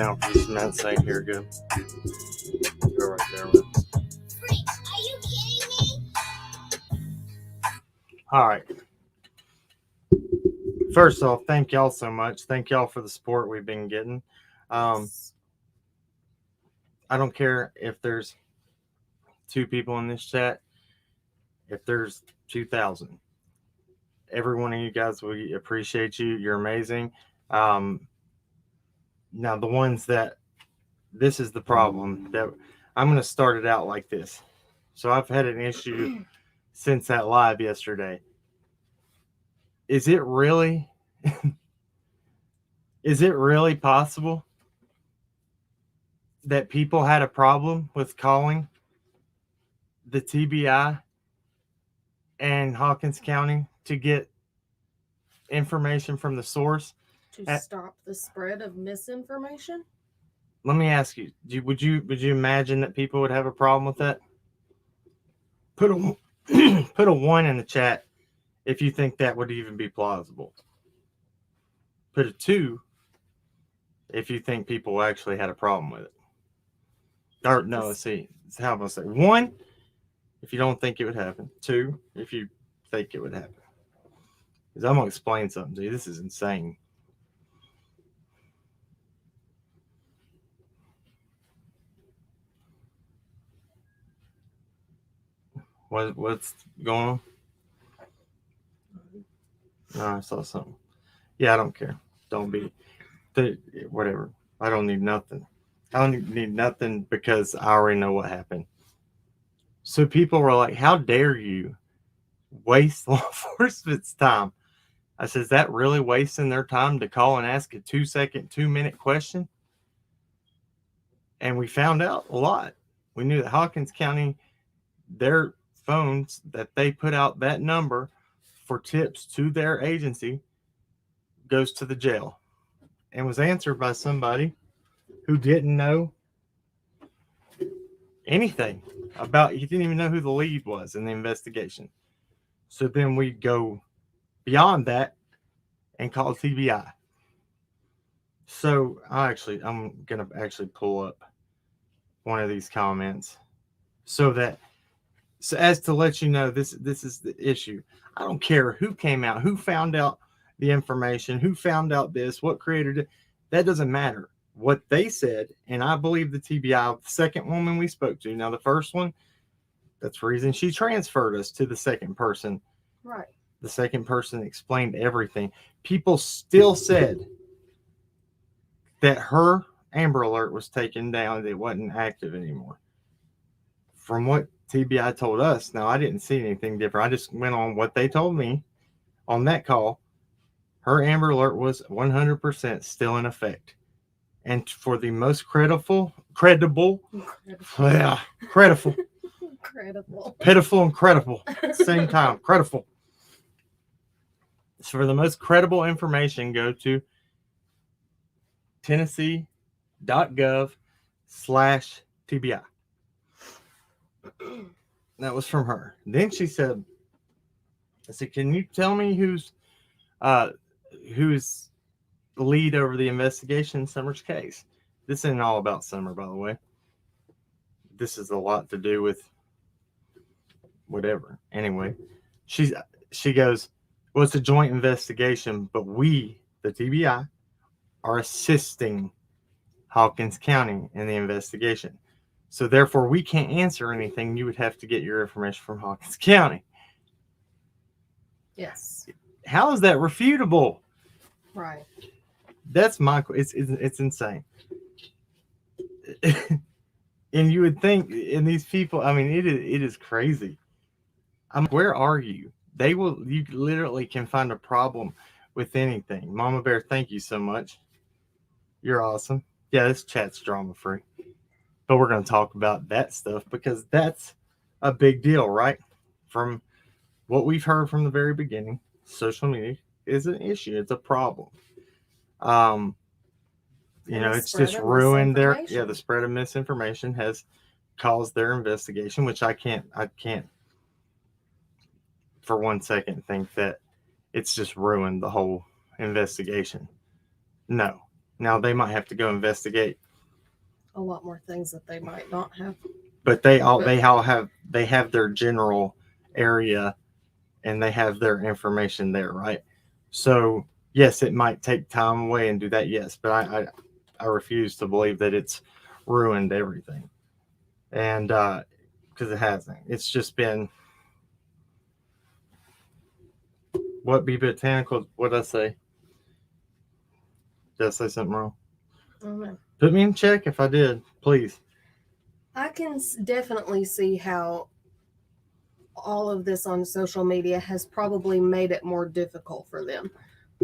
down for the cement site here. Go right there. Man. Are you kidding me? All right. First off, thank y'all so much. Thank y'all for the support we've been getting. I don't care if there's 2 people in this chat, if there's 2,000. Every one of you guys, we appreciate you. You're amazing. Now, the ones that this is the problem, that I'm going to start it out like this. So I've had an issue since that live yesterday. Is it really possible that people had a problem with calling the TBI and Hawkins County to get information from the source to stop the spread of misinformation? Let me ask you, would you imagine that people would have a problem with that? Put a 1 in the chat if you think that would even be plausible. Put a 2 if you think people actually had a problem with it. Or no, let's see. How am I say? 1 if you don't think it would happen. 2 if you think it would happen. Because I'm gonna explain something to you. This is insane. What's going on? No, I saw something. Yeah, I don't care. Don't be. Whatever. I don't need nothing. I don't need nothing because I already know what happened. So people were like, how dare you waste law enforcement's time? I said, is that really wasting their time to call and ask a 2-second, 2-minute question? And we found out a lot. We knew that Hawkins County, their phones that they put out that number for tips to their agency goes to the jail and was answered by somebody who didn't know anything about, he didn't even know who the lead was in the investigation. So then we go beyond that and call TBI. So I'm going to actually pull up one of these comments so as to let you know, this is the issue. I don't care who came out, who found out the information, who found out this, what created it. That doesn't matter. What they said, and I believe the TBI, the second woman we spoke to. Now, the first one, that's the reason she transferred us to the second person. Right. The second person explained everything. People still said that her Amber Alert was taken down. It wasn't active anymore. From what TBI told us, now I didn't see anything different. I just went on what they told me on that call. Her Amber Alert was 100% still in effect. And for the most credible, pitiful and credible, same time, credible. So for the most credible information, go to tennessee.gov/TBI. That was from her. Then she said, I said, can you tell me who's lead over the investigation in Summer's case? This isn't all about Summer, by the way. This is a lot to do with whatever. Anyway, she goes, well, it's a joint investigation, but we, the TBI, are assisting Hawkins County in the investigation. So therefore, we can't answer anything. You would have to get your information from Hawkins County. Yes. How is that refutable? Right. That's it's insane. And you would think, and these people, I mean, it is crazy. Where are you? You literally can find a problem with anything. Mama Bear, thank you so much. You're awesome. Yeah, this chat's drama free. But we're going to talk about that stuff because that's a big deal, right? From what we've heard from the very beginning, social media is an issue. It's a problem. It's just ruined the spread of misinformation has caused their investigation, which I can't for 1 second think that it's just ruined the whole investigation. No, Now they might have to go investigate, A lot more things that they might not have. but they have their general area and they have their information there, right? So yes, it might take time away and do that, yes, but I refuse to believe that it's ruined everything, and because it hasn't. It's just been what be botanical. What did I say? Did I say something wrong? I don't know. Put me in check if I did, please. I can definitely see how all of this on social media has probably made it more difficult for them.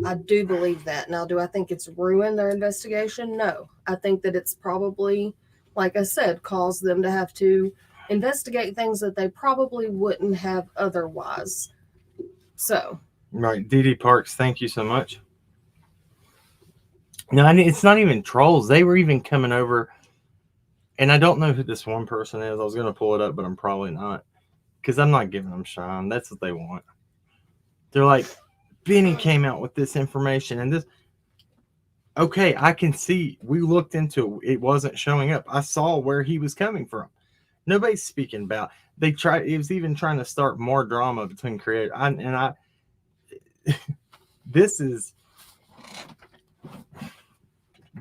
I do believe that. Now, do I think it's ruined their investigation? No. I think that it's probably, like I said, caused them to have to investigate things that they probably wouldn't have otherwise. So, Right, DD Parks, thank you so much. No, it's not even trolls. They were even coming over, and I don't know who this one person is. I was gonna pull it up, but I'm probably not, because I'm not giving them shine. That's what they want. They're like, Benny came out with this information and this. Okay, I can see. We looked into it. It wasn't showing up. I saw where he was coming from. Nobody's speaking about. They tried. It was even trying to start more drama between creators. I. This is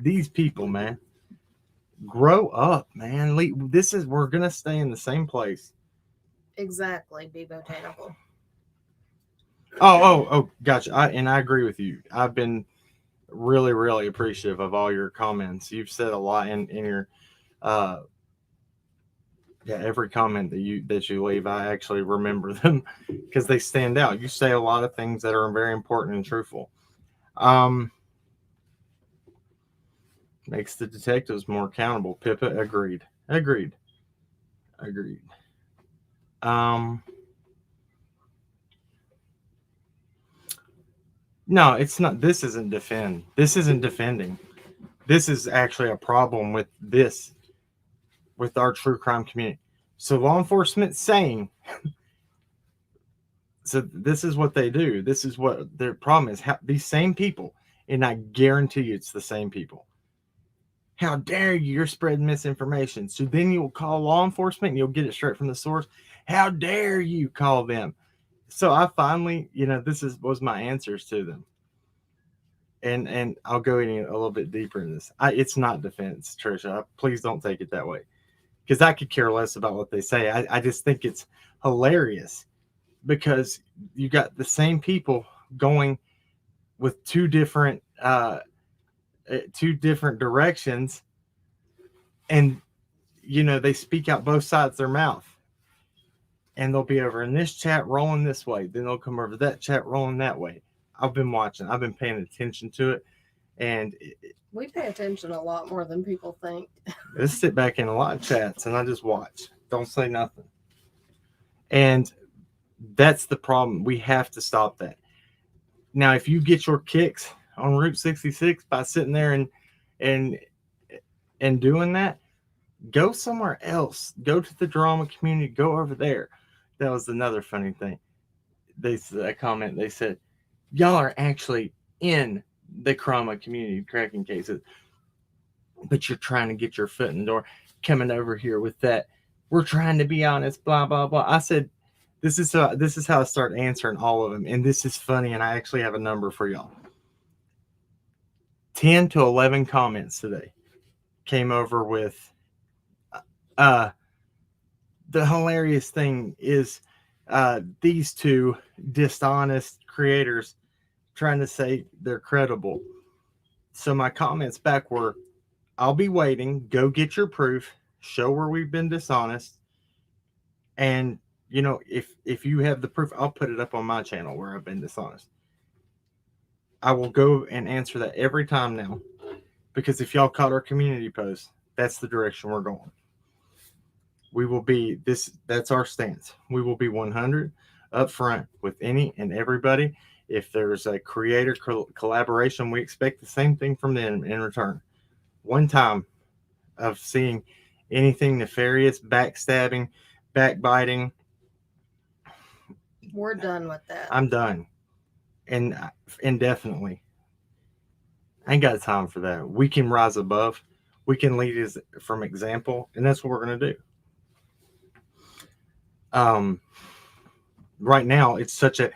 these people, man. Grow up, man. This is we're gonna stay in the same place. exactly, be botanical. Oh, gotcha. I agree with you. I've been really, really appreciative of all your comments. You've said a lot in your uh yeah, every comment that you leave, I actually remember them because they stand out. You say a lot of things that are very important and truthful. Um, makes the detectives more accountable. Pippa agreed. Agreed. Agreed. Um, no, it's not. This isn't defend. This isn't defending. This is actually a problem with our true crime community. So law enforcement saying, so this is what they do. This is what their problem is. How, these same people, and I guarantee you it's the same people. How dare you? You're spreading misinformation. So then you'll call law enforcement and you'll get it straight from the source. How dare you call them? So I finally, this was my answers to them. And I'll go in a little bit deeper in this. It's not defense, Trisha. Please don't take it that way. Because I could care less about what they say. I just think it's hilarious because you got the same people going with two different directions, and they speak out both sides of their mouth, and they'll be over in this chat rolling this way, then they'll come over to that chat rolling that way. I've been paying attention to it, and We pay attention a lot more than people think. I sit back in a lot of chats and I just watch, don't say nothing. And that's the problem. We have to stop that. Now, if you get your kicks on Route 66 by sitting there and doing that, go somewhere else. Go to the drama community. Go over there. That was another funny thing. A comment. They said, "Y'all are actually in the drama community cracking cases, but you're trying to get your foot in the door. Coming over here with that, we're trying to be honest. Blah blah blah." I said, This is how I start answering all of them, and this is funny. And I actually have a number for y'all. 10 to 11 comments today came over with the hilarious thing is these two dishonest creators trying to say they're credible. So my comments back were, I'll be waiting, go get your proof, show where we've been dishonest, and if you have the proof, I'll put it up on my channel where I've been dishonest. I will go and answer that every time now, because if y'all caught our community post, that's the direction we're going. We will be that's our stance. We will be 100 up front with any and everybody. If there's a creator collaboration, we expect the same thing from them in return. One time of seeing anything nefarious, backstabbing, backbiting, We're done with that. I'm done. And indefinitely. I ain't got time for that. We can rise above. We can lead as from example, and that's what we're gonna do. Um, right now, it's such a.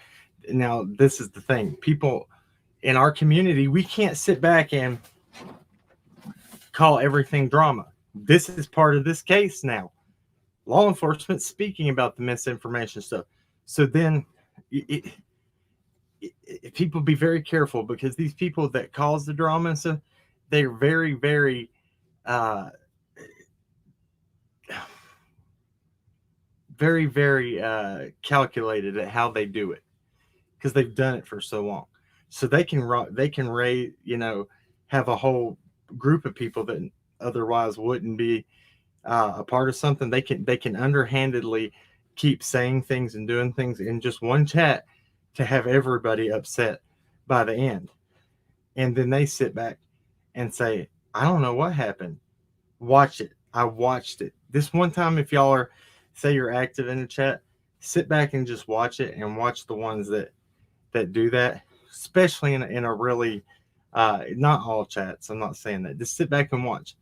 Now, this is the thing. People in our community, we can't sit back and call everything drama. This is part of this case now. Law enforcement speaking about the misinformation stuff. So then, people be very careful because these people that cause the drama and stuff, they're very, very uh, very calculated at how they do it because they've done it for so long. So they can raise, have a whole group of people that otherwise wouldn't be a part of something. They can underhandedly keep saying things and doing things in just one chat to have everybody upset by the end. And then they sit back and say, I don't know what happened. Watch it. I watched it. This one time, if y'all are, say you're active in the chat, sit back and just watch it and watch the ones that do that, especially in a really, not all chats. I'm not saying that. Just sit back and watch.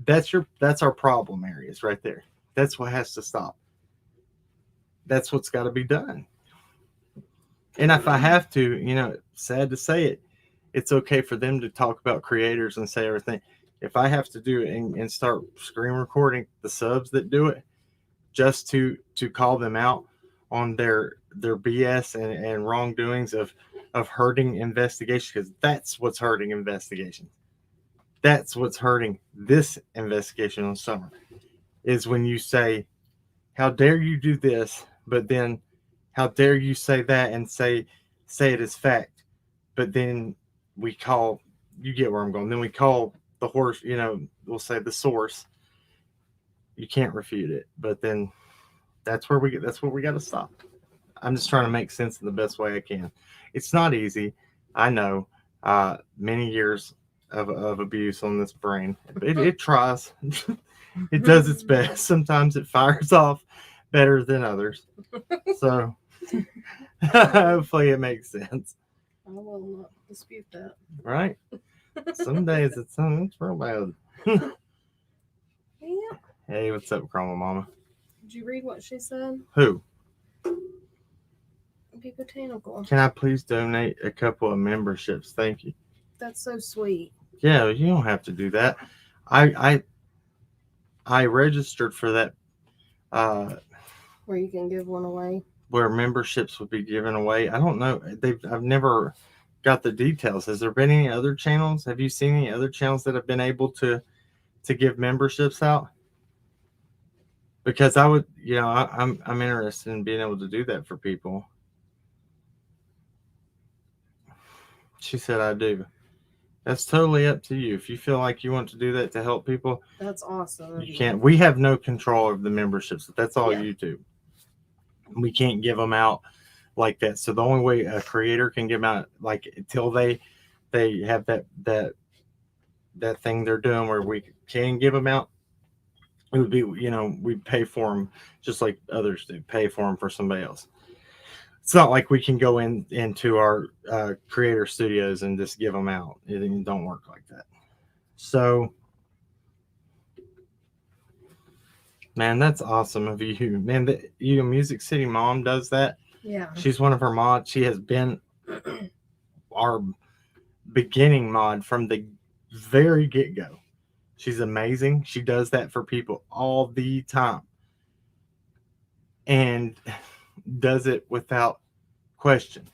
That's our problem areas right there. That's what has to stop. That's what's got to be done. And if I have to, sad to say it, it's okay for them to talk about creators and say everything. If I have to do it and start screen recording the subs that do it, just to call them out on their BS and wrongdoings of hurting investigation, because that's what's hurting investigation. That's what's hurting this investigation on Summer, is when you say, how dare you do this, but then how dare you say that and say it as fact, but then we call, you get where I'm going, then we call the horse, we'll say the source. You can't refute it, but then that's what we got to stop. I'm just trying to make sense in the best way I can. It's not easy, I know. Many years of abuse on this brain. It tries. It does its best. Sometimes it fires off better than others. So hopefully it makes sense. I will not dispute that. Right? Some days it's real bad. Yeah. Hey, what's up, Chroma Mama? Did you read what she said? Who? Be botanical. Can I please donate a couple of memberships? Thank you. That's so sweet. Yeah, you don't have to do that. I registered for that. Where you can give one away. Where memberships would be given away. I don't know. I've never got the details. Has there been any other channels? Have you seen any other channels that have been able to give memberships out? Because I would, I'm interested in being able to do that for people. She said, I do. That's totally up to you. If you feel like you want to do that to help people, that's awesome. You can't. We have no control of the memberships. That's all YouTube. We can't give them out like that. So the only way a creator can give them out, like until they have that thing they're doing where we can give them out, it would be, we pay for them just like others do. Pay for them for somebody else. It's not like we can go into our creator studios and just give them out. It don't work like that. So, man, that's awesome of you. Man, Music City Mom does that. Yeah. She's one of our mods. She has been our beginning mod from the very get-go. She's amazing. She does that for people all the time. And does it without question.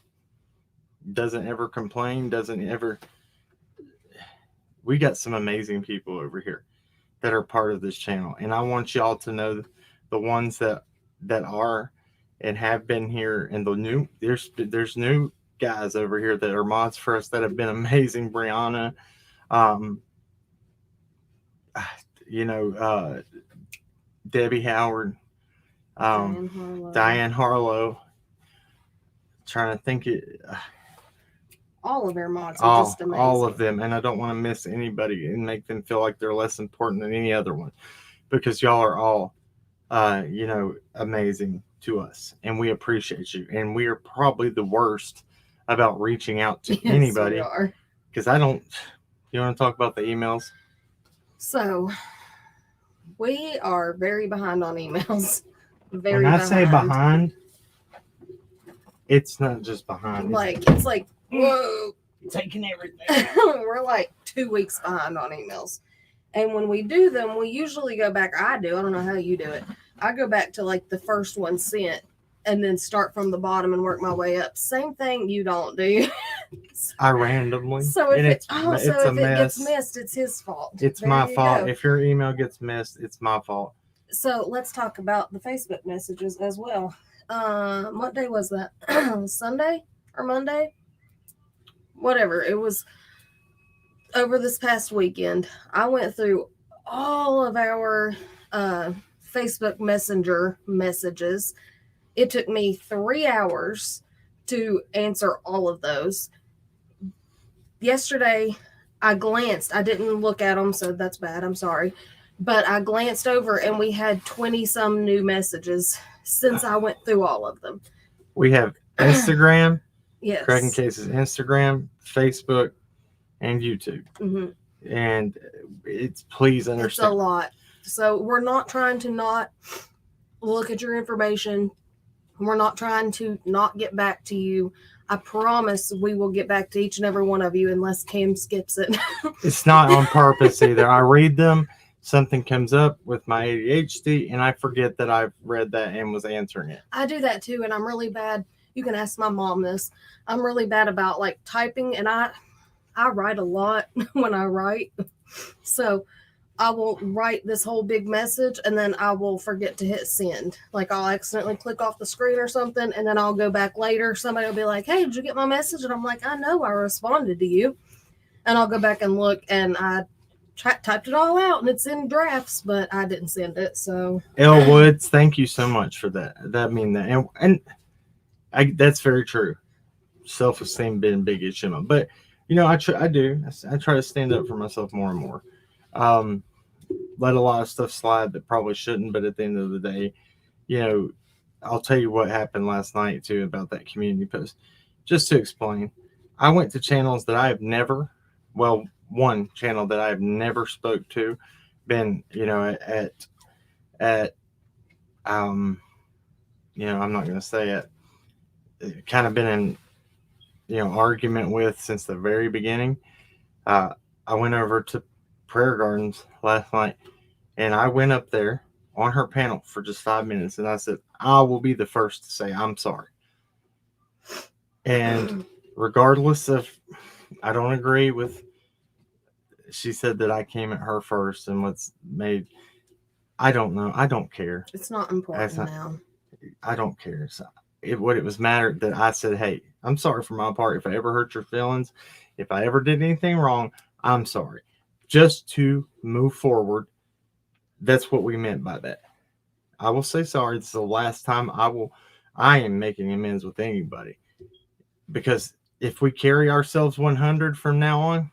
Doesn't ever complain, doesn't ever. We got some amazing people over here that are part of this channel, and I want y'all to know the ones that are and have been here, and the new there's new guys over here that are mods for us that have been amazing. Brianna, Debbie Howard, Diane Harlow. Trying to think it. All of our mods are just amazing. All of them, and I don't want to miss anybody and make them feel like they're less important than any other one, because y'all are all, amazing to us, and we appreciate you. And we are probably the worst about reaching out to anybody, because I don't. You want to talk about the emails? So we are very behind on emails. Very When I behind. say behind, it's not just behind. It's like whoa, taking everything. we're like 2 weeks behind on emails. And when we do them, we usually go back. I do. I don't know how you do it. I go back to like the first one sent and then start from the bottom and work my way up. Same thing you don't do. I randomly. So if and it, it's so a if it mess. gets missed, it's his fault. It's There my you fault. go. If your email gets missed, it's my fault. So let's talk about the Facebook messages as well. What day was that? Sunday or Monday? Whatever. It was over this past weekend. I went through all of our Facebook Messenger messages. It took me 3 hours to answer all of those. Yesterday, I glanced. I didn't look at them, so that's bad. I'm sorry. But I glanced over and we had 20 some new messages since I went through all of them. We have Instagram, Yes. Cracking Cases Instagram, Facebook, and YouTube. Mm-hmm. And please understand. It's a lot. So we're not trying to not look at your information. We're not trying to not get back to you. I promise we will get back to each and every one of you unless Cam skips it. It's not on purpose either. I read them, something comes up with my ADHD, and I forget that I've read that and was answering it. I do that too, and I'm really bad. You can ask my mom this. I'm really bad about like typing, and I write a lot when I write. So I will write this whole big message and then I will forget to hit send. Like I'll accidentally click off the screen or something, and then I'll go back later. Somebody will be like, "Hey, did you get my message?" And I'm like, "I know, I responded to you." And I'll go back and look, and I typed it all out and it's in drafts, but I didn't send it. So L Woods, thank you so much for that. That's very true. Self-esteem being a big issue, but I try to stand up for myself more and more. Let a lot of stuff slide that probably shouldn't, but at the end of the day, I'll tell you what happened last night too about that community post. Just to explain, I went to channels that I have never, one channel that I have never spoke to, been, I'm not going to say it, kind of been in, argument with since the very beginning. I went over to Prayer Gardens last night, and I went up there on her panel for just 5 minutes, and I said, I will be the first to say I'm sorry. And regardless of, I don't agree with, she said that I came at her first, and I don't know. I don't care. It's not important now. I don't care. So what it was mattered that I said, hey, I'm sorry for my part. If I ever hurt your feelings, if I ever did anything wrong, I'm sorry. Just to move forward. That's what we meant by that. I will say sorry. This is the last time I am making amends with anybody. Because if we carry ourselves 100 from now on,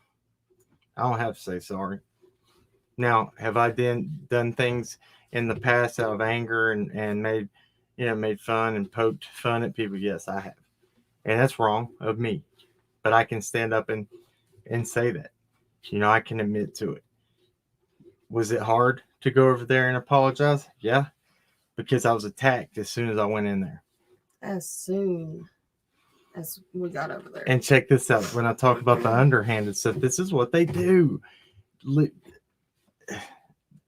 I don't have to say sorry. Now, have I done things in the past out of anger and made fun and poked fun at people? Yes, I have. And that's wrong of me. But I can stand up and say that. I can admit to it. Was it hard to go over there and apologize? Yeah. Because I was attacked as soon as I went in there. As soon as we got over there. And check this out. When I talk about the underhanded stuff, this is what they do.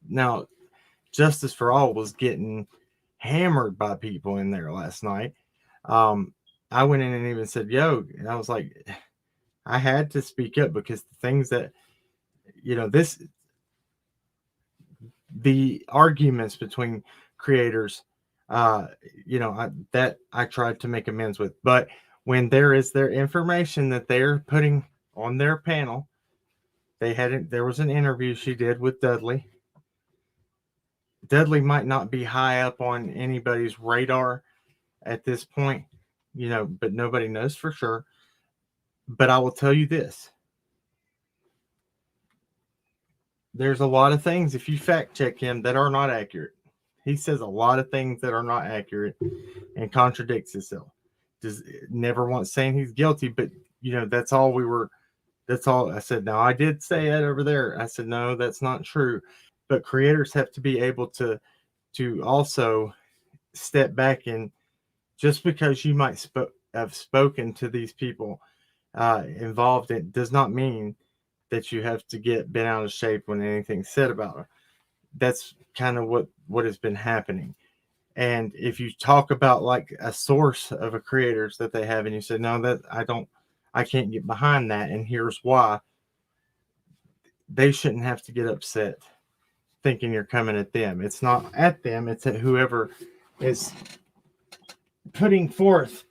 Now, Justice for All was getting hammered by people in there last night. I went in and even said, yo, and I was like, I had to speak up because the things that, the arguments between creators, I tried to make amends with. But when there is their information that they're putting on their panel, there was an interview she did with Dudley. Dudley might not be high up on anybody's radar at this point, but nobody knows for sure. But I will tell you this. There's a lot of things, if you fact check him, that are not accurate. He says a lot of things that are not accurate and contradicts himself. Never once saying he's guilty, but, that's all we were That's all I said. Now, I did say that over there. I said, no, that's not true. But creators have to be able to also step back, and just because you might have spoken to these people involved, it does not mean that you have to get bent out of shape when anything's said about them. That's kind of what has been happening. And if you talk about like a source of a creators that they have, and you say, no, that I can't get behind that, and here's why, they shouldn't have to get upset thinking you're coming at them. It's not at them, it's at whoever is putting forth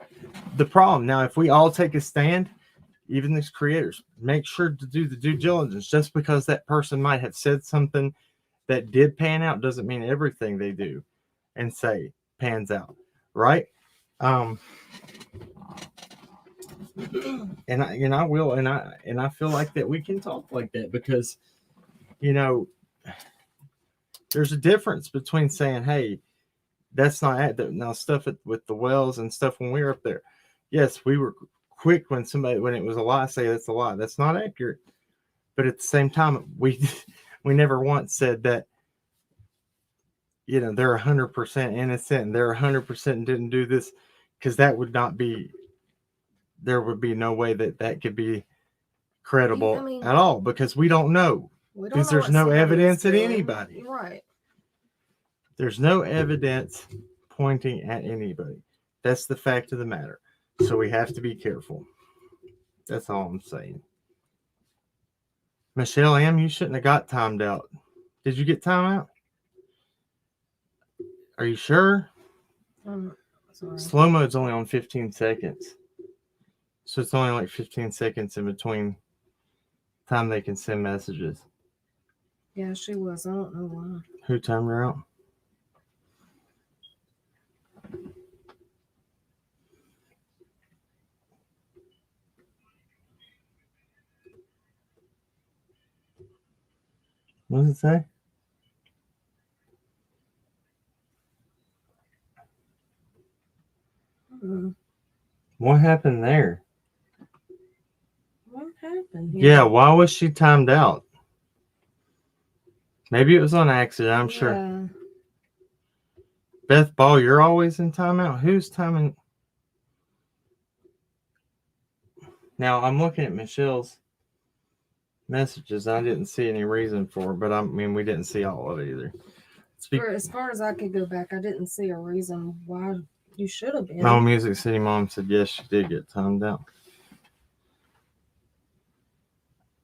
the problem. Now, if we all take a stand, even these creators, make sure to do the due diligence. Just because that person might have said something that did pan out doesn't mean everything they do and say pans out, right? And I will, and I feel like that we can talk like that, because there's a difference between saying, hey, that's not at the now stuff with the wells and stuff when we were up there. Yes, we were quick when it was a lie, say that's a lie. That's not accurate. But at the same time, we never once said that they're 100% innocent and they're 100% didn't do this, because that would not be, there would be no way that could be credible at all, because we don't know. Because there's no evidence at anybody. Right. There's no evidence pointing at anybody. That's the fact of the matter. So we have to be careful. That's all I'm saying. Michelle M., you shouldn't have got timed out. Did you get time out? Are you sure? Sorry. Slow mode's only on 15 seconds. So it's only like 15 seconds in between time they can send messages. Yeah, she was. I don't know why. Who timed her out? What does it say? What happened there? What happened? Yeah, why was she timed out? Maybe it was on accident, I'm sure. Beth Ball, you're always in timeout. Who's timing? Now, I'm looking at Michelle's messages. I didn't see any reason for it, but I mean, we didn't see all of it either. As far as I could go back, I didn't see a reason why you should have been. No, Music City Mom said yes, she did get timed out.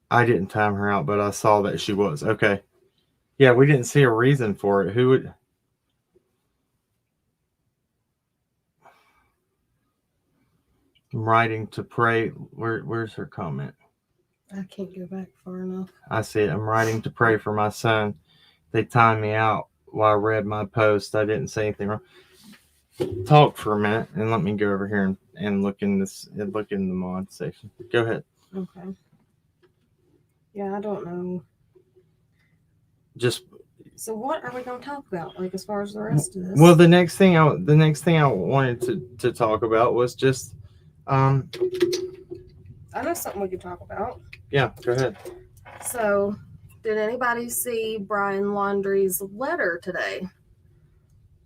I didn't time her out, but I saw that she was. Okay. Yeah, we didn't see a reason for it. Who would... I'm writing to pray. Where's her comment? I can't go back far enough. I see it. I'm writing to pray for my son. They timed me out while I read my post. I didn't say anything wrong. Talk for a minute and let me go over here and look in the mod section. Go ahead. Okay. Yeah, I don't know. So what are we going to talk about? Like, as far as the rest of this? Well, the next thing I wanted to talk about was just I know something we could talk about. Yeah, go ahead. So, did anybody see Brian Laundrie's letter today?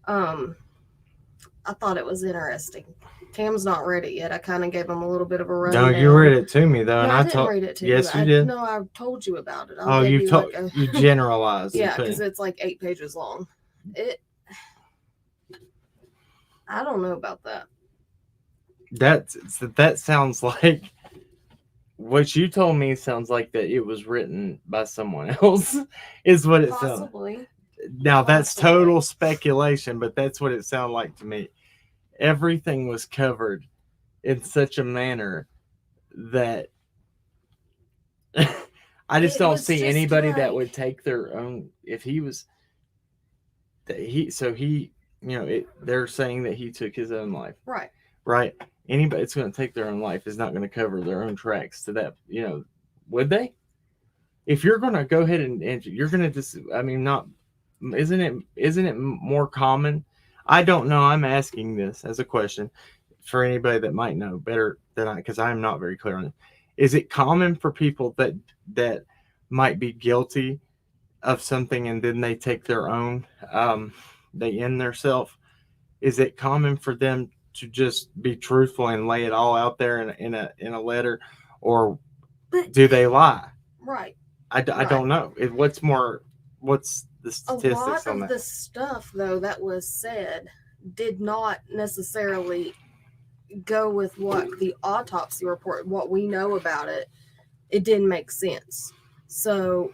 I thought it was interesting. Cam's not read it yet. I kind of gave him a little bit of a rundown. No, you read it to me though, no, and I didn't read it to you. Yes, you did. No, I told you about it. You generalized. Yeah, because it's like 8 pages long. I don't know about that. That sounds like what you told me. Sounds like that it was written by someone else. Is what it sounds. Possibly. Now that's total speculation, but that's what it sounded like to me. Everything was covered in such a manner that I just don't see anybody that would take their own. If he was, they're saying that he took his own life. Right. Anybody that's going to take their own life is not going to cover their own tracks to that. Would they? If you're going to go ahead and you're going to just, not. Isn't it more common? I don't know. I'm asking this as a question for anybody that might know better than I, because I'm not very clear on it. is it common for people that might be guilty of something and then they take their own, they end their self? Is it common for them to just be truthful and lay it all out there in a letter, or But do they lie? right, I don't know. What's the a statistics lot on of that? the stuff though that was said did not necessarily go with what the autopsy report, what we know about it. It didn't make sense. So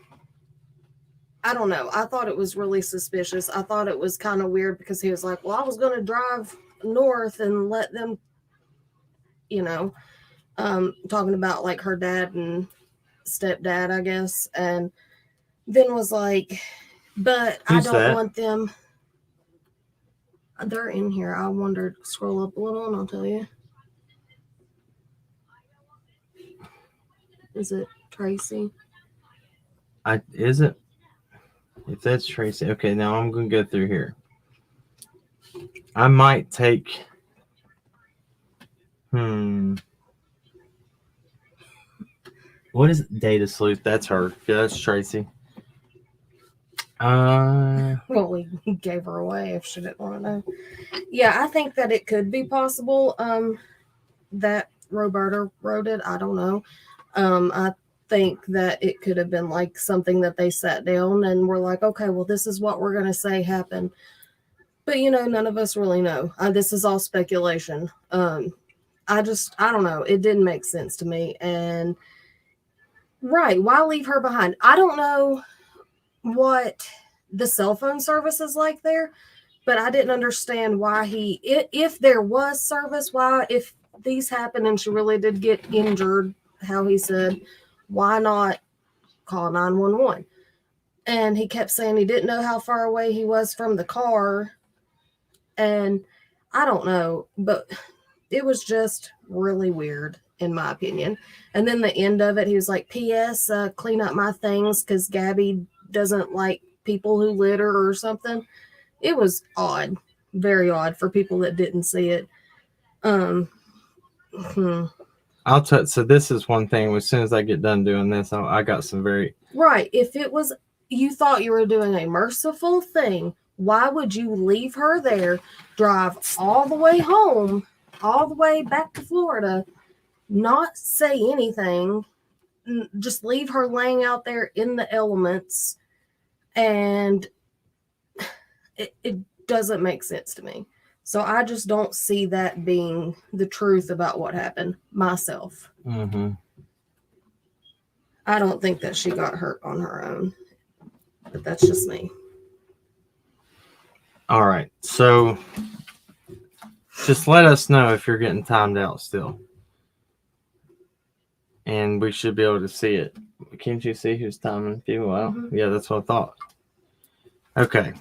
I don't know. I thought it was really suspicious. I thought it was kind of weird because he was like, well, I was going to drive north and let them, you know, talking about like her dad and stepdad, I guess. And then was like, but I Who's don't that? want them. They're in here. I wondered, scroll up a little and I'll tell you. Is it Tracy? Is it? If that's Tracy, okay. Now I'm gonna go through here. I might take. What is it? Data Sleuth? That's her. Yeah, that's Tracy. Well, we gave her away if she didn't want to know. Yeah, I think that it could be possible that Roberta wrote it. I don't know. I think that it could have been like something that they sat down and were like, okay, well, this is what we're going to say happened. But, none of us really know. This is all speculation. I don't know. It didn't make sense to me. And, right, why leave her behind? I don't know what the cell phone service is like there, but I didn't understand why if there was service, why, if these happened and she really did get injured, how he said, why not call 911? And he kept saying he didn't know how far away he was from the car. And I don't know, but it was just really weird, in my opinion. And then the end of it, he was like, P.S., clean up my things because Gabby doesn't like people who litter or something. It was odd, very odd for people that didn't see it. I'll tell. So this is one thing. As soon as I get done doing this, I got some very right. If it was, you thought you were doing a merciful thing, why would you leave her there, drive all the way home, all the way back to Florida, not say anything, just leave her laying out there in the elements, and it doesn't make sense to me. So I just don't see that being the truth about what happened myself. Mm-hmm. I don't think that she got hurt on her own, but that's just me. All right. So just let us know if you're getting timed out still. And we should be able to see it. Can't you see who's timing people out? Mm-hmm. Yeah, that's what I thought. Okay.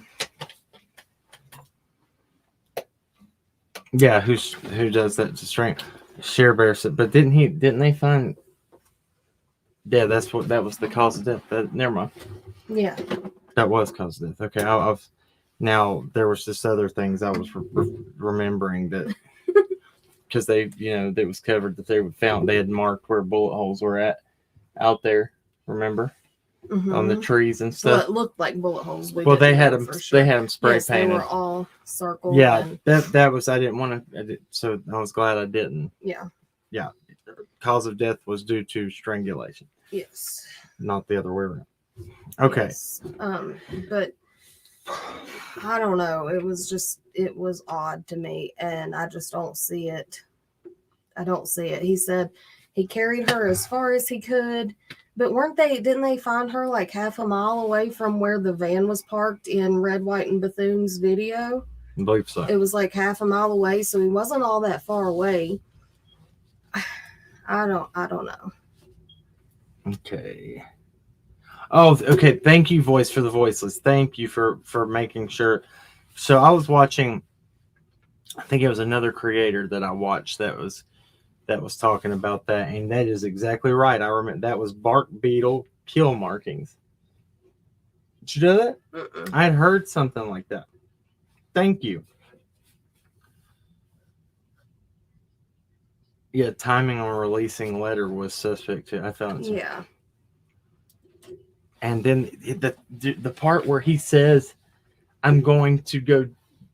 Yeah, who does that to strength? Share Bear said, but didn't they find? Yeah, that was the cause of death. Never mind. Yeah, that was cause of death. Okay, I've now there was just other things I was remembering that because it was covered that they had marked where bullet holes were at out there. Remember? mm-hmm. On the trees and Well, stuff. it looked like bullet holes. They had them. Sure. They had them spray yes, painted. They were all circled. Yeah, that was. I didn't want to. So I was glad I didn't. Yeah. Yeah. Cause of death was due to strangulation. Yes. Not the other way around. Okay. Yes. But I don't know. It was odd to me, and I just don't see it. I don't see it. He said he carried her as far as he could. But didn't they find her like half a mile away from where the van was parked in Red, White, and Bethune's video? I believe so. It was like half a mile away, so he wasn't all that far away. I don't know. Okay. Oh, okay. Thank you, Voice for the Voiceless. Thank you for making sure. So I was watching, I think it was another creator that I watched that was talking about that, and that is exactly right. I remember that was bark beetle kill markings. Did you know that? I had heard something like that. Thank you. Yeah, timing on releasing letter was suspect too. I thought. So. Yeah. And then the part where he says, "I'm going to go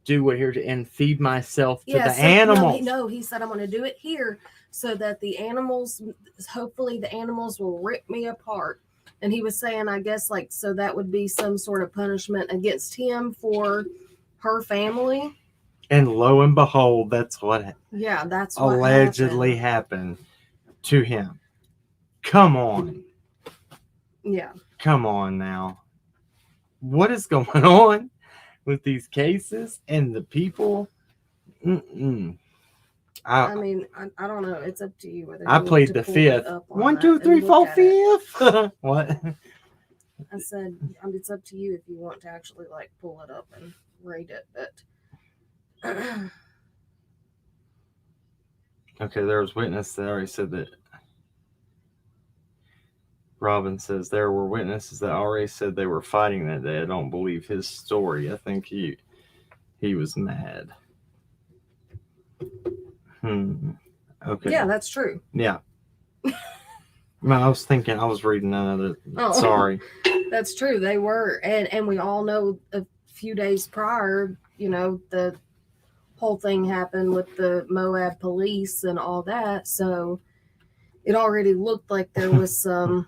do it here and feed myself to the animals." No, he said I'm going to do it here so that the animals, hopefully the animals will rip me apart. And he was saying, I guess, like, so that would be some sort of punishment against him for her family. And lo and behold, that's what That's what allegedly happened to him. Come on. Yeah. Come on now. What is going on with these cases and the people? I mean, I don't know. It's up to you whether I played the fifth. 1, 2, 3, 4, fifth. What? I said, it's up to you if you want to actually like pull it up and read it, but. Okay, there was witness that already said that. Robin says there were witnesses that already said they were fighting that day. I don't believe his story. I think he was mad. Okay. Yeah, that's true. Yeah. Well, I was reading another. Oh. Sorry. That's true. They were, and we all know a few days prior, the whole thing happened with the Moab police and all that. So it already looked like there was some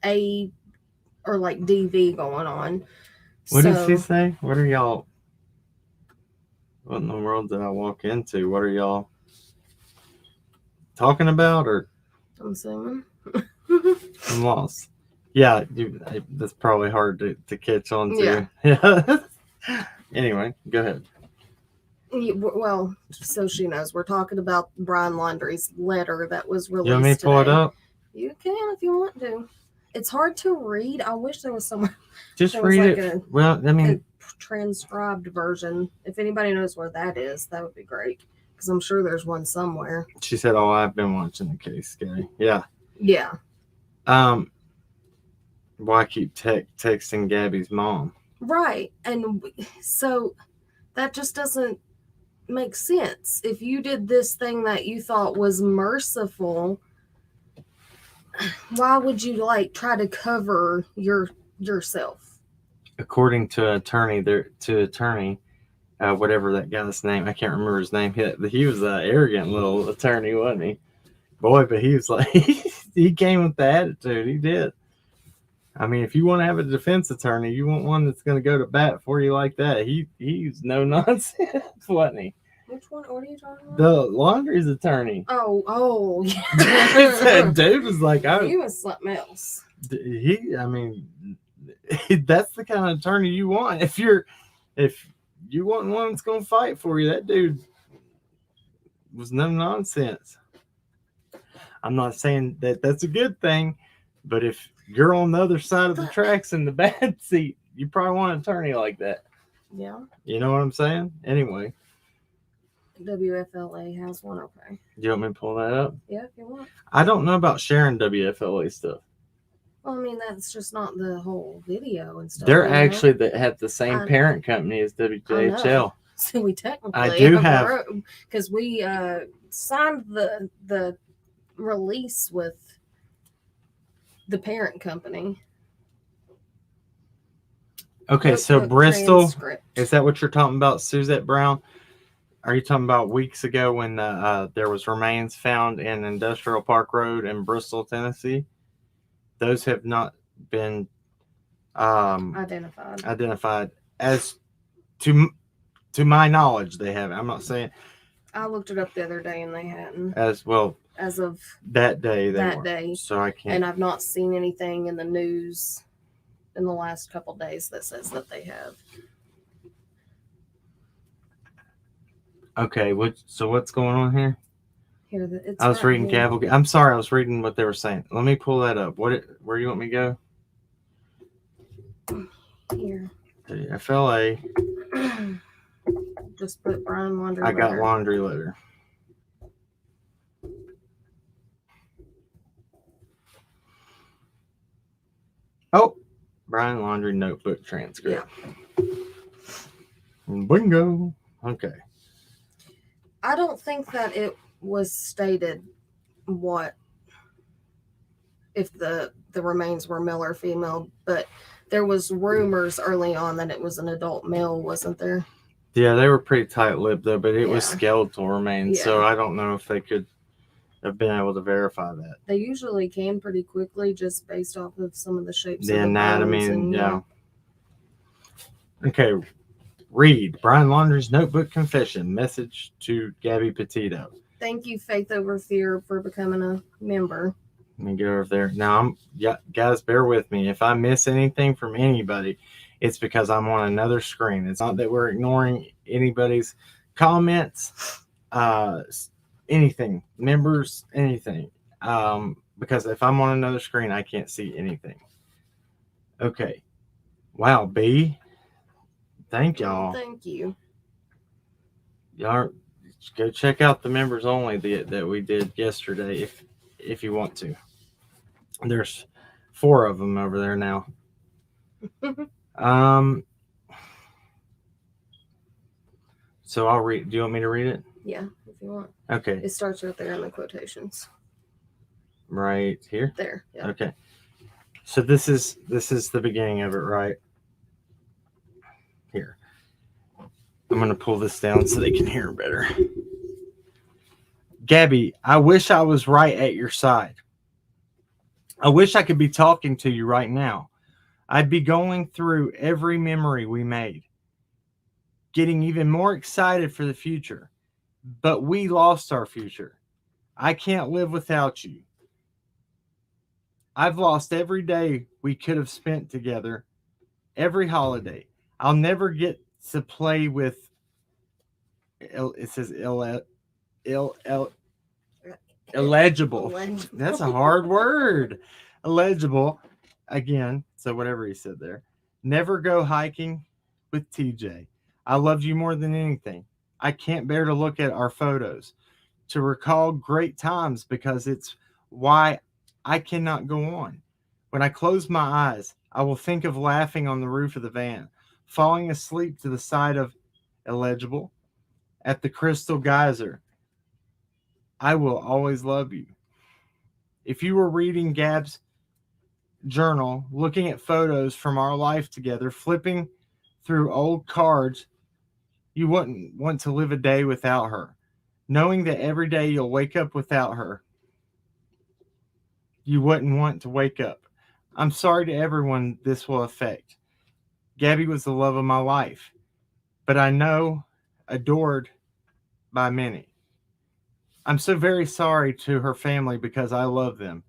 or like DV going on. What does he say? What are y'all? What in the world did I walk into? What are y'all talking about? Or I'm assuming. I'm lost. Yeah, that's probably hard to catch on to. Yeah. Anyway, go ahead. Well, so she knows, we're talking about Brian Laundrie's letter that was released. You want me to pull it up? You can if you want to. It's hard to read. I wish there was somewhere. Just read it. Well, I mean, a transcribed version. If anybody knows where that is, that would be great. Because I'm sure there's one somewhere. She said, "Oh, I've been watching the case, Gary." Yeah. Yeah. Why keep texting Gabby's mom? Right, and so that just doesn't make sense. If you did this thing that you thought was merciful, why would you like try to cover yourself? According to attorney, whatever that guy's name, I can't remember his name. He was an arrogant little attorney, wasn't he? Boy, but he was like, he came with the attitude. He did. I mean, if you want to have a defense attorney, you want one that's going to go to bat for you like that. He's no nonsense, wasn't he? Which one? What are you talking about? The Laundrie's attorney. Oh, yeah. That dude was like, he was something else. That's the kind of attorney you want. If you want one that's going to fight for you, that dude was no nonsense. I'm not saying that that's a good thing, but if you're on the other side of the tracks in the bad seat, you probably want an attorney like that. Yeah. You know what I'm saying? Anyway. WFLA has one, okay. Do you want me to pull that up? Yeah, if you want. I don't know about sharing WFLA stuff. Well, I mean, that's just not the whole video and stuff. They're actually that have the same parent company as WJHL. So we technically I do have, because we signed the release with the parent company. Okay, so Bristol, is that what you're talking about, Suzette Brown? Are you talking about weeks ago when there was remains found in Industrial Park Road in Bristol, Tennessee? Those have not been identified as to my knowledge. They haven't. I'm not saying. I looked it up the other day and they hadn't. As well. As of that day. Day. So I can't. And I've not seen anything in the news in the last couple of days that says that they have. Okay, so what's going on here? Here, I was reading Gavel. I'm sorry, I was reading what they were saying. Let me pull that up. Where do you want me to go? Here. The FLA. Just put Brian Laundrie. I got laundry letter. Oh, Brian Laundrie notebook transcript. Yeah. Bingo. Okay. I don't think that it was stated what if the remains were male or female, but there was rumors early on that it was an adult male, wasn't there? Yeah, they were pretty tight-lipped though, but it was Yeah. skeletal remains, so Yeah. I don't know if they could have been able to verify that. They usually can pretty quickly, just based off of some of the shapes The of the anatomy bones and yeah. Okay, read Brian Laundrie's notebook confession message to Gabby Petito. Thank you, Faith Over Fear, for becoming a member. Let me get over there. Now, guys, bear with me. If I miss anything from anybody, it's because I'm on another screen. It's not that we're ignoring anybody's comments, anything, members, anything. Because if I'm on another screen, I can't see anything. Okay. Wow, B. Thank y'all. Thank you. Y'all go check out the members only that we did yesterday if you want to. There's 4 of them over there now. So I'll read. Do you want me to read it? Yeah, if you want. Okay. It starts right there in the quotations. Right here? There. Yeah. Okay. So this is the beginning of it, right? Here. I'm going to pull this down so they can hear better. Gabby, I wish I was right at your side. I wish I could be talking to you right now. I'd be going through every memory we made, getting even more excited for the future. But we lost our future. I can't live without you. I've lost every day we could have spent together, every holiday. I'll never get to play with, it says illegible. That's a hard word. Illegible. Again, so whatever he said there. Never go hiking with TJ. I loved you more than anything. I can't bear to look at our photos, to recall great times, because it's why I cannot go on. When I close my eyes, I will think of laughing on the roof of the van, falling asleep to the side of illegible at the Crystal Geyser. I will always love you. If you were reading Gab's journal, looking at photos from our life together, flipping through old cards, you wouldn't want to live a day without her. Knowing that every day you'll wake up without her, you wouldn't want to wake up. I'm sorry to everyone this will affect. Gabby was the love of my life, but I know adored by many. I'm so very sorry to her family because I love them.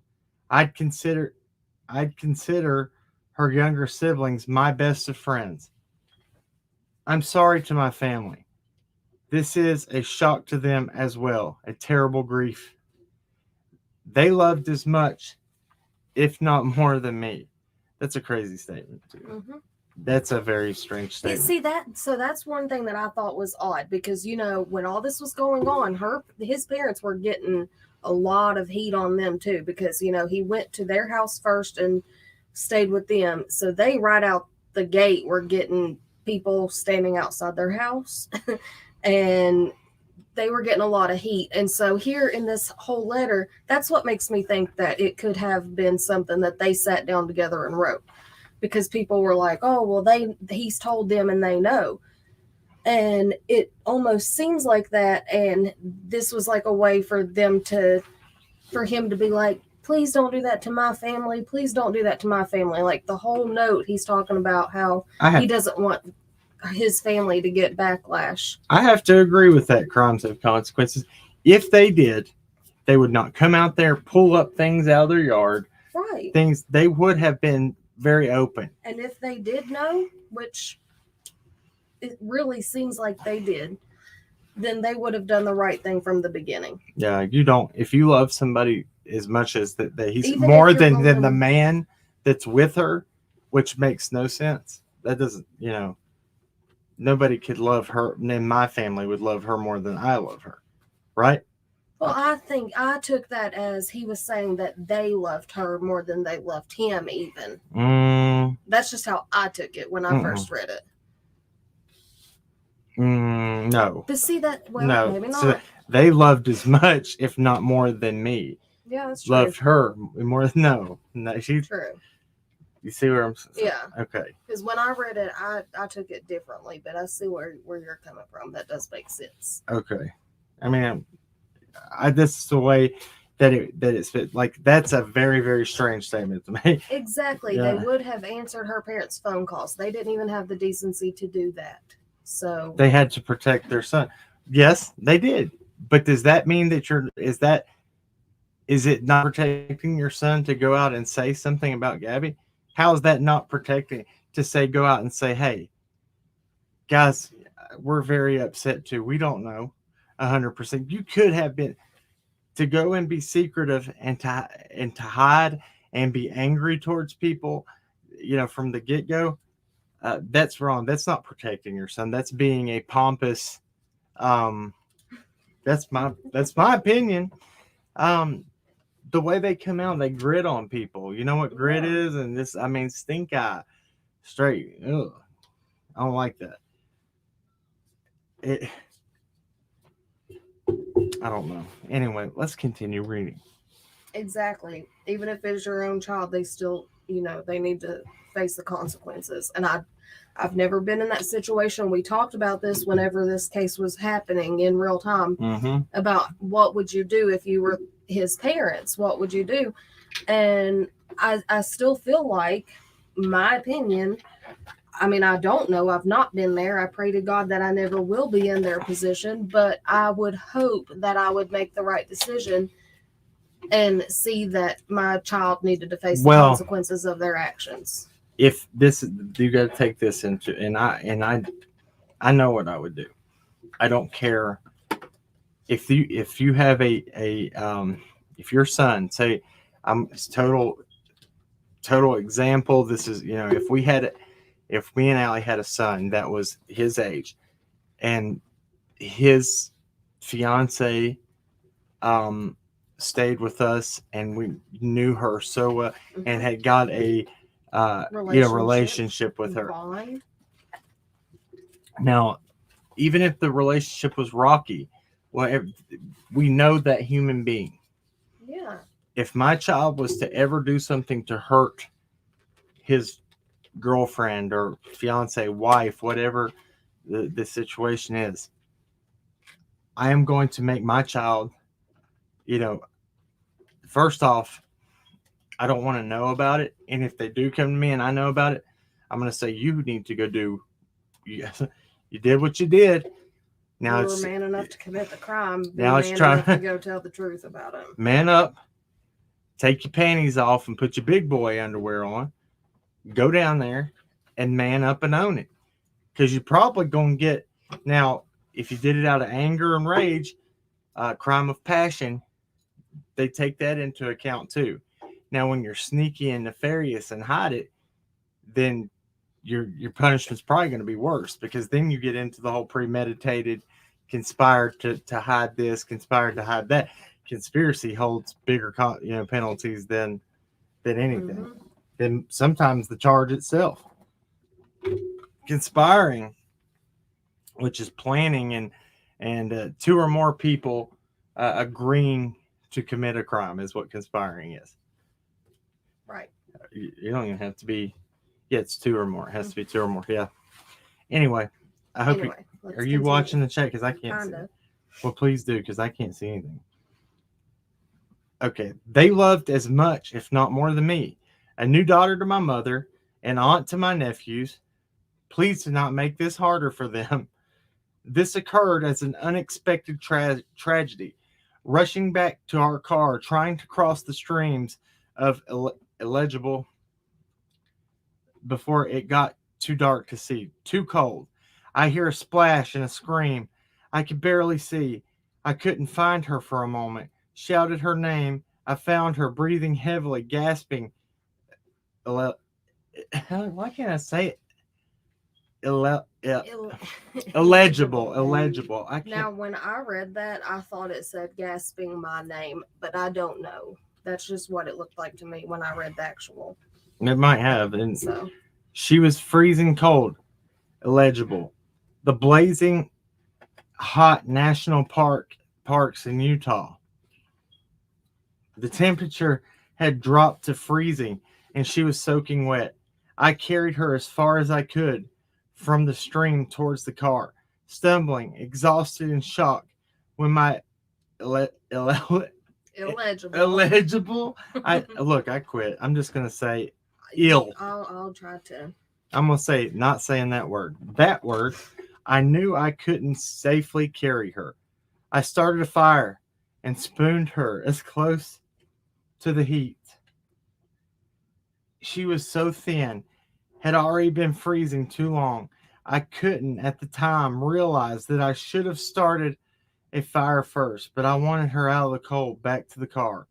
I'd consider her younger siblings my best of friends. I'm sorry to my family. This is a shock to them as well, a terrible grief. They loved as much, if not more than me. That's a crazy statement, too. Mm-hmm. That's a very strange statement. See that? So that's one thing that I thought was odd, because when all this was going on, his parents were getting a lot of heat on them too, because he went to their house first and stayed with them, so they right out the gate were getting people standing outside their house, and they were getting a lot of heat. And so here in this whole letter, that's what makes me think that it could have been something that they sat down together and wrote. Because people were like, oh, well, he's told them and they know. And it almost seems like that. And this was like a way for him to be like, please don't do that to my family. Please don't do that to my family. Like the whole note, he's talking about how he doesn't want his family to get backlash. I have to agree with that. Crimes have consequences. If they did, they would not come out there, pull up things out of their yard. Right. Things they would have been very open. And if they did know, which it really seems like they did, then they would have done the right thing from the beginning. Yeah, you don't. If you love somebody as much as that he's Even more than the man that's with her, which makes no sense. That doesn't, nobody could love her, and my family would love her more than I love her, right? Well, I think I took that as he was saying that they loved her more than they loved him even. That's just how I took it when I first read it. No. But see that, well, no. maybe not. So They loved as much, if not more, than me. Yeah, that's true. Loved her more than no. She. True. You see where I'm? Yeah. Okay. Because when I read it, I took it differently, but I see where you're coming from. That does make sense. Okay. I mean, this is the way that it's fit. Like, that's a very, very strange statement to make. Exactly. Yeah. They would have answered her parents' phone calls. They didn't even have the decency to do that. So They had to protect their son. Yes, they did. But does that mean that is it not protecting your son to go out and say something about Gabby? How is that not protecting to say, go out and say, hey, guys, we're very upset too. We don't know 100%. You could have been to go and be secretive and to hide and be angry towards people, from the get go. That's wrong. That's not protecting your son. That's being a pompous. That's my opinion. The way they come out, they grit on people. You know what grit is, and this, I mean, stink eye, straight. Ugh, I don't like that. I don't know. Anyway, let's continue reading. exactly. Even if it's your own child, they still, they need to face the consequences. And I've never been in that situation. We talked about this whenever this case was happening in real time about what would you do if you were his parents? What would you do? And I still feel like, my opinion, I mean, I don't know. I've not been there. I pray to God that I never will be in their position, but I would hope that I would make the right decision and see that my child needed to face the consequences of their actions. If this, you got to take this into, and I know what I would do. I don't care if you have if your son, say, it's total example. This is, if me and Alli had a son that was his age, and his fiance stayed with us, and we knew her so well, and had got a relationship with her. Bond. Now, even if the relationship was rocky, well, we know that human being. Yeah. If my child was to ever do something to hurt his girlfriend or fiance, wife, whatever the situation is, I am going to make my child, first off, I don't want to know about it. And if they do come to me and I know about it, I'm going to say, you need to go do, you did what you did. Now you were man enough to commit the crime. Now it's trying to go tell the truth about it. Man up, take your panties off and put your big boy underwear on. Go down there and man up and own it. Because you're probably going to get, now, if you did it out of anger and rage, crime of passion, they take that into account too. Now, when you're sneaky and nefarious and hide it, then your punishment's probably going to be worse, because then you get into the whole premeditated, conspired to hide this, conspired to hide that. Conspiracy holds bigger penalties than anything. Than sometimes the charge itself. Conspiring, which is planning and two or more people agreeing to commit a crime, is what conspiring is. Right. You don't even have to be. Yeah, it's two or more. It has to be two or more. Yeah. Anyway, I hope are you watching the chat? Because I can't see. Well, please do, because I can't see anything. Okay. They loved as much, if not more than me. A new daughter to my mother, an aunt to my nephews. Please do not make this harder for them. This occurred as an unexpected tragedy. Rushing back to our car, trying to cross the streams of illegible before it got too dark to see, too cold. I hear a splash and a scream. I could barely see. I couldn't find her for a moment. Shouted her name. I found her breathing heavily, gasping. Why can't I say it? Illegible. I can't. Now, when I read that, I thought it said gasping my name, but I don't know. That's just what it looked like to me when I read the actual. It might have. And so she was freezing cold. Illegible. The blazing hot national park parks in Utah. The temperature had dropped to freezing and she was soaking wet. I carried her as far as I could from the stream towards the car, stumbling, exhausted, and shocked when my illegible. I quit. I'm just gonna say ill. I'll try to. I'm gonna say not saying that word. That word. I knew I couldn't safely carry her. I started a fire and spooned her as close to the heat. She was so thin, had already been freezing too long. I couldn't at the time realize that I should have started a fire first, but I wanted her out of the cold back to the car.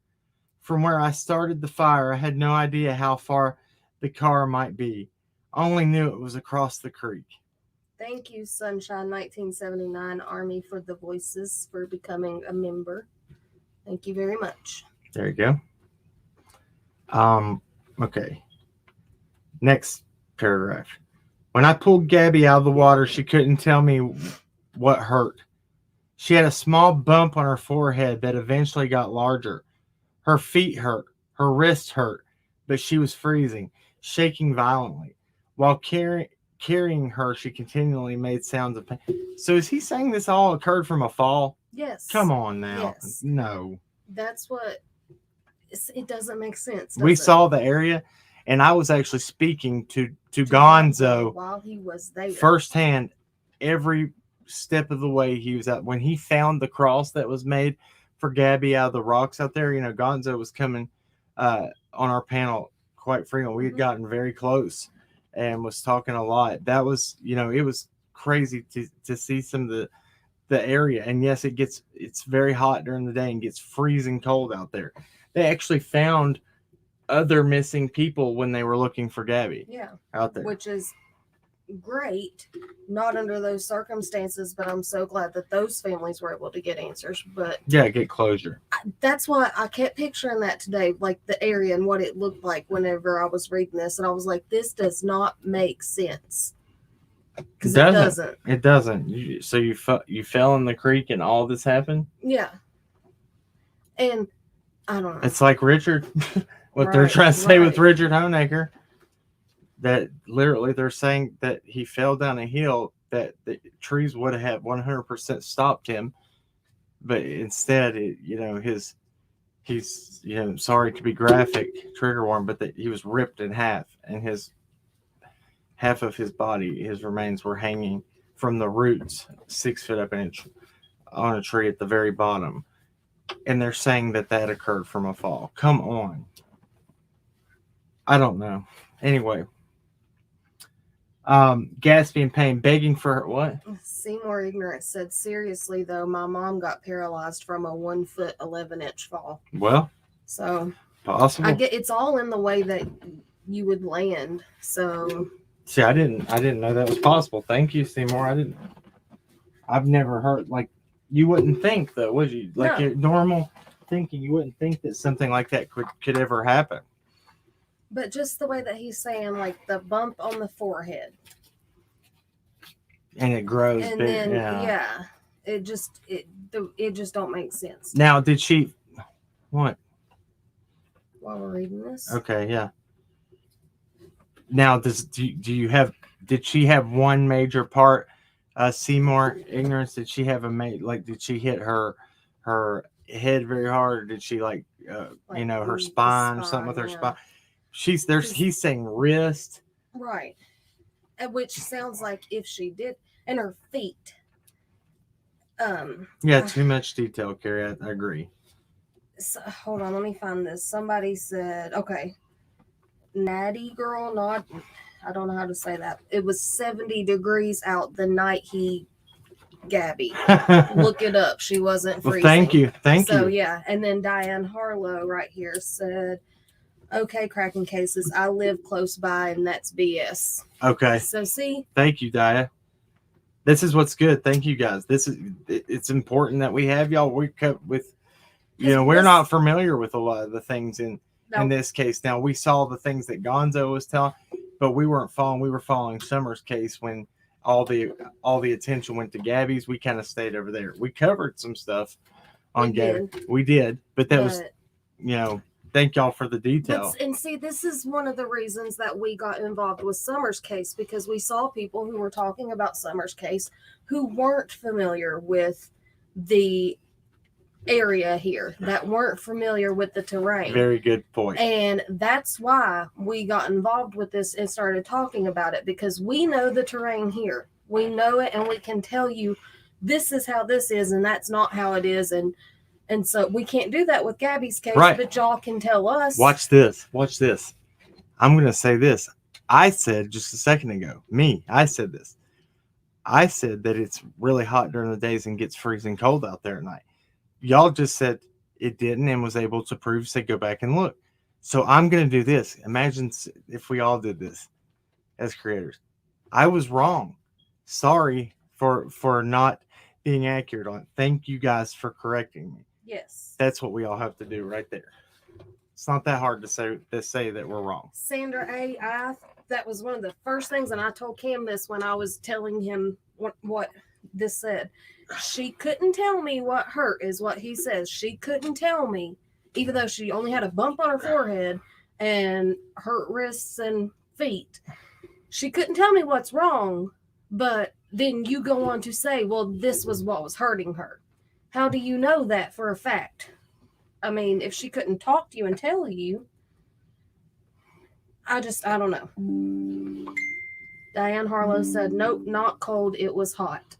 From where I started the fire, I had no idea how far the car might be. I only knew it was across the creek. Thank you, Sunshine 1979 Army, for the voices, for becoming a member. Thank you very much. There you go. Okay. Next paragraph. When I pulled Gabby out of the water, she couldn't tell me what hurt. She had a small bump on her forehead that eventually got larger. Her feet hurt. Her wrists hurt, but she was freezing, shaking violently. While carrying her, she continually made sounds of pain. So is he saying this all occurred from a fall? Yes. Come on now. Yes. No. That's what... It doesn't make sense. We saw the area, and I was actually speaking to Gonzo while he was there firsthand, every step of the way he was out. When he found the cross that was made for Gabby out of the rocks out there, Gonzo was coming on our panel quite frequently. We had gotten very close and was talking a lot. That was, it was crazy to see some of the area. And yes, it's very hot during the day and gets freezing cold out there. They actually found other missing people when they were looking for Gabby. Yeah. Out there. Which is great, not under those circumstances, but I'm so glad that those families were able to get answers. But yeah, get closure. That's why I kept picturing that today, like the area and what it looked like whenever I was reading this. And I was like, this does not make sense. Because it doesn't. It doesn't. So you fell in the creek and all this happened? Yeah. And I don't know. It's like Richard, they're trying to say with Richard Honecker, that literally they're saying that he fell down a hill, that the trees would have 100% stopped him, but instead, he's sorry to be graphic, trigger warning, but that he was ripped in half, and half of his body, his remains were hanging from the roots 6 foot up on a tree at the very bottom. And they're saying that occurred from a fall. Come on. I don't know. Anyway. Gasping in pain, begging for her. What? Seymour Ignorant said, seriously, though, my mom got paralyzed from a 1 foot 11-inch fall. Well. So. Possible. I get it's all in the way that you would land. So. See, I didn't know that was possible. Thank you, Seymour. I've never heard, you wouldn't think, though, would you? Like, your normal thinking, you wouldn't think that something like that could ever happen. But just the way that he's saying, like, the bump on the forehead. And it grows and big. Then, it just don't make sense. Now, did she... What? While we're reading this? Okay, yeah. Now, did she have one major part? Seymour Ignorance, did she have did she hit her head very hard, or did she her spine or something with her spine? He's saying wrist. Right. Which sounds like if she did, and her feet. Yeah, too much detail, Carrie. I agree. So, hold on, let me find this. Somebody said, okay, Natty girl, I don't know how to say that. It was 70 degrees out the night Gabby. Look it up. She wasn't freezing. Well, thank you. So, yeah. And then Diane Harlow right here said, okay, cracking cases. I live close by, and that's BS. Okay. So, see? Thank you, Dia. This is what's good. Thank you, guys. It's important that we have y'all. We're not familiar with a lot of the things in this case. Now, we saw the things that Gonzo was telling, but we weren't following. We were following Summer's case when all the attention went to Gabby's. We kind of stayed over there. We covered some stuff on We Gabby. did. We did, but that was, But you know, thank y'all for the detail. and see, this is one of the reasons that we got involved with Summer's case, because we saw people who were talking about Summer's case who weren't familiar with the area here, that weren't familiar with the terrain. Very good point. And that's why we got involved with this and started talking about it, because we know the terrain here. We know it, and we can tell you this is how this is, and that's not how it is. And so we can't do that with Gabby's case, Right. but y'all can tell us. Watch this. Watch this. I'm going to say this. I said just a second ago, I said this. I said that it's really hot during the days and gets freezing cold out there at night. Y'all just said it didn't and was able to prove, so go back and look. So I'm going to do this. Imagine if we all did this as creators. I was wrong. Sorry for not being accurate on it. Thank you guys for correcting me. Yes. That's what we all have to do right there. It's not that hard to say that we're wrong. Sandra A., that was one of the first things, and I told Cam this when I was telling him what this said. She couldn't tell me what hurt, is what he says. She couldn't tell me, even though she only had a bump on her forehead and hurt wrists and feet. She couldn't tell me what's wrong, but then you go on to say, well, this was what was hurting her. How do you know that for a fact? I mean, if she couldn't talk to you and tell you, I don't know. Diane Harlow said, nope, not cold. It was hot.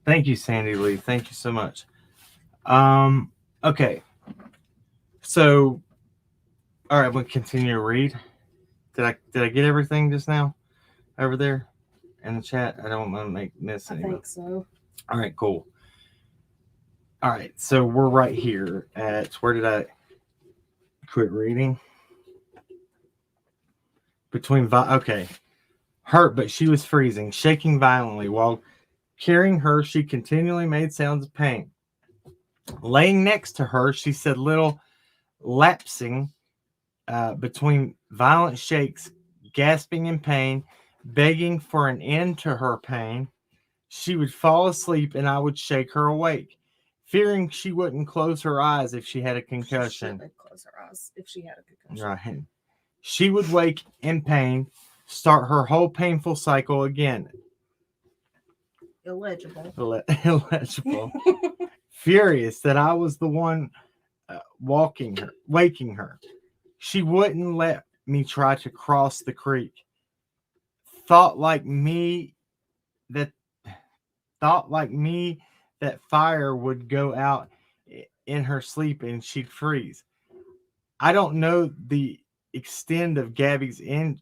Thank you, Sandy Lee. Thank you so much. Okay. So, all right, we'll continue to read. Did I get everything just now over there in the chat? I don't want to miss anything. I think so. All right, cool. All right, so we're right here at, where did I quit reading? Okay. Hurt, but she was freezing, shaking violently. While carrying her, she continually made sounds of pain. Laying next to her, she said little, lapsing between violent shakes, gasping in pain, begging for an end to her pain. She would fall asleep and I would shake her awake, fearing she wouldn't close her eyes if she had a concussion. She would close her eyes if she had a concussion. Right. She would wake in pain, start her whole painful cycle again. Illegible. Illegible. Furious that I was the one waking her. She wouldn't let me try to cross the creek. Thought like me that fire would go out in her sleep and she'd freeze. I don't know the extent of Gabby's injuries,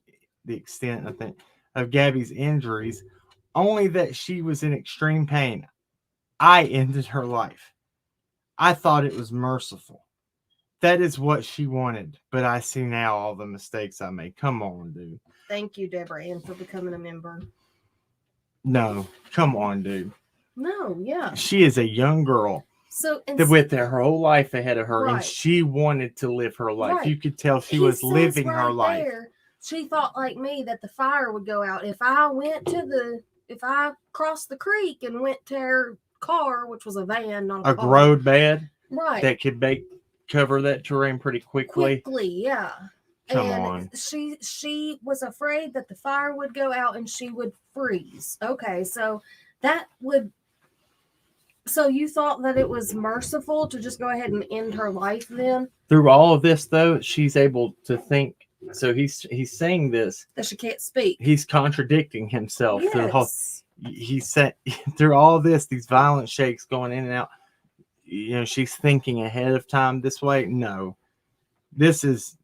only that she was in extreme pain. I ended her life. I thought it was merciful. That is what she wanted, but I see now all the mistakes I made. Come on, dude. Thank you, Deborah Ann, for becoming a member. No, come on, dude. No, yeah. She is a young girl. So with her whole life ahead of her, right. And she wanted to live her life. Right. You could tell she was living her life. She thought like me that the fire would go out if I crossed the creek and went to her car, which was a van, not a car. Road bed, right? That could cover that terrain pretty quickly. Yeah. Come on. She was afraid that the fire would go out and she would freeze. Okay, so that would. So you thought that it was merciful to just go ahead and end her life then? Through all of this, though, she's able to think. So he's saying this that she can't speak. He's contradicting himself. Yes. Through the whole. He said through all this, these violent shakes going in and out. You know, she's thinking ahead of time this way. No, this is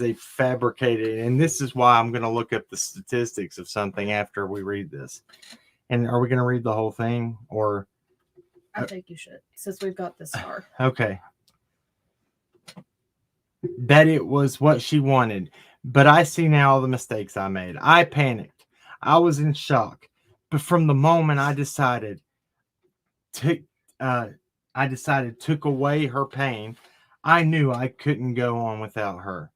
a fabricated, and this is why I'm going to look up the statistics of something after we read this. And are we going to read the whole thing, or? I think you should, since we've got this far. Okay. That it was what she wanted, but I see now all the mistakes I made. I panicked. I was in shock. But from the moment I decided took away her pain, I knew I couldn't go on without her.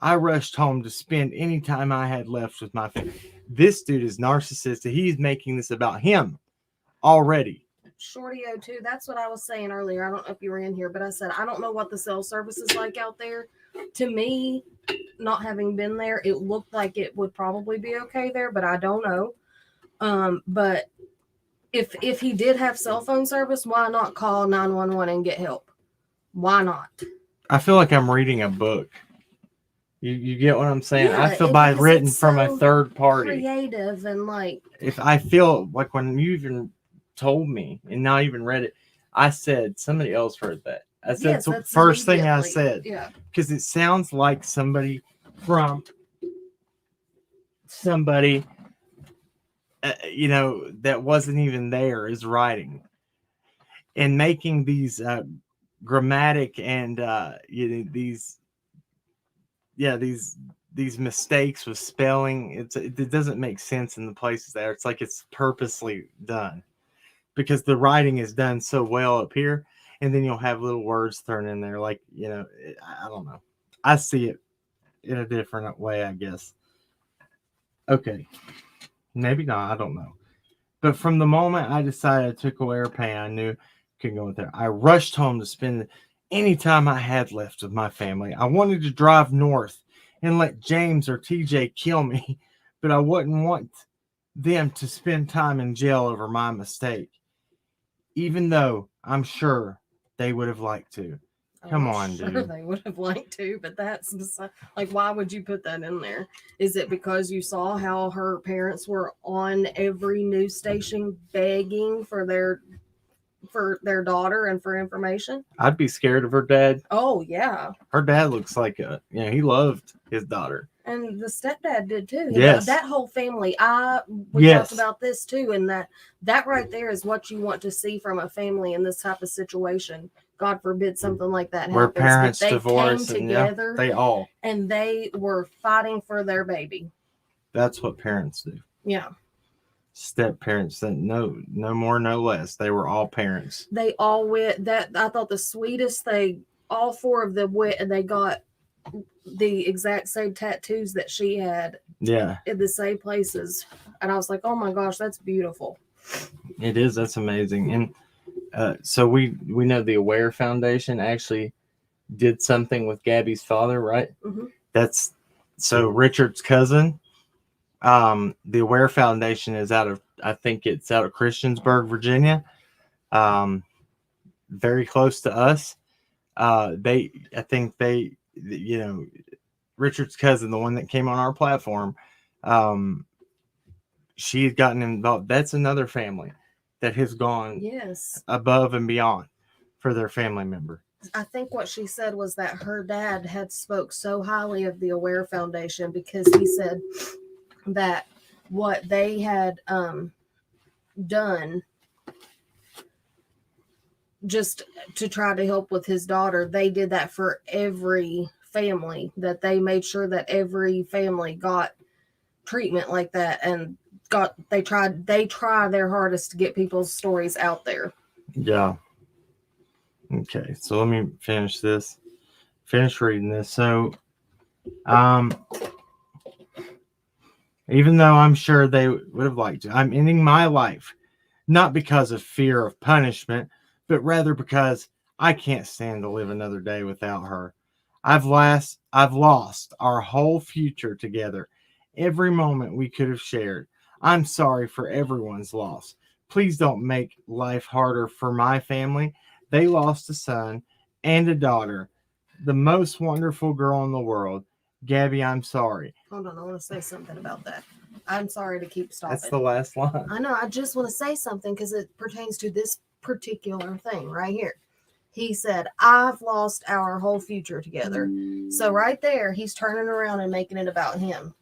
I rushed home to spend any time I had left with my family. This dude is narcissistic. He's making this about him already. Shorty O2, that's what I was saying earlier. I don't know if you were in here, but I said, I don't know what the cell service is like out there. To me, not having been there, it looked like it would probably be okay there, but I don't know. But if he did have cell phone service, why not call 911 and get help? Why not? I feel like I'm reading a book. You get what I'm saying? Yeah, I feel by because written it's from a so third party. creative and like, If I feel like when you even told me and not even read it, I said somebody else heard that. I said yes, the that's first thing I immediately- said Yeah. because it sounds like somebody that wasn't even there is writing and making these grammatic and these mistakes with spelling. It doesn't make sense in the places there. It's like it's purposely done because the writing is done so well up here, and then you'll have little words thrown in there, like I don't know. I see it in a different way, I guess. Okay, maybe not. I don't know. But from the moment I decided I took away her pain, I knew I couldn't go with her. I rushed home to spend any time I had left with my family. I wanted to drive north and let James or TJ kill me, but I wouldn't want them to spend time in jail over my mistake, even though I'm sure they would have liked to. Come on, sure dude. They would have liked to, but that's like, why would you put that in there? Is it because you saw how her parents were on every news station begging for their daughter and for information? I'd be scared of her dad. Oh yeah, Her dad looks like he loved his daughter. and the stepdad did too. Yes. That whole family. We talked about this too, and that right there is what you want to see from a family in this type of situation. God forbid something like that Where happens. parents but they divorce came and together, and they were fighting for their baby. that's what parents do. Yeah, Step parents, no more, no less. They were all parents. they all went. That I thought the sweetest thing. All four of them went, and they got the exact same tattoos that she had. Yeah, in the same places, and I was like, oh my gosh, that's beautiful. it is. That's amazing. And so we know the Aware Foundation actually did something with Gabby's father, right? Mm-hmm. That's so Richard's cousin. The Aware Foundation is I think it's out of Christiansburg, Virginia. Very close to us. I think Richard's cousin, the one that came on our platform, she had gotten involved. That's another family that has gone above and beyond for their family member. I think what she said was that her dad had spoke so highly of the Aware Foundation because he said that what they had done just to try to help with his daughter, they did that for every family, that they made sure that every family got treatment like that, and they try their hardest to get people's stories out there. Yeah. Okay, so let me finish reading this. So even though I'm sure they would have liked to, I'm ending my life not because of fear of punishment, but rather because I can't stand to live another day without her. I've lost our whole future together, every moment we could have shared. I'm sorry for everyone's loss. Please don't make life harder for my family. They lost a son and a daughter, the most wonderful girl in the world. Gabby, I'm sorry. Hold on, I want to say something about that. I'm sorry to keep stopping. That's the last line. I know, I just want to say something because it pertains to this particular thing right here. He said, I've lost our whole future together. So right there, he's turning around and making it about him.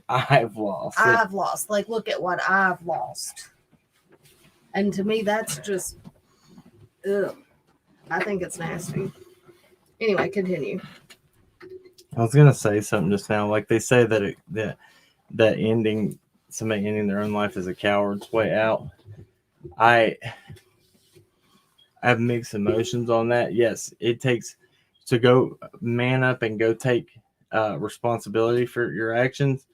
I've lost. Like, look at what I've lost. And to me, that's just, ugh. I think it's nasty. Anyway, continue. I was gonna say something just now. Like they say that somebody ending their own life is a coward's way out. I have mixed emotions on that. Yes, it takes to go man up and go take responsibility for your actions.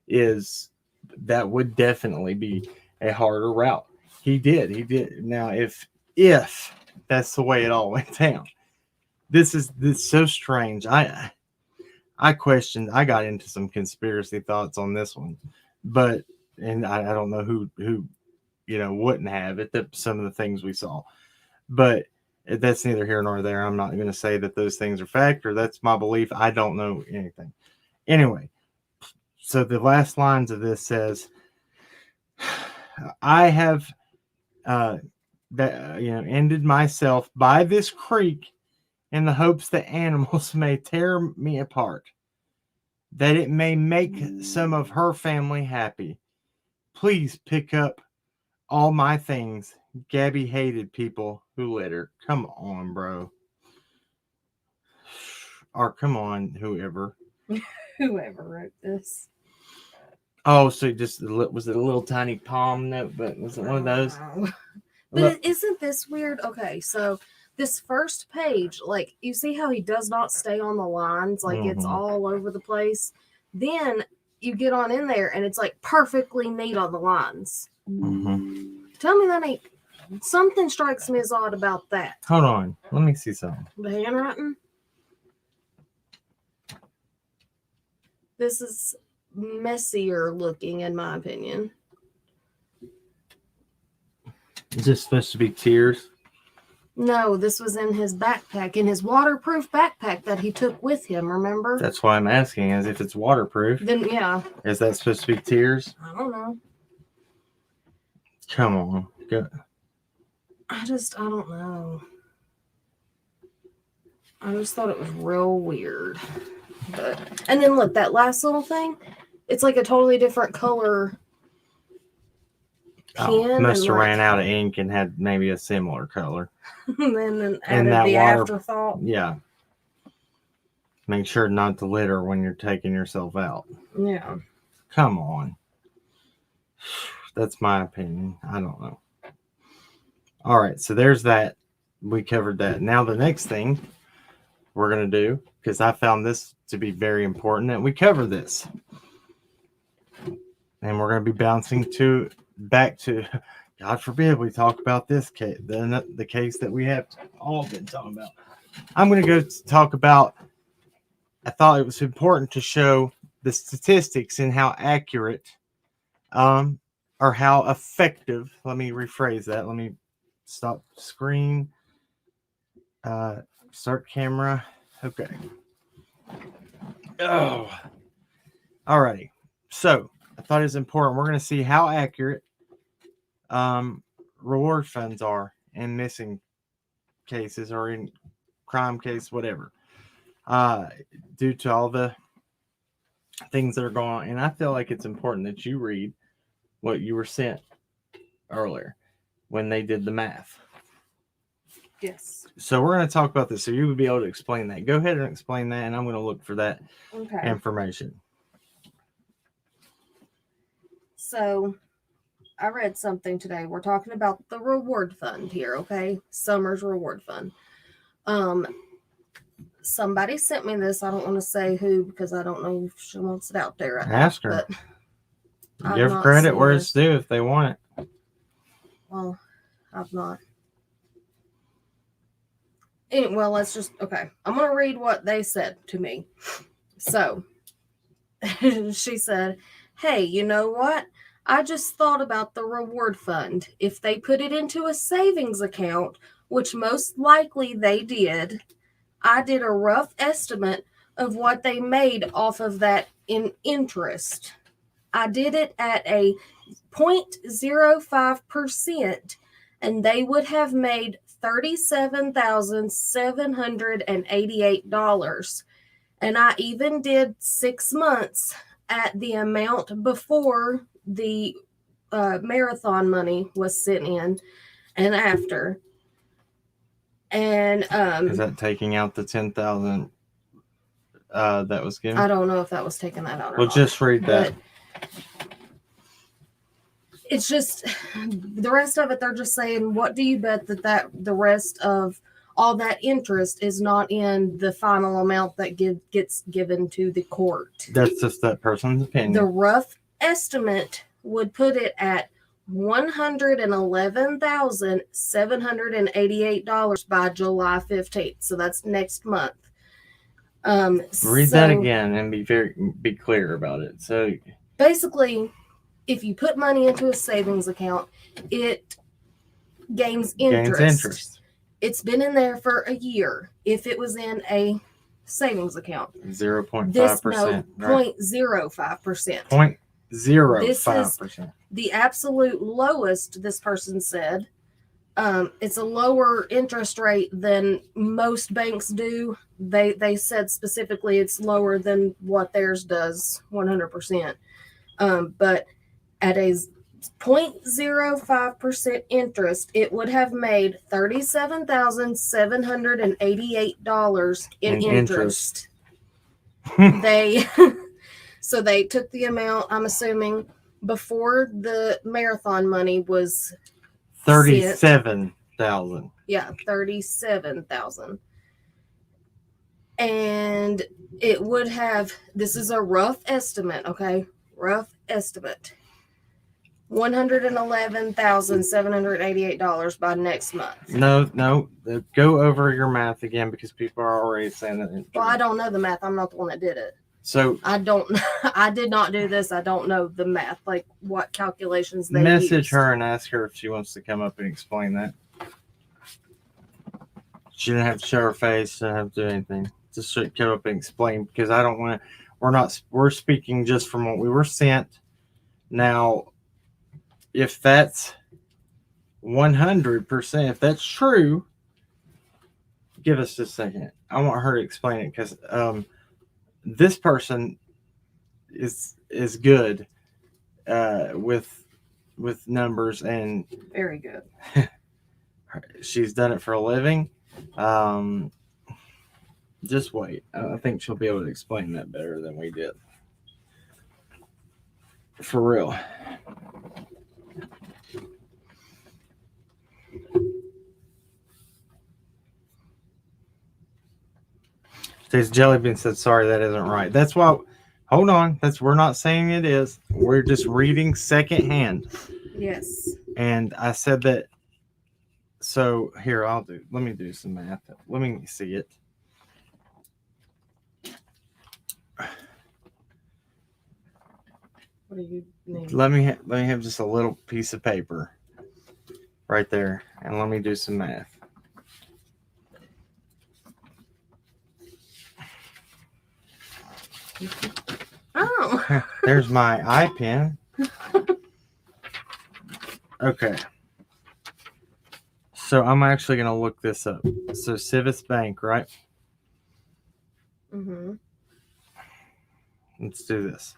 That would definitely be a harder route. He did. Now, if that's the way it all went down, this is so strange. I questioned. I got into some conspiracy thoughts on this one, but and I don't know who wouldn't have it. Some of the things we saw, but that's neither here nor there. I'm not going to say that those things are fact or that's my belief. I don't know anything. Anyway, so the last lines of this says, I have ended myself by this creek in the hopes that animals may tear me apart, that it may make some of her family happy. Please pick up all my things. Gabby hated people who litter. Come on, bro. Or come on, whoever. Whoever wrote this. Oh, so was it a little tiny palm notebook? Was it one of those? But isn't this weird? Okay, so this first page, like, you see how he does not stay on the lines, like it's all over the place. Then you get on in there and it's like perfectly neat on the lines. Tell me that ain't something strikes me as odd about that. Hold on, let me see something. The handwriting. This is messier looking, in my opinion. Is this supposed to be tears? No, this was in his backpack, in his waterproof backpack that he took with him, remember? That's why I'm asking, is if it's waterproof. Then, yeah. Is that supposed to be tears? I don't know. Come on. Go. I don't know. I just thought it was real weird. And then look, that last little thing, it's like a totally different color pen. Must have ran out of ink and had maybe a similar color. And then added the afterthought. Yeah. Make sure not to litter when you're taking yourself out. Yeah. Come on. That's my opinion. I don't know. All right, so there's that. We covered that. Now the next thing we're going to do, because I found this to be very important, that we cover this. And we're going to be bouncing back to, God forbid, we talk about this case, the case that we have all been talking about. I'm going to go talk about, I thought it was important to show the statistics and how accurate or how effective. Let me rephrase that. Let me stop screen. Start camera. Okay. Oh. Alrighty. So I thought it was important. We're going to see how accurate reward funds are in missing cases or in crime case, whatever. Due to all the things that are going on. And I feel like it's important that you read what you were sent earlier when they did the math. Yes. So we're going to talk about this. So you would be able to explain that. Go ahead and explain that, and I'm going to look for that information. So I read something today. We're talking about the reward fund here, okay? Summer's reward fund. Somebody sent me this. I don't want to say who because I don't know if she wants it out there. Ask her. Give credit where it's due if they want it. Well, I've not. Anyway, well, let's just, okay. I'm going to read what they said to me. So, she said, hey, you know what? I just thought about the reward fund. If they put it into a savings account, which most likely they did, I did a rough estimate of what they made off of that in interest. I did it at a 0.05%, and they would have made $37,788. And I even did 6 months at the amount before the marathon money was sent in and after. And is that taking out the 10,000 that was given? I don't know if that was taking that out or not. Well, just read that. It's just the rest of it. They're just saying, what do you bet that the rest of all that interest is not in the final amount that gets given to the court? That's just that person's opinion. The rough estimate would put it at $111,788 by July 15th. So that's next month. Read that again and be clear about it. So basically, if you put money into a savings account, it gains interest. It's been in there for a year. If it was in a savings account, 0.5%. No, 0.05%. 0.05%. This is the absolute lowest, this person said. It's a lower interest rate than most banks do. They said specifically it's lower than what theirs does, 100%. But at a 0.05% interest, it would have made $37,788 in interest. So they took the amount, I'm assuming, before the marathon money was 37,000. Yeah, 37,000. And it would have, this is a rough estimate, okay? Rough estimate. $111,788 by next month. No. Go over your math again because people are already saying that. Well, I don't know the math. I'm not the one that did it. So I did not do this. I don't know the math, like what calculations they message used. her and ask her if she wants to come up and explain that. She didn't have to show her face. She didn't have to do anything. Just come up and explain because I don't want to. We're speaking just from what we were sent. Now, if that's 100%, if that's true, give us just a second. I want her to explain it because this person is good with numbers and very good. She's done it for a living. Just wait. I think she'll be able to explain that better than we did. For real. Today's Jellybean said, sorry, that isn't right. That's why, hold on. We're not saying it is. We're just reading secondhand. Yes. And I said that. So here, let me do some math. Let me see it. What do you need? Let me have just a little piece of paper right there. And let me do some math. Oh. There's my iPen. Okay. So I'm actually going to look this up. So Civis Bank, right? Mm-hmm. Let's do this.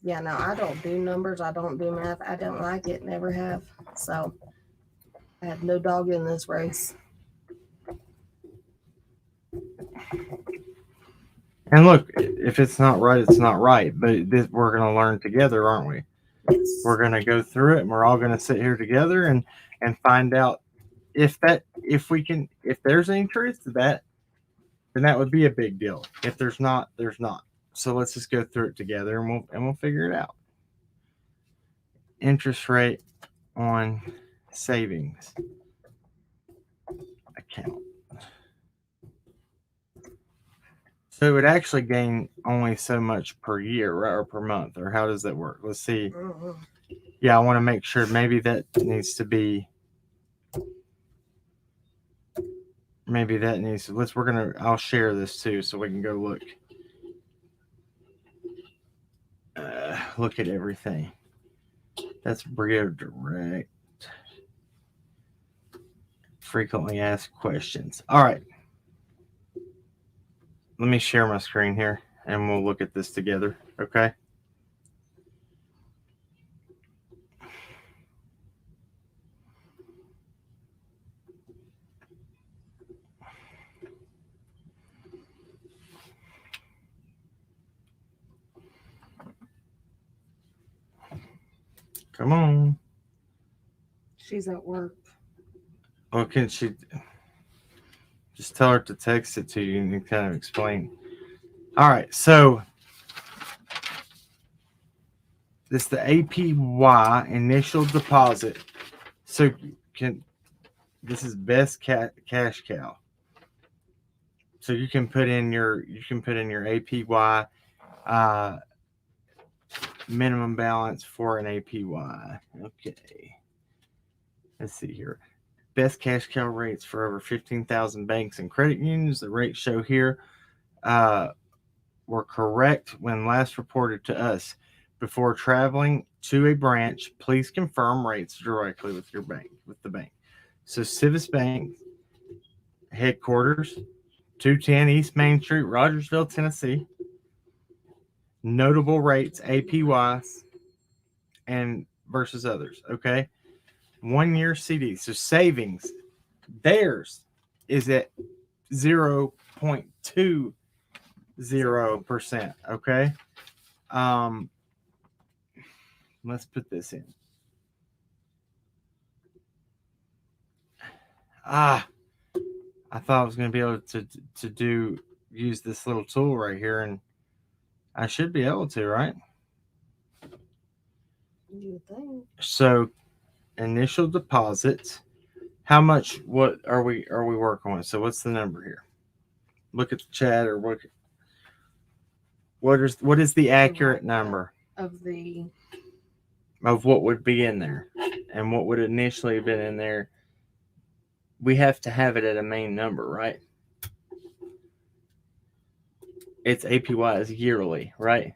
Yeah, no, I don't do numbers. I don't do math. I don't like it. Never have. So I have no dog in this race. And look, if it's not right, it's not right. But we're going to learn together, aren't we? Yes. We're going to go through it, and we're all going to sit here together and find out if there's any truth to that, then that would be a big deal. If there's not, there's not. So let's just go through it together, and we'll figure it out. Interest rate on savings account. So it would actually gain only so much per year, right, or per month, or how does that work? Let's see. Mm-hmm. Yeah, I want to make sure. Maybe that needs to be. Maybe that needs to. I'll share this too, so we can go look. Look at everything. That's Brio Direct. Frequently asked questions. All right. Let me share my screen here, and we'll look at this together. Okay. Come on. She's at work. Well, can she Just tell her to text it to you and kind of explain. All right, so this is the APY initial deposit. So this is best cash cow. So you can put in your APY minimum balance for an APY. Okay. Let's see here. Best cash cow rates for over 15,000 banks and credit unions. The rates show here were correct when last reported to us. Before traveling to a branch, please confirm rates directly with the bank. So Civis Bank headquarters, 210 East Main Street, Rogersville, Tennessee. Notable rates, APY, and versus others. Okay. 1 year CD. So savings, theirs is at 0.20%. Okay. Let's put this in. I thought I was going to be able to use this little tool right here, and I should be able to, right? You would think. So initial deposits. How much? What are we working with? So what's the number here? Look at the chat, or what is the accurate number Of what would be in there and what would initially have been in there? We have to have it at a main number, right? Its APY is yearly, right?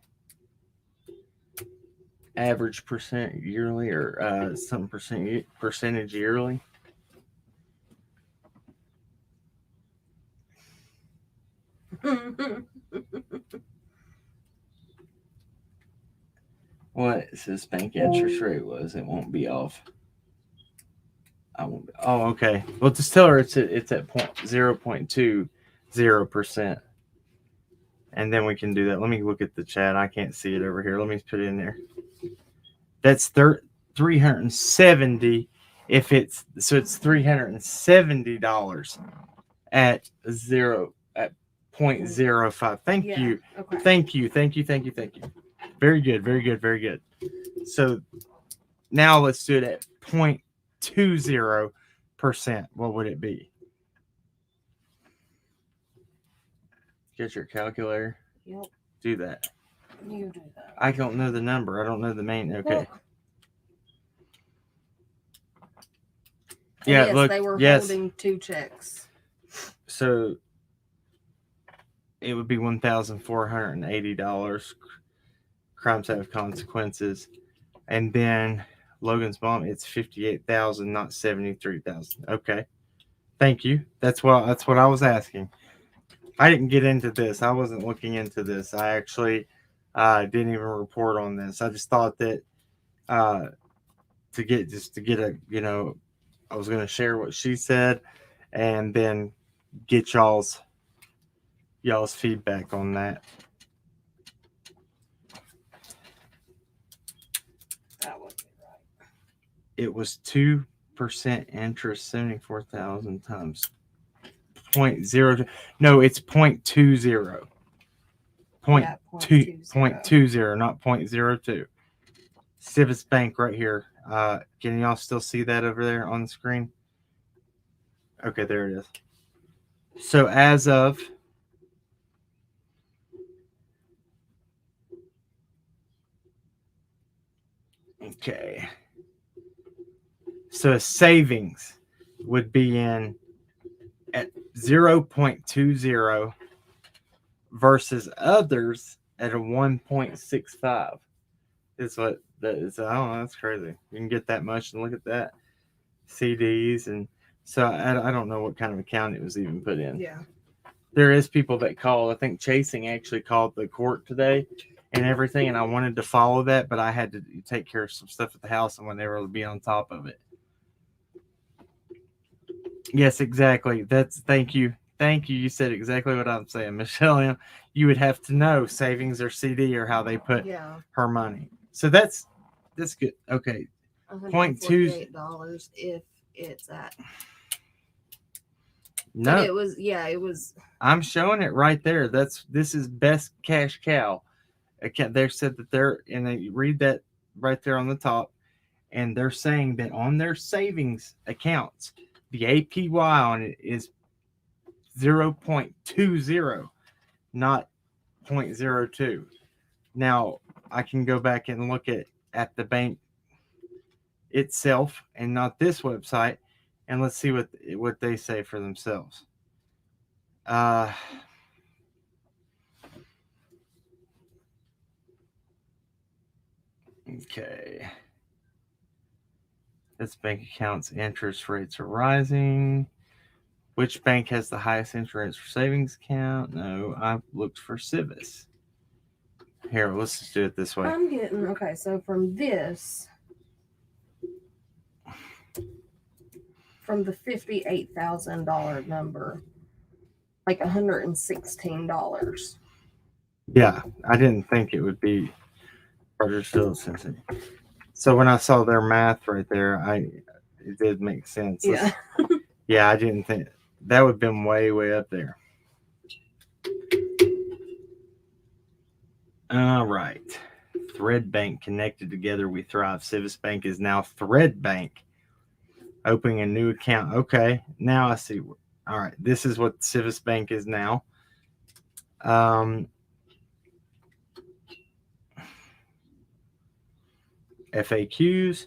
Average percent yearly, or some percentage yearly. What this bank interest rate was? It won't be off. I won't be. Oh, okay. Well, just tell her it's at 0.20%, and then we can do that. Let me look at the chat. I can't see it over here. Let me put it in there. That's 370. If it's $370 at 0.05. Thank you. Okay. Thank you. Very good. So now let's do it at 0.20%. What would it be? Get your calculator. Yep. Do that. You do that. I don't know the number. I don't know the main. Okay. Well, yeah. yes, Look. they were yes. holding 2 checks. So it would be $1,480. Crimes have consequences, and then Logan's mom, it's 58,000, not 73,000. Okay, thank you. That's what I was asking. I didn't get into this. I wasn't looking into this. I actually didn't even report on this. I just thought that to get a I was going to share what she said, and then get y'all's feedback on that. That would be right. It was 2% interest, 74,000 times 0.02. No, it's 0.20. 0.20, not 0.02. Civis Bank right here. Can y'all still see that over there on the screen? Okay, there it is. So as of okay. So savings would be in at 0.20 versus others at a 1.65. Is what that is. I don't know. That's crazy. You can get that much, and look at that. CDs, and so I don't know what kind of account it was even put in. Yeah. There is people that call. I think Chasing actually called the court today and everything, and I wanted to follow that, but I had to take care of some stuff at the house, and when they were to be on top of it. Yes, exactly. Thank you. You said exactly what I'm saying, Michelle. You would have to know savings or CD or how they put her money. So that's good. Okay. $148 if it's at No, And it was, yeah, it was. I'm showing it right there. This is best cash cow. They said that they're, and they read that right there on the top, and they're saying that on their savings accounts, the APY on it is 0.20, not 0.02. Now I can go back and look at the bank itself and not this website, and let's see what they say for themselves. Okay. This bank account's interest rates are rising. Which bank has the highest interest rates for savings account? No, I've looked for Civis. Here, let's just do it this way. I'm getting, okay, so from this, from the $58,000 number, like $116. Yeah, I didn't think it would be Cartersville, Cincinnati. So when I saw their math right there, it did make sense. Yeah. Yeah, I didn't think that would have been way, way up there. All right. Thread Bank connected together, we thrive. Civis Bank is now Thread Bank. Opening a new account. Okay, now I see. All right, this is what Civis Bank is now. FAQs.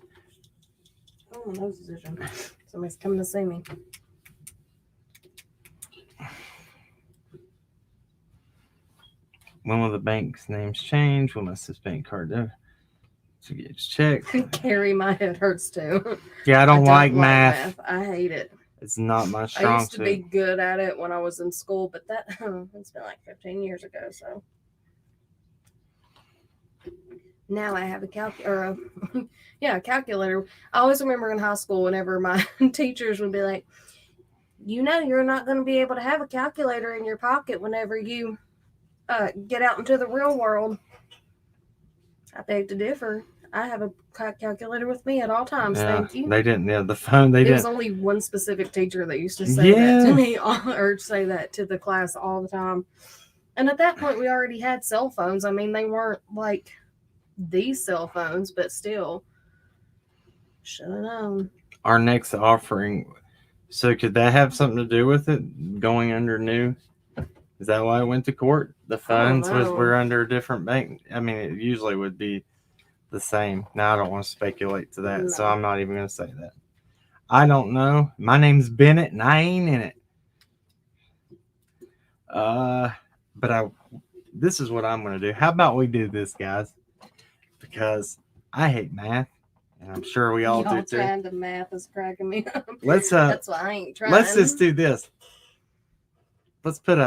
Oh, nose decision. Somebody's coming to see me. When will the bank's names change? Will my Civis Bank card to get checked? Carrie, my head hurts too. Yeah, I don't like math. I hate it. It's not my I strong used to suit. be good at it when I was in school, but it's been like 15 years ago. So now I have a calculator. A calculator. I always remember in high school whenever my teachers would be like, you're not going to be able to have a calculator in your pocket whenever you get out into the real world. I beg to differ. I have a calculator with me at all times. Yeah, thank you. They didn't. Yeah, the phone. There was only one specific teacher that used to say that to me, or say that to the class all the time. And at that point, we already had cell phones. I mean, they weren't like these cell phones, but still, should have known. Our next offering. So could that have something to do with it going under new? Is that why I went to court? The funds were under a different bank. I mean, it usually would be the same. Now I don't want to speculate to that, so I'm not even going to say that. I don't know. My name's Bennett, and I ain't in it. But this is what I'm going to do. How about we do this, guys? Because I hate math, and I'm sure we all do too. Trying to math is cracking me up. Let's That's why I ain't trying. Let's just do this. Let's put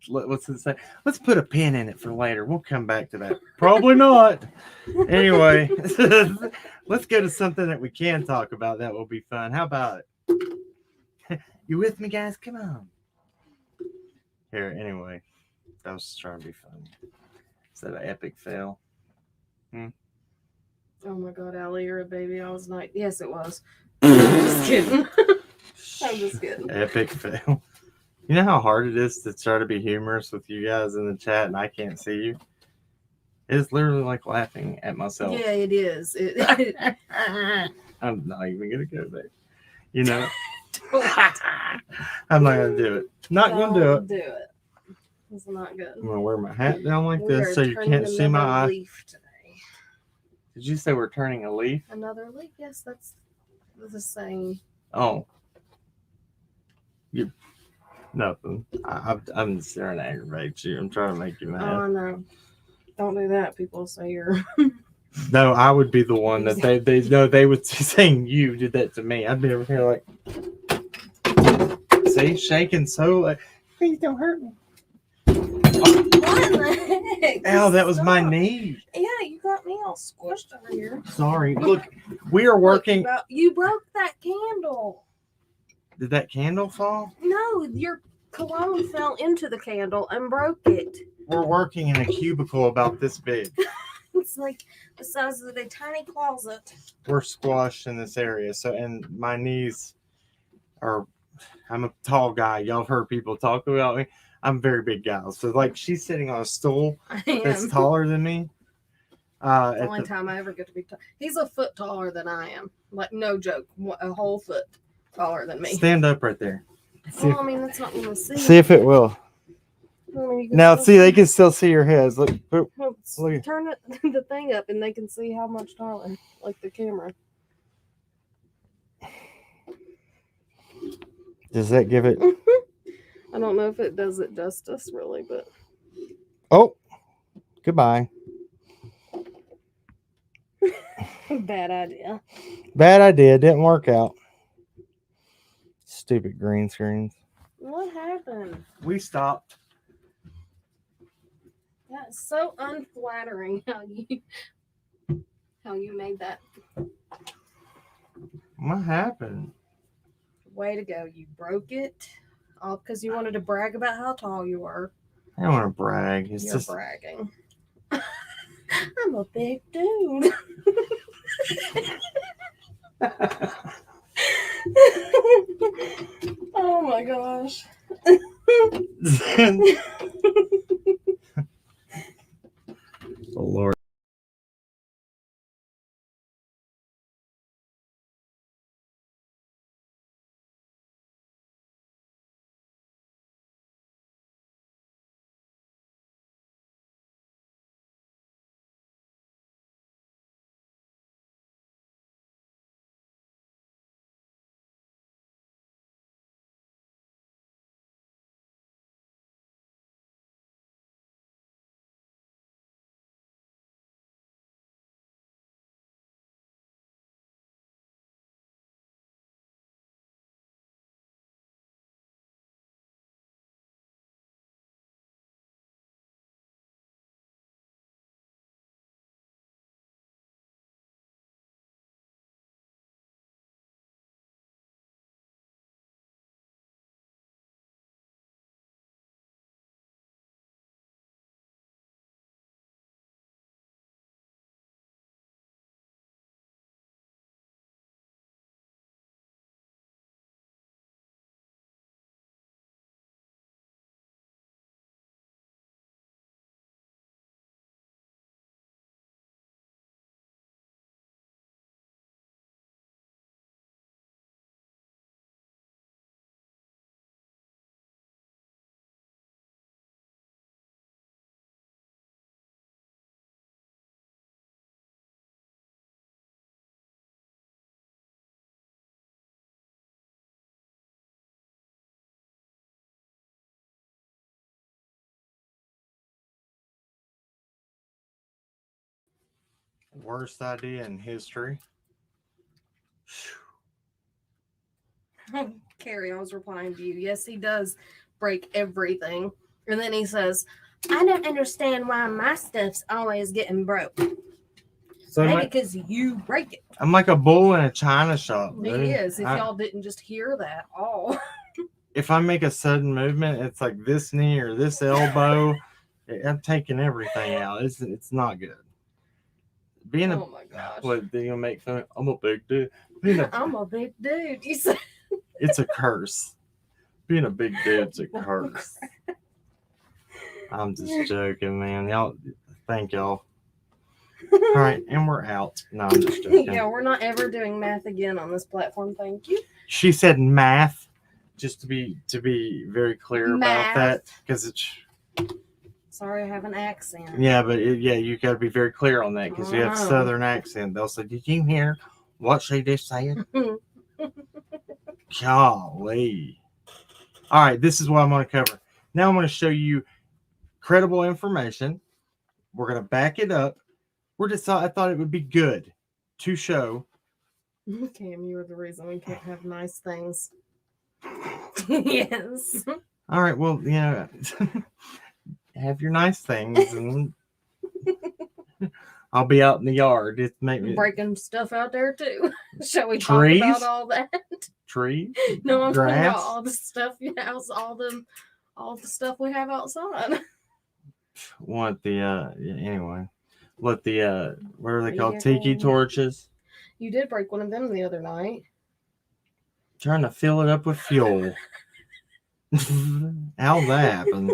what's it say? Let's put a pin in it for later. We'll come back to that. Probably not. Anyway, let's go to something that we can talk about. That will be fun. How about it? You with me, guys? Come on. Here, anyway. That was just trying to be fun. Is that an epic fail? Oh my God, Alli, you're a baby. I was like, yes, it was. I'm just kidding. I'm just kidding. Epic fail. You know how hard it is to try to be humorous with you guys in the chat and I can't see you? It's literally like laughing at myself. Yeah, it is. I'm not even going to go there. You know? I'm not going to do it. Not going to do it. Do it. It's not good. I'm going to wear my hat down like this so you can't see my eye. Leaf today. Did you say we're turning a leaf? Another leaf? Yes, that's the same. Oh. You. Nothing. I'm just trying to aggravate you. I'm trying to make you mad. Oh, no. Don't do that. People say you're. No, I would be the one that they would be saying you did that to me. I'd be over here like, see, shaking so like, please don't hurt me. What in the heck? Ow, that was my knee. Yeah, you got me all squished over here. Sorry. Look, we are working. Look, you broke that candle. Did that candle fall? No, your cologne fell into the candle and broke it. We're working in a cubicle about this big. It's like the size of a tiny closet. We're squashed in this area. So, and my knees are I'm a tall guy. Y'all have heard people talk about me. I'm a very big guy. So like she's sitting on a stool I that's am. taller than me. The At only the, time I ever get to be he's a foot taller than I am. Like, no joke. A whole foot taller than me. stand up right there. See Well, I mean, that's not gonna see. see if it will. I mean, you can Now still see, they can still see your heads. Look, boop. Well, Look. turn it, the thing up and they can see how much taller, like the camera. Does that give it? I don't know if it does it justice, really, but Oh, goodbye. bad idea. Bad idea. Didn't work out. Stupid green screens. What happened? We stopped. That's so unflattering how you made that. What happened? Way to go. You broke it all because you wanted to brag about how tall you were. I don't want to brag. It's You're just bragging. I'm a big dude. Oh my gosh. oh Lord. Worst idea in history. Carrie, I was replying to you. Yes, he does break everything. And then he says, I don't understand why my stuff's always getting broke. So Maybe because you break it. I'm like a bull in a china shop. He dude. is. If y'all didn't just hear that all. If I make a sudden movement, it's like this knee or this elbow. I'm taking everything out. It's not good. Being Oh my gosh. what they gonna make fun? I'm a big dude. I'm a big dude. You said It's a curse. Being a big dude's a curse. I'm just joking, man. Y'all, thank y'all. All right, and we're out. No, I'm just joking. Yeah, we're not ever doing math again on this platform. Thank you. She said math, just to be very clear Math. about that, because it's. Sorry, I have an accent. Yeah, but you got to be very clear on that because you have Uh-huh. Southern accent. They'll say, "Did you hear what she just said?" Golly! All right, this is what I'm going to cover. Now I'm going to show you credible information. We're going to back it up. I thought it would be good to show. Cam, you are the reason we can't have nice things. Yes. All right, well, have your nice things, and I'll be out in the yard. It's maybe Breaking stuff out there too. Shall we Trees? talk about all that? trees. No, I'm talking about Grass? all the stuff you house, all the stuff we have outside. Want the anyway? What the what are they called? Yeah. Tiki torches. You did break one of them the other night. Trying to fill it up with fuel. How'd that happen?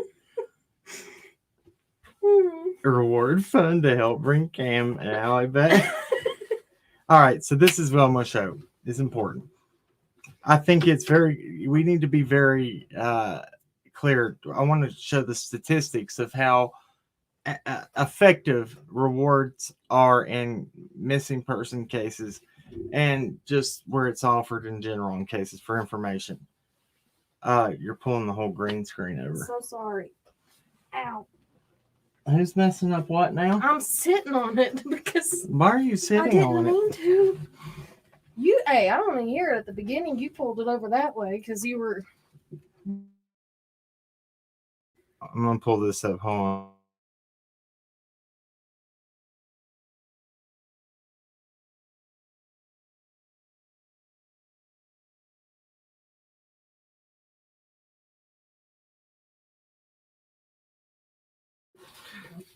A reward fund to help bring Cam and Alli back. All right, so this is what I'm going to show. It's important. I think we need to be very clear. I want to show the statistics of how effective rewards are in missing person cases and just where it's offered in general in cases for information. You're pulling the whole green screen over. So sorry. Ow. Who's messing up what now? I'm sitting on it because Why are you I sitting on didn't it? mean to. Hey, I don't want to hear it at the beginning. You pulled it over that way because you were. I'm gonna pull this up. Hold on.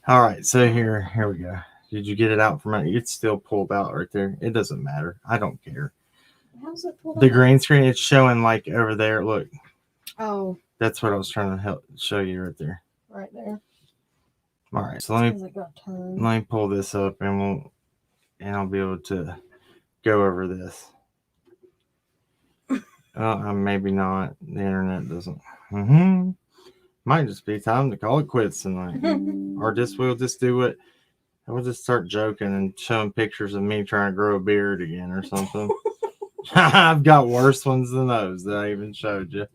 All right, so here we go. Did you get it out from it? It's still pulled out right there. It doesn't matter. I don't care. How's it pulled The over? green screen, it's showing like over there. Look, Oh, that's what I was trying to help show you right there. right there. All right, so let me pull this up and I'll be able to go over this. Maybe not. The internet doesn't. Might just be time to call it quits tonight. Or we'll just do it. We'll just start joking and showing pictures of me trying to grow a beard again or something. I've got worse ones than those that I even showed you.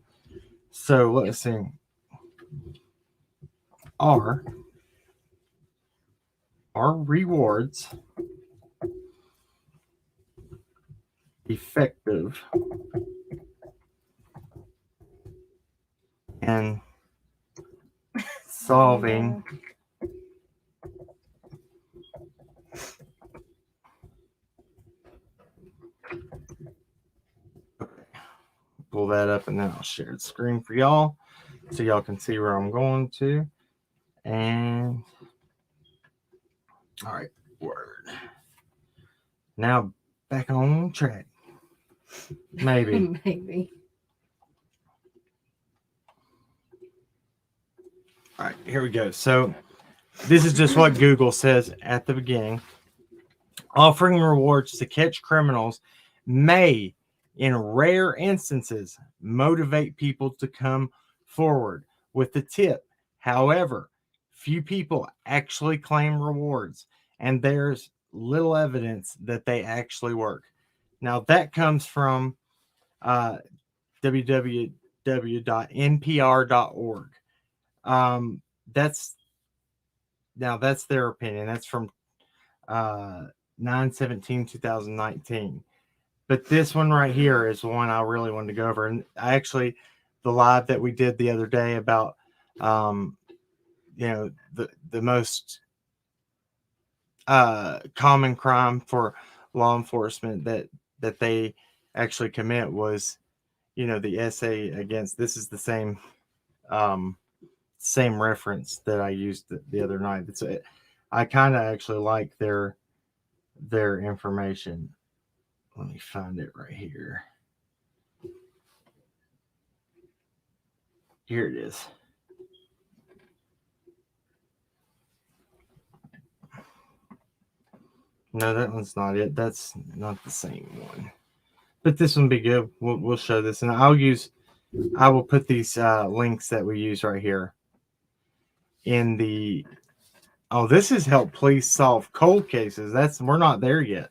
So let's see. Are rewards effective in solving pull that up and then I'll share the screen for y'all so y'all can see where I'm going to. And all right, word. Now back on track. Maybe. Maybe. All right, here we go. So this is just what Google says at the beginning. Offering rewards to catch criminals may, in rare instances, motivate people to come forward with the tip. However, few people actually claim rewards, and there's little evidence that they actually work. Now, that comes from www.npr.org. That's their opinion. That's from 9/17/2019. But this one right here is the one I really wanted to go over. And the live that we did the other day about the most common crime for law enforcement that they actually commit was the essay against. This is the same reference that I used the other night. I kind of actually like their information. Let me find it right here. Here it is. No, that one's not it. That's not the same one. But this one be good. We'll show this, and I will put these links that we use right here in the. Oh, this has helped police solve cold cases. We're not there yet.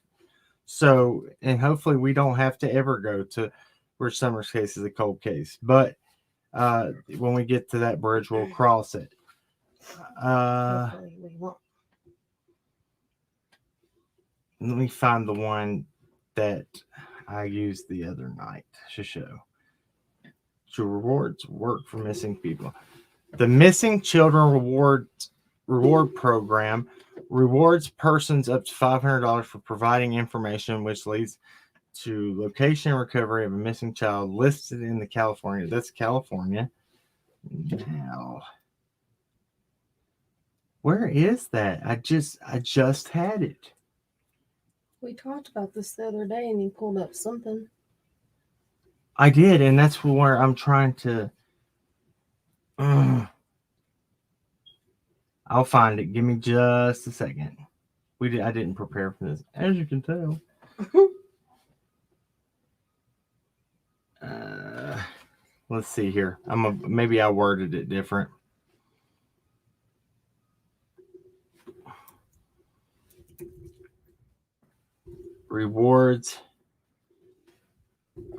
So, and hopefully we don't have to ever go to where Summers case is a cold case. But when we get to that bridge, we'll cross it. Hopefully we won't. Let me find the one that I used the other night to show. So rewards work for missing people. The Missing Children Reward Program rewards persons up to $500 for providing information which leads to location and recovery of a missing child listed in the California. That's California. Now, where is that? I just had it. We talked about this the other day and you pulled up something. I did, and that's where I'm trying to. I'll find it. Give me just a second. I didn't prepare for this, as you can tell. Let's see here. Maybe I worded it different. Rewards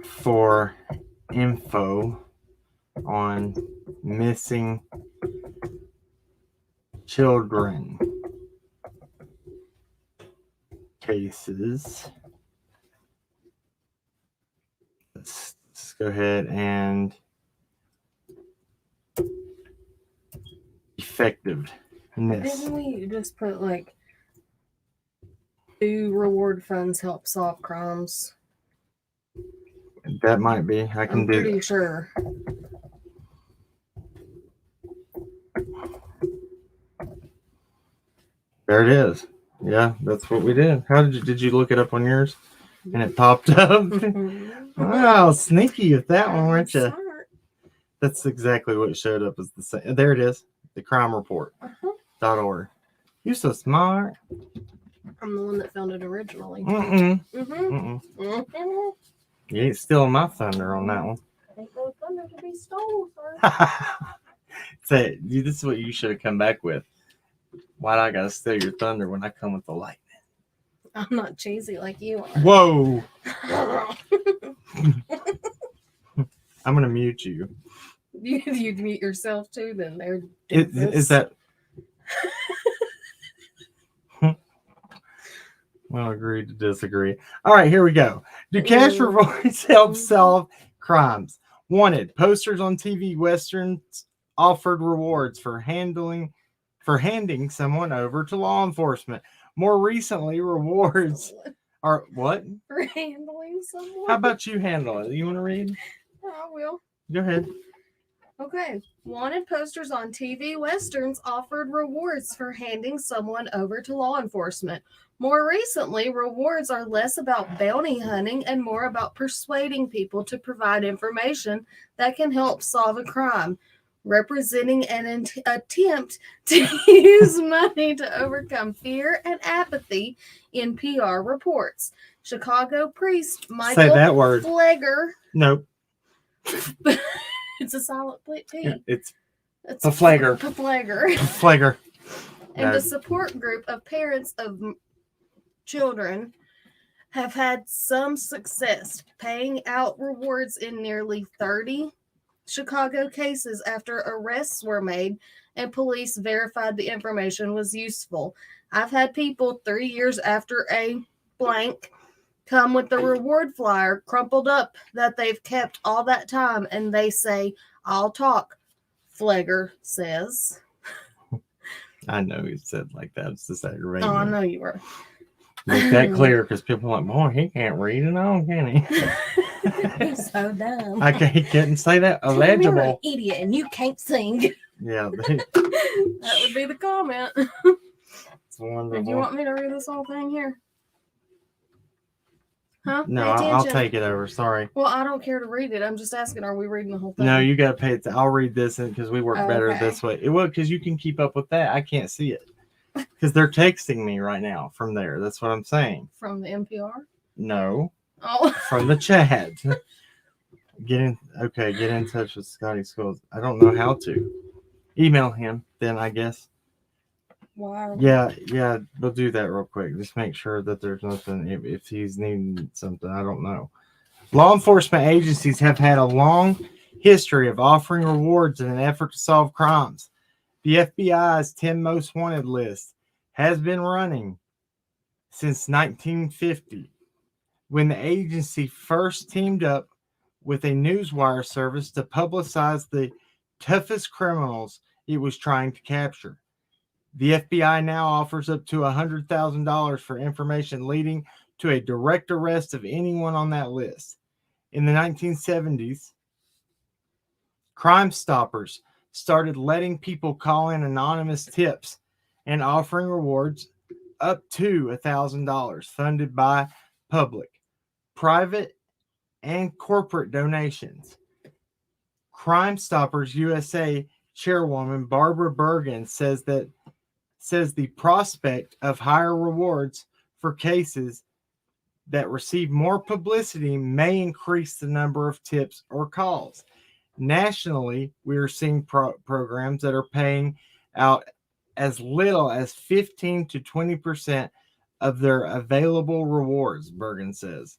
for info on missing children cases. Let's go ahead and effectiveness. Didn't we just put like, do reward funds help solve crimes? That might be. I can I'm do pretty that. sure. There it is. Yeah, that's what we did. How did you look it up on yours? And it popped up. Wow, sneaky with that one, weren't you? Smart. That's exactly what showed up as the same. There it is. The crime report. .org. You're so smart. I'm the one that found it originally. Mm-mm. Mm-hmm. Mm-mm. You ain't stealing my thunder on that one. Ain't no thunder to be stolen, sir. Say, this is what you should have come back with. Why'd I gotta steal your thunder when I come with the lightning? I'm not cheesy like you are. Whoa! I'm gonna mute you. You'd mute yourself too, then there. Is that? Well, agree to disagree. All right, here we go. Do cash rewards help solve crimes? Wanted posters on TV westerns offered rewards for handing someone over to law enforcement. More recently, rewards are what? For handling someone. How about you handle it? You want to read? I will. Go ahead. Okay. Wanted posters on TV westerns offered rewards for handing someone over to law enforcement. More recently, rewards are less about bounty hunting and more about persuading people to provide information that can help solve a crime, representing an attempt to use money to overcome fear and apathy in PR reports. Chicago priest Michael Say that word. Flegger. Nope. It's a silent P. Yeah, it's It's a flagger. Flegger. Flagger. And No. a support group of parents of children have had some success paying out rewards in nearly 30 Chicago cases after arrests were made and police verified the information was useful. I've had people 3 years after a blank come with the reward flyer crumpled up that they've kept all that time, and they say, "I'll talk," Flegger says. I know he said like that. It's just aggravating. Oh, I know you were. Make that clear because people are like, boy, he can't read it on, can he? He's so dumb. He couldn't say that. You're an Illegible. idiot and you can't sing. Yeah, That would be the comment. it's wonderful. Do you want me to read this whole thing here? Huh? No, Pay I'll attention. take it over. Sorry. Well, I don't care to read it. I'm just asking, are we reading the whole thing? No, you got to pay it. I'll read this because we work better Okay. this way. Well, because you can keep up with that. I can't see it because they're texting me right now from there. That's what I'm saying. From the NPR? No, Oh. from the chat. Get in touch with Scotty Schools. I don't know how to. Email him then, I guess. Why? Yeah, we'll do that real quick. Just make sure that there's nothing, if he's needing something, I don't know. Law enforcement agencies have had a long history of offering rewards in an effort to solve crimes. The FBI's 10 most wanted list has been running since 1950, when the agency first teamed up with a newswire service to publicize the toughest criminals it was trying to capture. The FBI now offers up to $100,000 for information leading to a direct arrest of anyone on that list. In the 1970s, Crime Stoppers started letting people call in anonymous tips and offering rewards up to $1,000 funded by public, private, and corporate donations. Crime Stoppers USA chairwoman Barbara Bergen says the prospect of higher rewards for cases that receive more publicity may increase the number of tips or calls. Nationally, we are seeing programs that are paying out as little as 15 to 20% of their available rewards, Bergen says.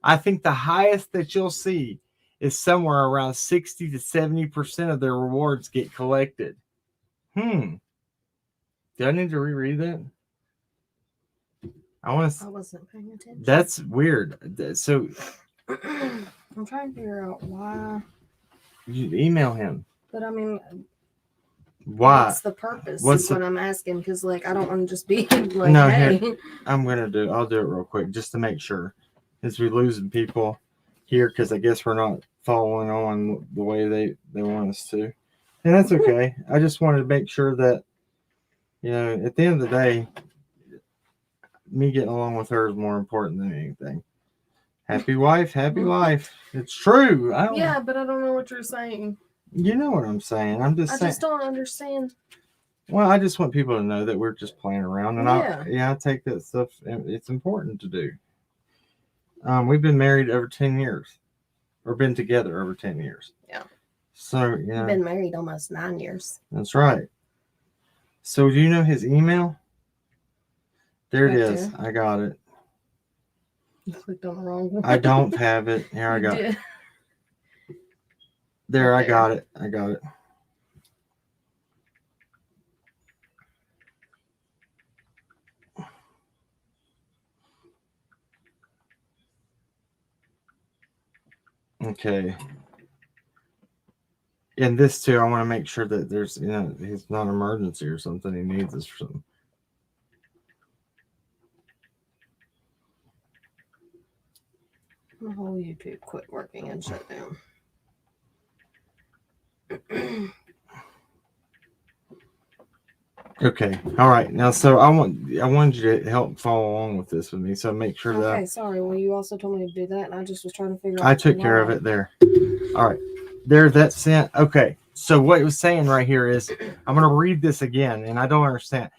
I think the highest that you'll see is somewhere around 60 to 70% of their rewards get collected. Do I need to reread that? I wasn't paying attention. That's weird. So I'm trying to figure out why. You email him. But I mean, why? What's the purpose? Is what I'm asking, because like I don't want to just be like, no, hey. Here, I'll do it real quick just to make sure, because we're losing people here because I guess we're not following on the way they want us to, and that's okay. I just wanted to make sure that, at the end of the day, me getting along with her is more important than anything. Happy wife, happy life. It's true. Yeah, but I don't know what you're saying. You know what I'm saying. I just don't understand. Well, I just want people to know that we're just playing around, and yeah. I take that stuff. It's important to do. We've been married over 10 years, or been together over 10 years. Yeah. So We've been married almost 9 years. That's right. So do you know his email? There it is. There. I got it. You clicked on the wrong one. I don't have it. Here I got it. There, I got it. Okay. And this too, I want to make sure that there's, it's not an emergency or something. He needs this for something. The whole YouTube quit working and shut down. Okay. All right. Now, so I wanted you to help follow along with this with me. So make sure that. Okay. Sorry. Well, you also told me to do that, and I just was trying to figure out. I took care of it there. All right. There, that's sent. Okay. So what it was saying right here is, I'm going to read this again, and I don't understand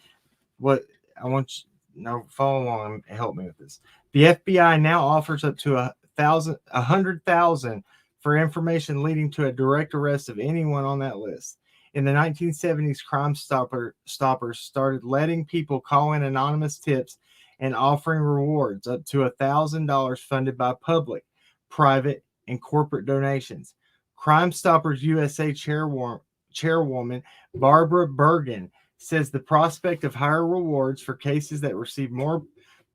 what I want you. No, follow along and help me with this. The FBI now offers up to 100,000 for information leading to a direct arrest of anyone on that list. In the 1970s, Crime Stoppers started letting people call in anonymous tips and offering rewards up to $1,000 funded by public, private, and corporate donations. Crime Stoppers USA chairwoman Barbara Bergen says the prospect of higher rewards for cases that receive more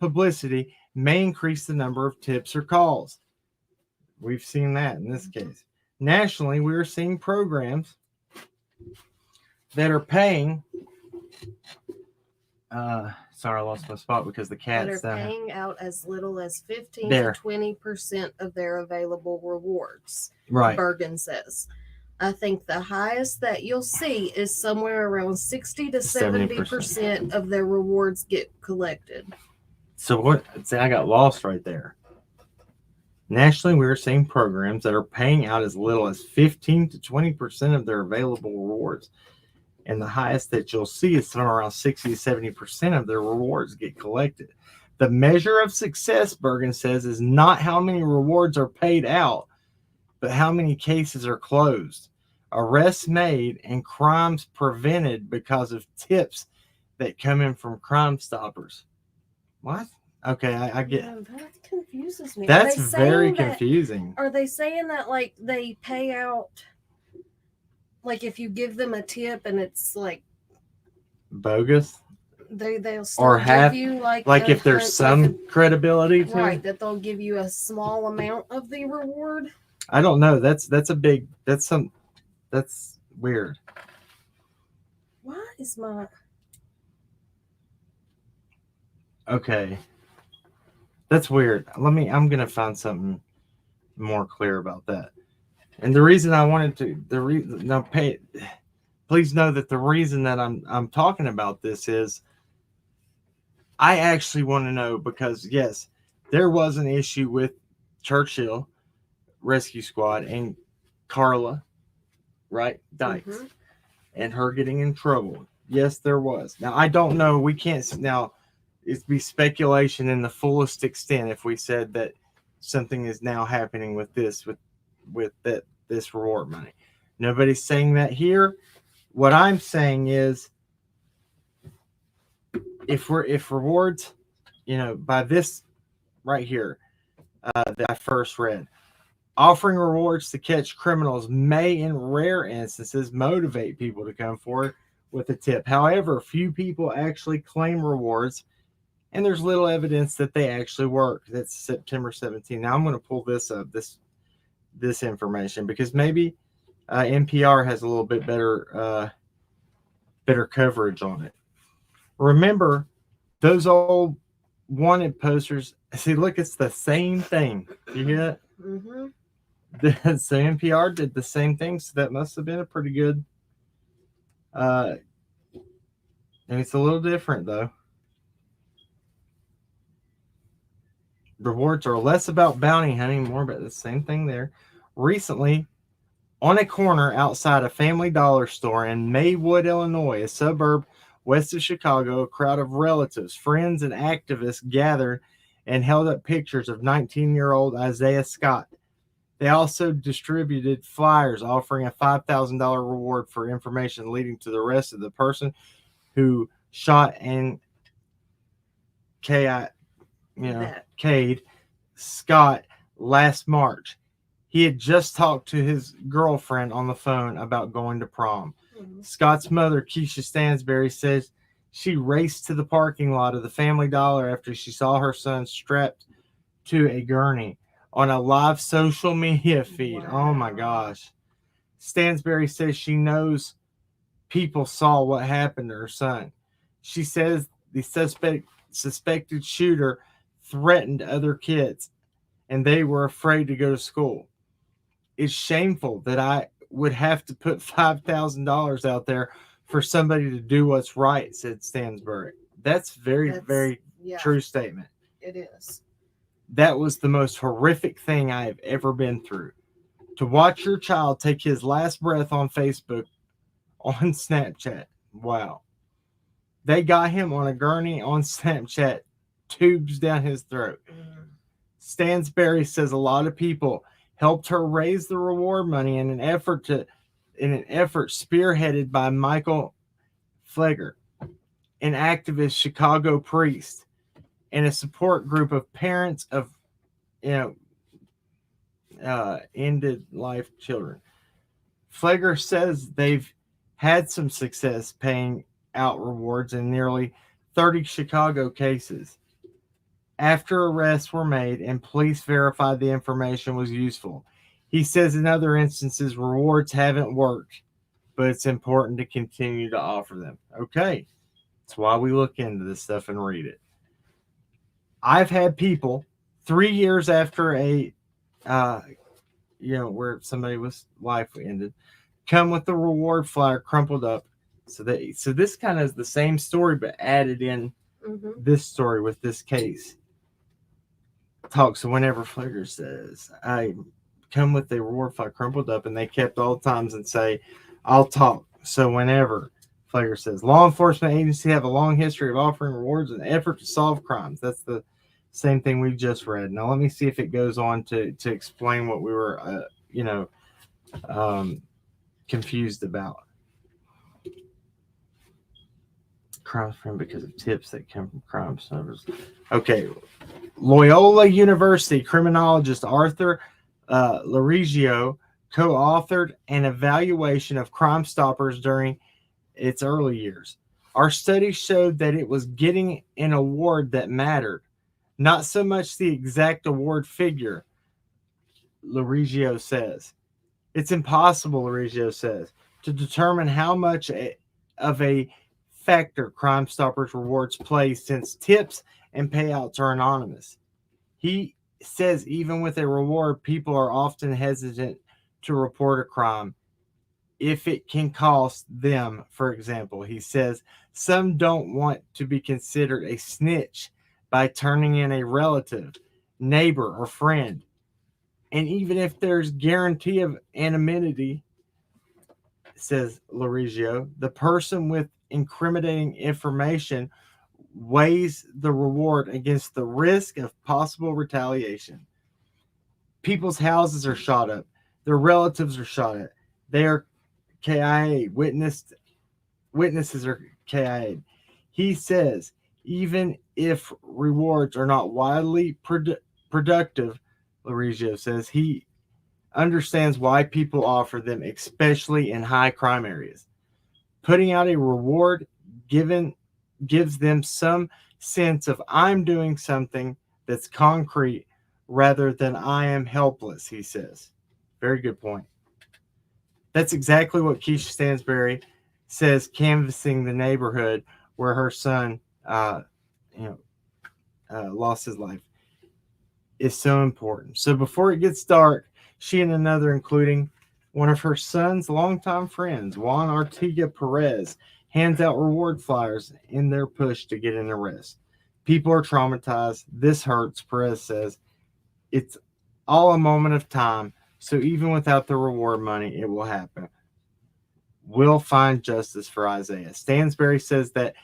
publicity may increase the number of tips or calls. We've seen that in this case. Nationally, we are seeing programs that are paying. Sorry, I lost my spot because the cat's that are paying out as little as 15 there. to 20% of their available rewards. Right. Bergen says. I think the highest that you'll see is somewhere around 60 to 70% of their rewards get collected. So what? See, I got lost right there. Nationally, we are seeing programs that are paying out as little as 15 to 20% of their available rewards. And the highest that you'll see is somewhere around 60 to 70% of their rewards get collected. The measure of success, Bergen says, is not how many rewards are paid out, but how many cases are closed, arrests made, and crimes prevented because of tips that come in from Crime Stoppers. What? Okay, I get. Yeah, that confuses me. That's very confusing. Are they saying that like they pay out, like if you give them a tip and it's like bogus? They'll still give you like if there's some credibility to right, it? that they'll give you a small amount of the reward. I don't know. That's weird. Why is my okay? That's weird. I'm gonna find something more clear about that. And the reason I wanted to please know that the reason that I'm talking about this is I actually want to know, because yes, there was an issue with Churchill rescue squad and Carla, right, Dykes, Mhm. and her getting in trouble. Yes, there was. Now I don't know. We can't now. It'd be speculation in the fullest extent if we said that something is now happening with this reward money. Nobody's saying that here. What I'm saying is, if rewards, by this right here that I first read, offering rewards to catch criminals may, in rare instances, motivate people to come forward with a tip. However, few people actually claim rewards, and there's little evidence that they actually work. That's September 17th. Now I'm going to pull this up, this information, because maybe NPR has a little bit better coverage on it. Remember those old wanted posters? See, look, it's the same thing. You get it? Mhm. So NPR did the same thing, so that must have been a pretty good. And it's a little different though. Rewards are less about bounty hunting, more about the same thing there. Recently, on a corner outside a Family Dollar store in Maywood, Illinois, a suburb west of Chicago, a crowd of relatives, friends, and activists gathered and held up pictures of 19-year-old Isaiah Scott. They also distributed flyers offering a $5,000 reward for information leading to the arrest of the person who shot and Cade Scott last March. He had just talked to his girlfriend on the phone about going to prom. Mhm. Scott's mother, Keisha Stansberry, says she raced to the parking lot of the Family Dollar after she saw her son strapped to a gurney on a live social media feed. Wow. Oh my gosh. Stansberry says she knows people saw what happened to her son. She says the suspected shooter threatened other kids and they were afraid to go to school. It's shameful that I would have to put $5,000 out there for somebody to do what's right, said Stansberry. That's very Yeah, true statement. it is. That was the most horrific thing I have ever been through. To watch your child take his last breath on Facebook, on Snapchat. Wow. They got him on a gurney on Snapchat, tubes down his throat. Stansberry says a lot of people helped her raise the reward money in an effort spearheaded by Michael Fleger, an activist Chicago priest, and a support group of parents of ended life children. Fleger says they've had some success paying out rewards in nearly 30 Chicago cases. After arrests were made and police verified the information was useful. He says in other instances, rewards haven't worked, but it's important to continue to offer them. Okay, that's why we look into this stuff and read it. I've had people 3 years after where somebody was life ended, come with the reward flyer crumpled up. So this kind of is the same story, but added in this story with this case. Talk. So whenever Fleger says, I come with the reward flyer crumpled up, and they kept all times and say, I'll talk. So whenever Fleger says, law enforcement agencies have a long history of offering rewards in an effort to solve crimes. That's the same thing we just read. Now let me see if it goes on to explain what we were, confused about. Crime frame because of tips that come from crime solvers. Okay. Loyola University criminologist Arthur Larigio co-authored an evaluation of Crime Stoppers during its early years. Our study showed that it was getting an award that mattered, not so much the exact award figure, Larigio says. It's impossible, Larigio says, to determine how much of a factor Crime Stoppers rewards play since tips and payouts are anonymous. He says even with a reward, people are often hesitant to report a crime if it can cost them. For example, he says some don't want to be considered a snitch by turning in a relative, neighbor, or friend. And even if there's guarantee of anonymity, says Larigio, the person with incriminating information weighs the reward against the risk of possible retaliation. People's houses are shot up. Their relatives are shot at. They are KIA. Witnesses are KIA. He says, even if rewards are not widely productive, Larigio says, he understands why people offer them, especially in high crime areas. Putting out a reward gives them some sense of I'm doing something that's concrete rather than I am helpless, he says. Very good point. That's exactly what Keisha Stansberry says, canvassing the neighborhood where her son lost his life, is so important. So before it gets dark, she and another, including one of her son's longtime friends, Juan Artiga Perez, hands out reward flyers in their push to get an arrest. People are traumatized. This hurts, Perez says. It's all a moment of time, so even without the reward money, it will happen. We'll find justice for Isaiah. Stansberry says that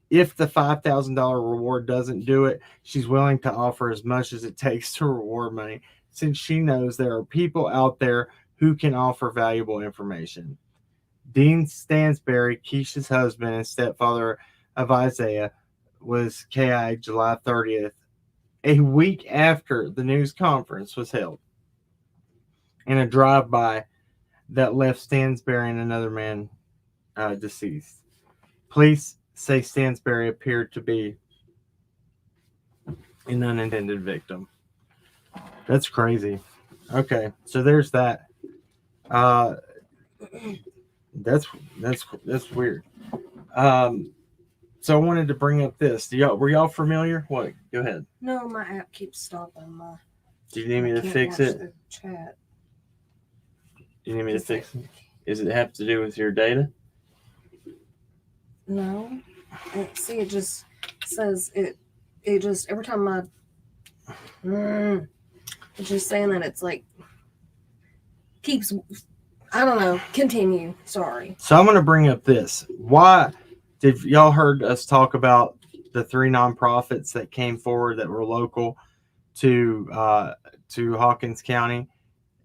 if the $5,000 reward doesn't do it, she's willing to offer as much as it takes to reward money, since she knows there are people out there who can offer valuable information. Dean Stansberry, Keisha's husband and stepfather of Isaiah, was KI July 30th, a week after the news conference was held, in a drive-by that left Stansberry and another man deceased. Police say Stansberry appeared to be an unintended victim. That's crazy. Okay, so there's that. That's weird. So I wanted to bring up this. Were y'all familiar? What? Go ahead. No, my app keeps stopping. Do you need me to fix it? Chat. Do you need me to fix it? Does it have to do with your data? No. See, it just says it just every time it's just saying that it's like keeps. I don't know. Continue. Sorry. So I'm going to bring up this. Why did y'all heard us talk about the 3 nonprofits that came forward that were local to Hawkins County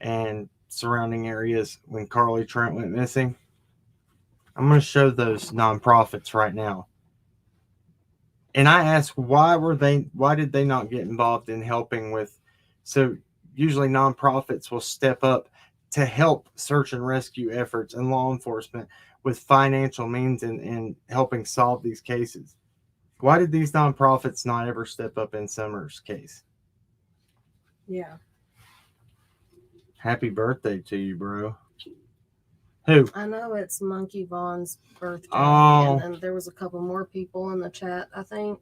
and surrounding areas when Carly Trent went missing? I'm going to show those nonprofits right now. And I asked, why did they not get involved in helping with? So usually nonprofits will step up to help search and rescue efforts and law enforcement with financial means and helping solve these cases. Why did these nonprofits not ever step up in Summer's case? Yeah. Happy birthday to you, bro. Who? I know it's Monkey Vaughn's birthday. Oh. And there was a couple more people in the chat, I think.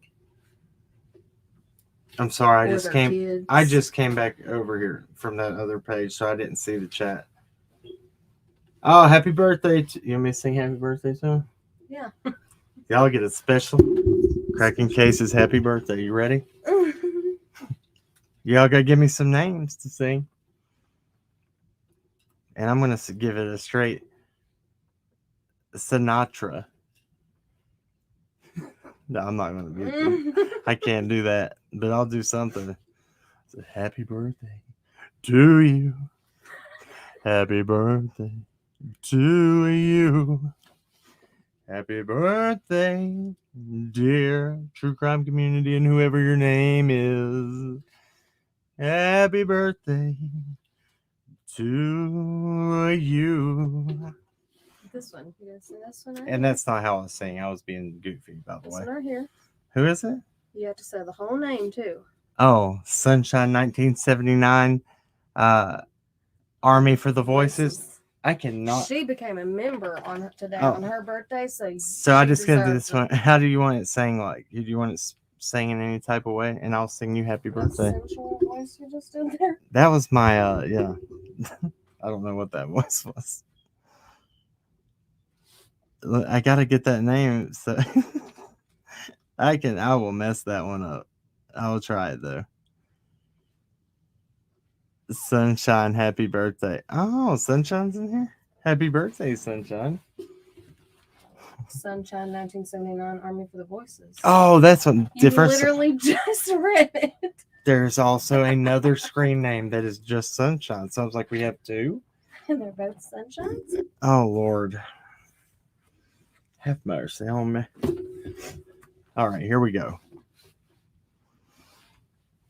I'm sorry, Kids. I just came back over here from that other page, so I didn't see the chat. Oh, happy birthday. You want me to sing happy birthday to him? Yeah. Y'all get a special Cracking Cases happy birthday. You ready? Y'all gotta give me some names to sing. And I'm gonna give it a straight Sinatra. No, I'm not gonna do it. I can't do that, but I'll do something. So, happy birthday to you. Happy birthday to you. Happy birthday, dear true crime community and whoever your name is. Happy birthday to you. This one. You guys see this one? Right And here? that's not how I was saying. I was being goofy, by the This way. one right here. Who is it? You have to say the whole name too. Oh, Sunshine 1979, Army for the Voices. I cannot. She became a member on today Oh. on her birthday, so So I she just gonna do deserves this one. How do you want it sang? Like, do you want it sang in any type of way? And I'll sing you happy birthday. That sensual voice you just did there. That was my yeah. I don't know what that voice was. I gotta get that name. So I will mess that one up. I will try it though. Sunshine, happy birthday. Oh, Sunshine's in here. Happy birthday, Sunshine. Sunshine 1979 Army for the Voices. Oh, that's one You different. literally just read it. There's also another screen name that is just Sunshine. Sounds like we have two. And they're both sunshines. Oh, Lord. Have mercy on me. All right, here we go.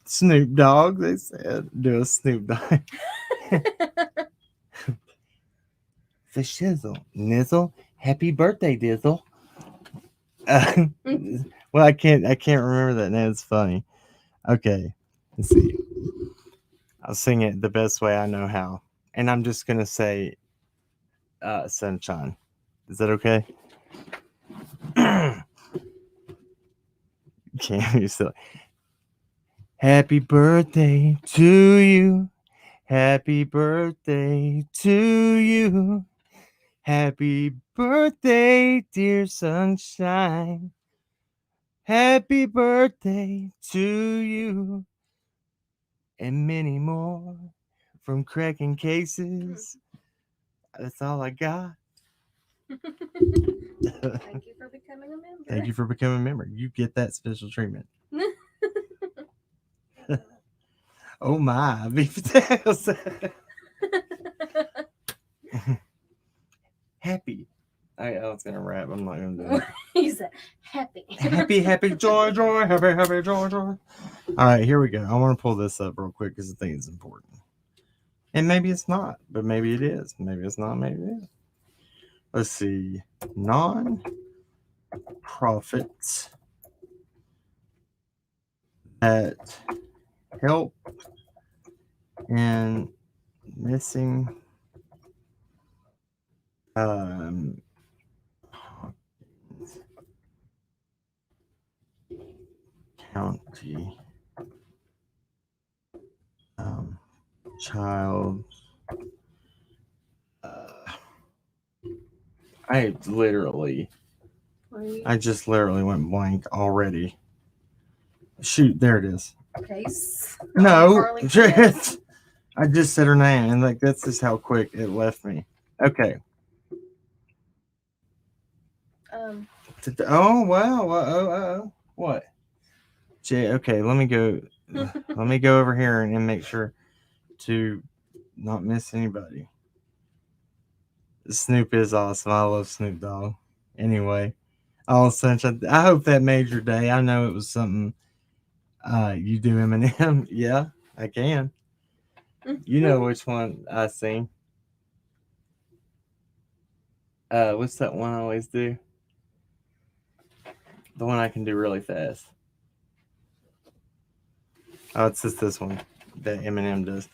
Snoop Dogg, they said. Do a Snoop Dogg. The shizzle. Nizzle. Happy birthday, Dizzle. Well, I can't remember that name. It's funny. Okay, let's see. I'll sing it the best way I know how. And I'm just gonna say Sunshine. Is that okay? Can't be silly. Happy birthday to you. Happy birthday to you. Happy birthday, dear sunshine. Happy birthday to you. And many more from cracking cases. That's all I got. Thank you for becoming a member. Thank you for becoming a member. You get that special treatment. Oh my, beef potatoes. Happy. I was gonna rap. I'm not gonna do it. He said, happy. Happy, joy, happy, joy. All right, here we go. I want to pull this up real quick because I think it's important. And maybe it's not, but maybe it is. Maybe it's not, maybe it is. Let's see. Non-profits that help in missing county child. I just literally went blank already. Shoot, there it is. Case. No, Harley Quinn. I just said her name, and like that's just how quick it left me. Okay. Oh wow! What? Jay, okay, let me go. Let me go over here and make sure to not miss anybody. Snoop is awesome. I love Snoop Dogg. Anyway, all sunshine. I hope that made your day. I know it was something. You do Eminem? Yeah, I can. You know which one I sing. What's that one I always do? The one I can do really fast. Oh, it's just this one that Eminem does.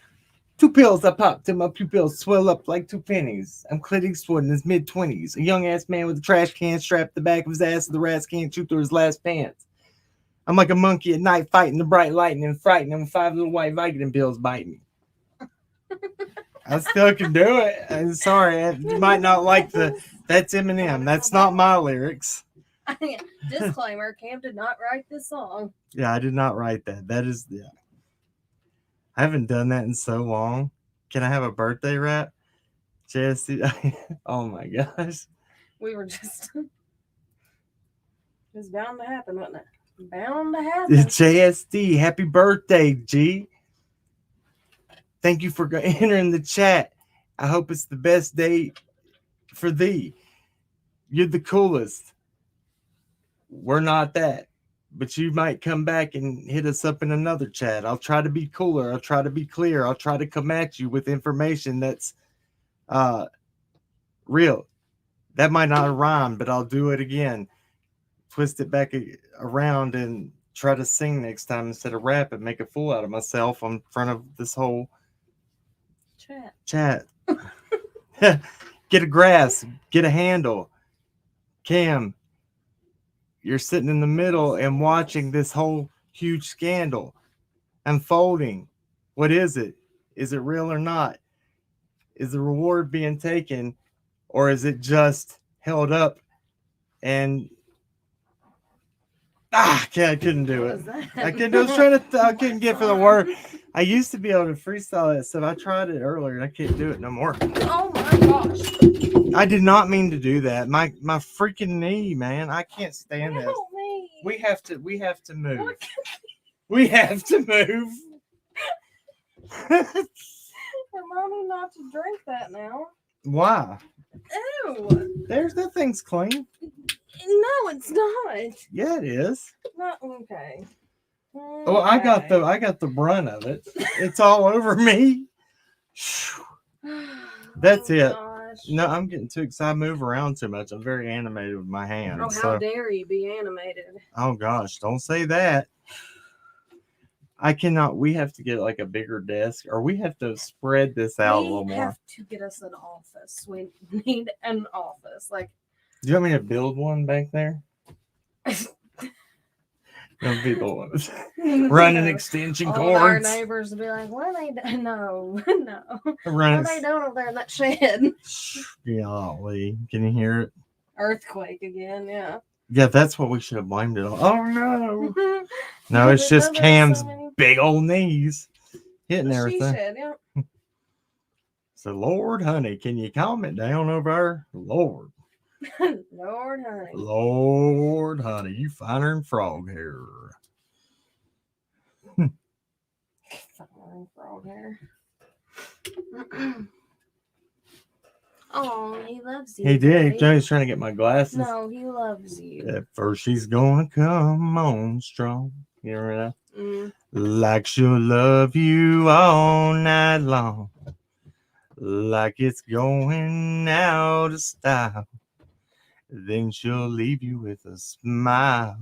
2 pills I popped till my pupils swell up like 2 pennies. I'm Clint Eastwood in his mid-20s. A young-ass man with a trash can strapped to the back of his ass so the rats can't chew through his last pants. I'm like a monkey at night fighting the bright lightning and frightening when 5 little white Vicodin pills bite me. I still can do it. I'm sorry. You might not like that's Eminem. That's not my lyrics. Disclaimer, Cam did not write this song. Yeah, I did not write that. That is, yeah. I haven't done that in so long. Can I have a birthday rap? JSC. Oh my gosh. We were just. It was bound to happen, wasn't it? Bound to happen. JSD. Happy birthday, G. Thank you for entering the chat. I hope it's the best day for thee. You're the coolest. We're not that. But you might come back and hit us up in another chat. I'll try to be cooler. I'll try to be clear. I'll try to come at you with information that's real. That might not rhyme, but I'll do it again. Twist it back around and try to sing next time instead of rap and make a fool out of myself in front of this whole chat. Get a grasp. Get a handle. Cam, you're sitting in the middle and watching this whole huge scandal unfolding. What is it? Is it real or not? Is the reward being taken, or is it just held up and I couldn't do What it. was that? I was trying to. I couldn't get for the word. I used to be able to freestyle that stuff. I tried it earlier, and I can't do it no more. Oh my gosh. I did not mean to do that. My freaking knee, man. I can't stand this. Help me. We have to move. What? We have to move. Remind me not to drink that now. Why? Ew. That thing's clean. No, it's not. Yeah, it is. Not okay. Oh, I got the brunt of it. It's all over me. That's Oh, it. gosh. No, I'm getting too excited. I move around too much. I'm very animated with my hands. Oh, how dare you be animated? Oh gosh, don't say that. I cannot. We have to get like a bigger desk, or we have to spread this out a little We more. have to get us an office. We need an office. Like, Do you want me to build one back there? There'll be the ones running extension all of our cords. neighbors will be like, "What are they doing? No, no. What Running. are they doing over there in that shed?" Golly, can you hear it? Earthquake again, yeah. Yeah, that's what we should have blamed it on. Oh no, no, Because it's it just does have Cam's so many- big old knees hitting She everything. said, yeah. So, Lord, honey, can you calm it down over there? Lord, Lord, honey. Lord, honey, you finer than frog hair. Fine frog hair. Oh, he loves you. He did. Daddy. Johnny's trying to get my glasses. No, he loves you. At first, she's gonna come on strong. You remember that? Mm. Like she'll love you all night long. Like it's going out of style. Then she'll leave you with a smile.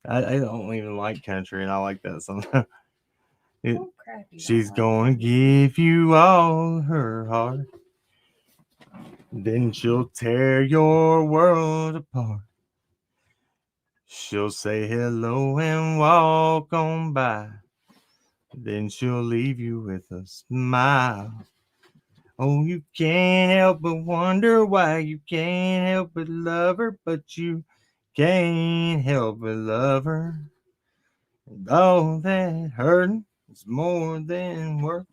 I don't even like country, and I like that song. Oh, crap, you She's don't like gonna give you all her heart. Then she'll tear your world apart. She'll say hello and walk on by. Then she'll leave you with a smile. Oh, you can't help but wonder why you can't help but love her, but you can't help but love her. And all that hurting is more than work.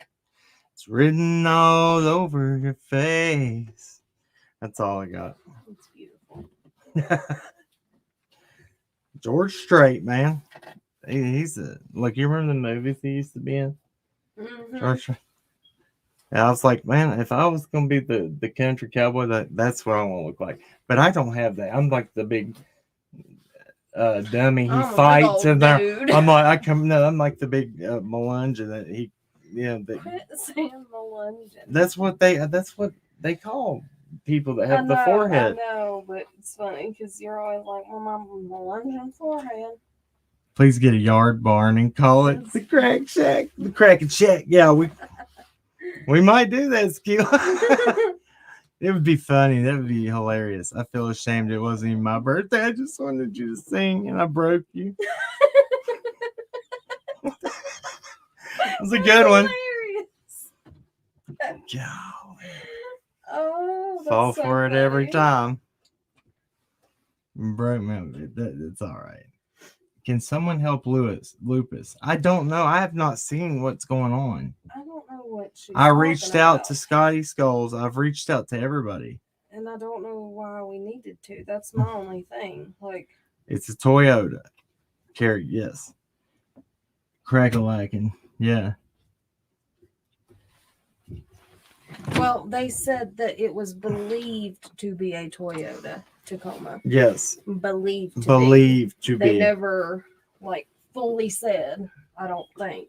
It's written all over your face. That's all I got. It's beautiful. George Strait, man. He's a like you remember the movies he used to be in? Mhm. George Strait. Yeah, I was like, man, if I was gonna be the country cowboy, that's what I want to look like. But I don't have that. I'm like the big dummy. He I'm a big fights old in there. dude. I'm like the big Melungeon that he Quit saying Melungeon. that's what they call people that have the I forehead. know, but it's funny because you're always like, well, my Melungeon forehead. Please get a yard barn and call it the Crack Shack. The Cracking Shack. Yeah, we might do that, Skill. It would be funny. That would be hilarious. I feel ashamed it wasn't even my birthday. I just wanted you to sing and I broke you. It was a good one. Hilarious. Golly. Oh, that's Fall so for it every funny. time. Broke me. It's all right. Can someone help Lupus? I don't know. I have not seen what's going on. I don't know what she's I reached talking out about, to Scotty Skulls. I've reached out to everybody. and I don't know why we needed to. That's my only thing. Like, It's a Toyota. Carrie, yes. Crack-a-lackin'. Yeah. well, they said that it was believed to be a Toyota Tacoma. Yes. Believed to be. Believed to They be. never like fully said. I don't think.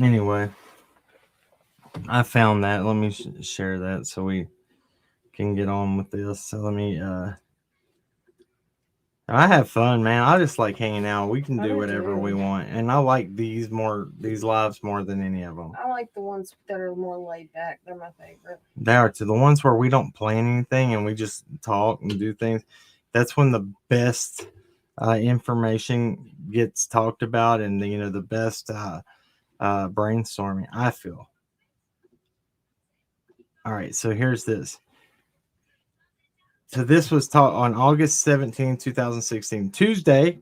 Anyway, I found that. Let me share that so we can get on with this. So let me. I have fun, man. I just like hanging out. We can I do do whatever too. we want, and I like these lives more than any of them. I like the ones that are more laid back. They're my favorite. They are to the ones where we don't plan anything and we just talk and do things. That's when the best information gets talked about, and the best brainstorming. I feel. All right, so here's this. So this was taught on August 17, 2016. Tuesday,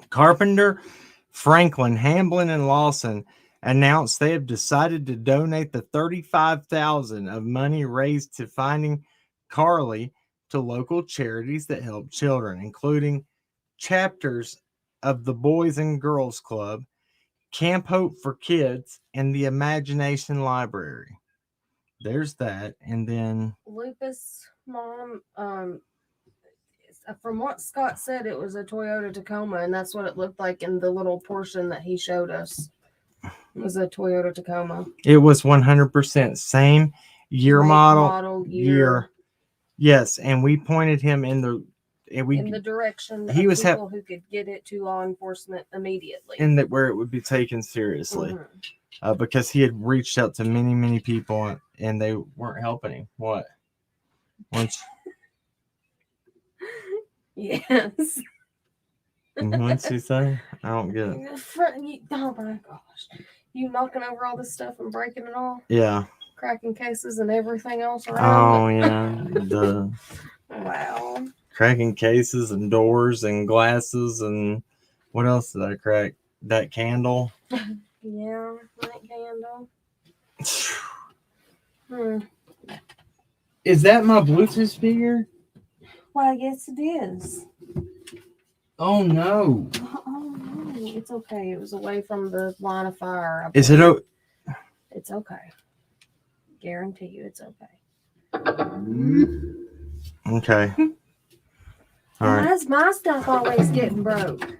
Carpenter, Franklin, Hamblin, and Lawson announced they have decided to donate the $35,000 of money raised to finding Carly to local charities that help children, including chapters of the Boys and Girls Club, Camp Hope for Kids, and the Imagination Library. There's that. And then Lupus mom, from what Scott said, it was a Toyota Tacoma, and that's what it looked like in the little portion that he showed us. It was a Toyota Tacoma. it was 100% same year Make, model, year. Yes, and we pointed him in the direction he of was people who could get it to law enforcement immediately. in that where it would be taken seriously. Mhm. Because he had reached out to many people and they weren't helping him. What? Once Yes. what'd she say? I don't get it. Oh my gosh. You knocking over all this stuff and breaking it all? Yeah. Cracking cases and everything else Oh around yeah. The it? Wow. cracking cases and doors and glasses and what else did I crack? That candle. Yeah, night candle. Hmm. Is that my Bluetooth speaker? Well, yes, it is. Oh no. Oh, no. It's okay. It was away from the line of fire. Is it It's okay. Guarantee you it's okay. okay? All right. Why's my stuff always getting broke?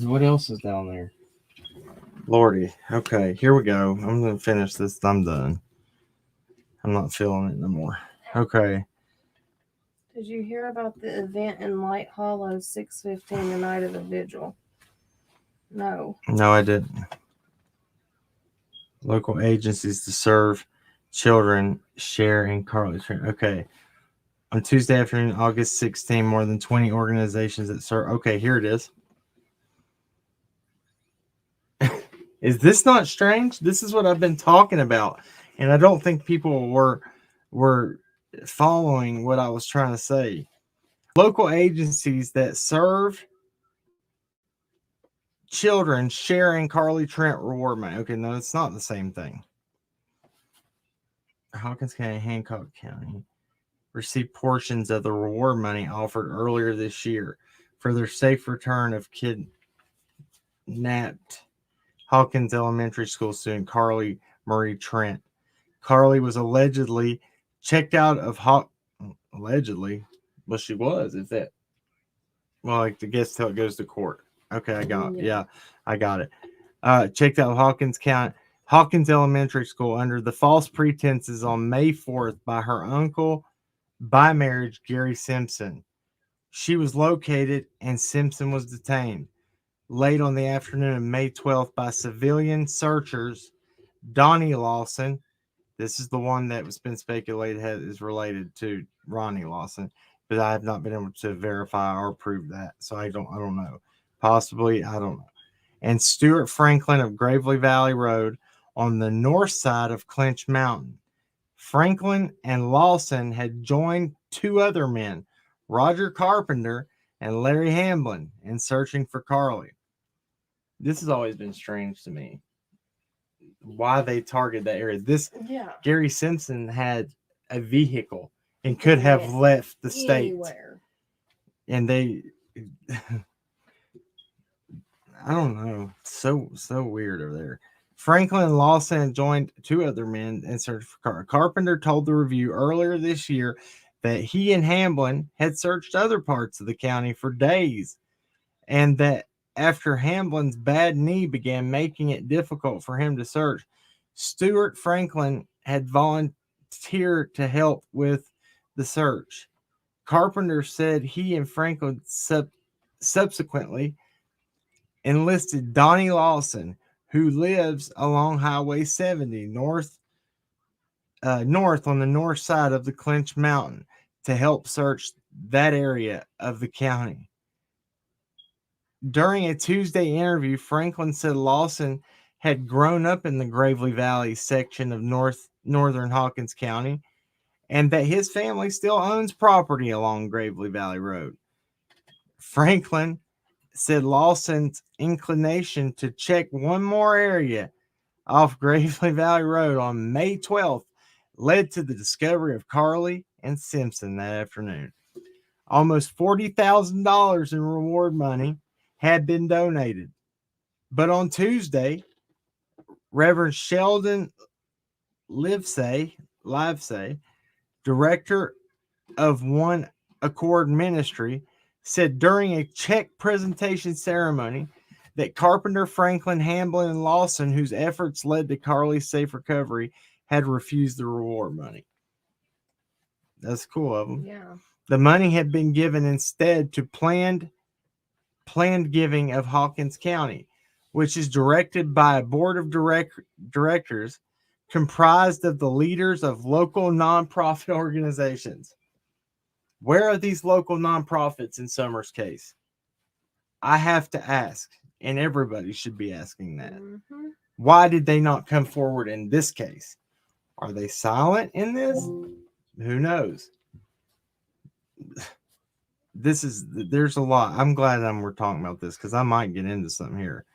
What else is down there? Lordy. Okay, here we go. I'm gonna finish this. I'm done. I'm not feeling it no more. Okay. Did you hear about the event in Light Hollow 6:15 the night of the vigil? No. No, I didn't. Local agencies to serve children share in Carly. Okay. On Tuesday afternoon, August 16, more than 20 organizations that serve. Okay, here it is. Is this not strange? This is what I've been talking about. And I don't think people were following what I was trying to say. Local agencies that serve children sharing Carly Trent reward money. Okay, no, it's not the same thing. Hawkins County, Hancock County received portions of the reward money offered earlier this year for their safe return of kidnapped Hawkins Elementary School student Carly Marie Trent. Carly was allegedly checked out of allegedly. Well, she was. Is that? Well, I guess till it goes to court. Okay, I got. Yeah, I got it. Checked out Hawkins Elementary School under the false pretenses on May 4th by her uncle by marriage, Gary Simpson. She was located and Simpson was detained late on the afternoon of May 12th by civilian searchers. Donnie Lawson, this is the one that was been speculated is related to Ronnie Lawson, but I have not been able to verify or prove that. So I don't know. Possibly, I don't know. And Stuart Franklin of Gravely Valley Road on the north side of Clinch Mountain. Franklin and Lawson had joined two other men, Roger Carpenter and Larry Hamblin, in searching for Carly. This has always been strange to me. Why they target that area. Gary Simpson had a vehicle and could have left the state. Anywhere. And they I don't know. So weird over there. Franklin and Lawson joined two other men in search for Carly. Carpenter told the Review earlier this year that he and Hamblin had searched other parts of the county for days, and that after Hamblin's bad knee began making it difficult for him to search, Stuart Franklin had volunteered to help with the search. Carpenter said he and Franklin subsequently enlisted Donnie Lawson, who lives along Highway 70 north on the north side of the Clinch Mountain, to help search that area of the county. During a Tuesday interview, Franklin said Lawson had grown up in the Gravely Valley section of northern Hawkins County, and that his family still owns property along Gravely Valley Road. Franklin said Lawson's inclination to check one more area off Gravely Valley Road on May 12th led to the discovery of Carly and Simpson that afternoon. Almost $40,000 in reward money had been donated. But on Tuesday, Reverend Sheldon Livesay, director of One Accord Ministry, said during a check presentation ceremony that Carpenter, Franklin, Hamblin, and Lawson, whose efforts led to Carly's safe recovery, had refused the reward money. That's cool of them. Yeah. The money had been given instead to planned giving of Hawkins County, which is directed by a board of directors comprised of the leaders of local nonprofit organizations. Where are these local nonprofits in Summers' case? I have to ask, and everybody should be asking that. Mm-hmm. Why did they not come forward in this case? Are they silent in this? Who knows? There's a lot. I'm glad we're talking about this because I might get into something here.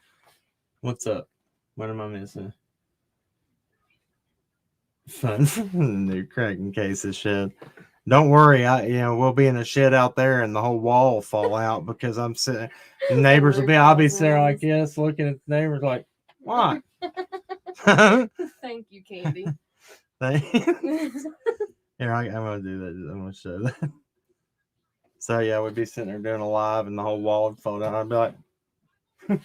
What's up? What am I missing? Fun new cracking cases shed. Don't worry, we'll be in a shed out there and the whole wall will fall out because I'm sitting. The neighbors I'll be sitting there like this, looking at the neighbors like, what? Thank you, Candy. Here, I'm gonna do that. I'm gonna show that. So yeah, we'd be sitting there doing a live and the whole wall would fall down. I'd be like, they'd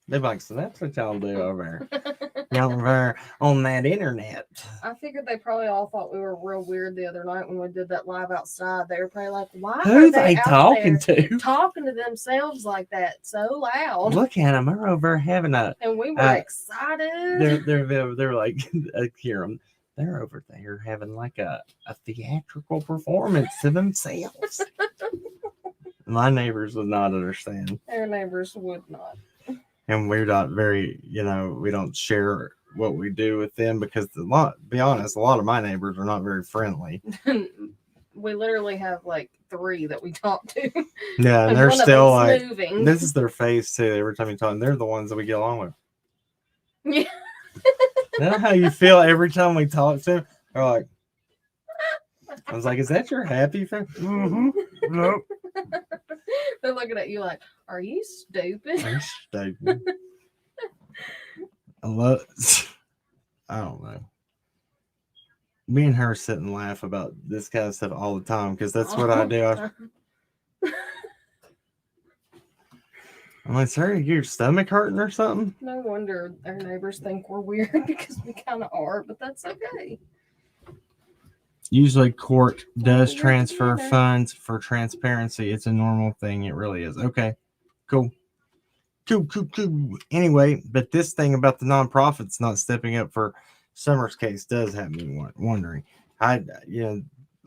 be like, so that's what y'all do over there. Y'all over there on that internet. I figured they probably all thought we were real weird the other night when we did that live outside. They were probably like, why Who are they out talking there to? talking to themselves like that so loud? Look at them. They're over there having a. And we were excited. They're like, I hear them. They're over there having like a theatrical performance to themselves. My neighbors would not understand. Their neighbors would not. And we're not very, we don't share what we do with them because, be honest, a lot of my neighbors are not very friendly. We literally have like 3 that we talk to. Yeah, and they're still like, moving. This is their face too. Every time you talk, they're the ones that we get along with. Yeah. You know how you feel every time we talk to them? They're like, I was like, is that your happy face? Mm-hmm. Nope. They're looking at you like, are you stupid? I'm stupid. I don't know. Me and her sit and laugh about this kind of stuff all the time because that's what I do. I'm like, sorry, your stomach hurting or something? No wonder our neighbors think we're weird because we kind of are, but that's okay. Usually court does transfer funds for transparency. It's a normal thing. It really is. Okay, cool. Anyway, but this thing about the nonprofits not stepping up for Summers' case does have me wondering.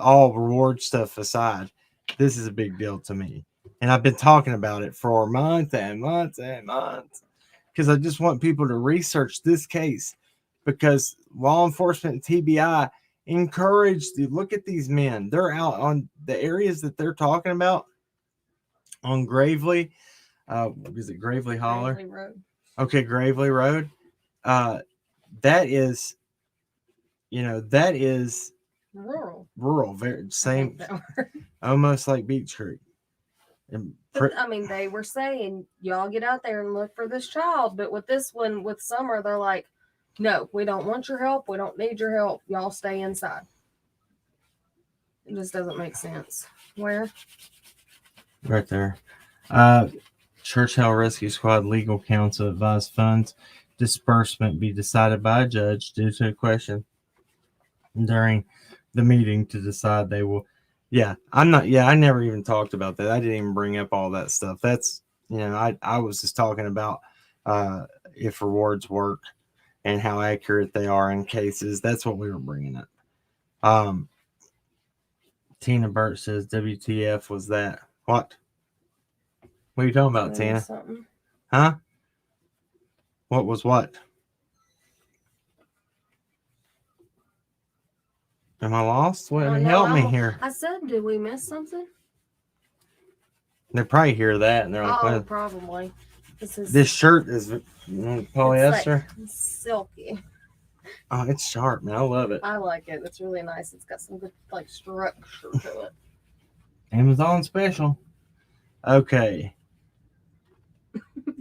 All reward stuff aside, this is a big deal to me. And I've been talking about it for months and months and months because I just want people to research this case because law enforcement and TBI encouraged to look at these men. They're out on the areas that they're talking about on Gravely. Is it Gravely Holler? Gravely Road. Okay, Gravely Road. That is rural, very same, almost like Beach Creek. But, they were saying, y'all get out there and look for this child. But with this one, with Summer, they're like, no, we don't want your help. We don't need your help. Y'all stay inside. It just doesn't make sense. Where? Right there. Churchill Rescue Squad legal counsel advised funds disbursement be decided by a judge due to a question during the meeting to decide they will. Yeah, I never even talked about that. I didn't even bring up all that stuff. That's, I was just talking about if rewards work and how accurate they are in cases. That's what we were bringing up. Tina Burt says, WTF was that? What? What are you talking about, Tina? Something. Huh? What was what? Am I lost? What? Oh, no, Help me I'm- here. I said, did we miss something? They probably hear that and they're like, Oh, what? probably. This shirt is polyester. It's like silky. Oh, it's sharp, man. I love it. I like it. It's really nice. It's got some good like structure to it. Amazon special. Okay.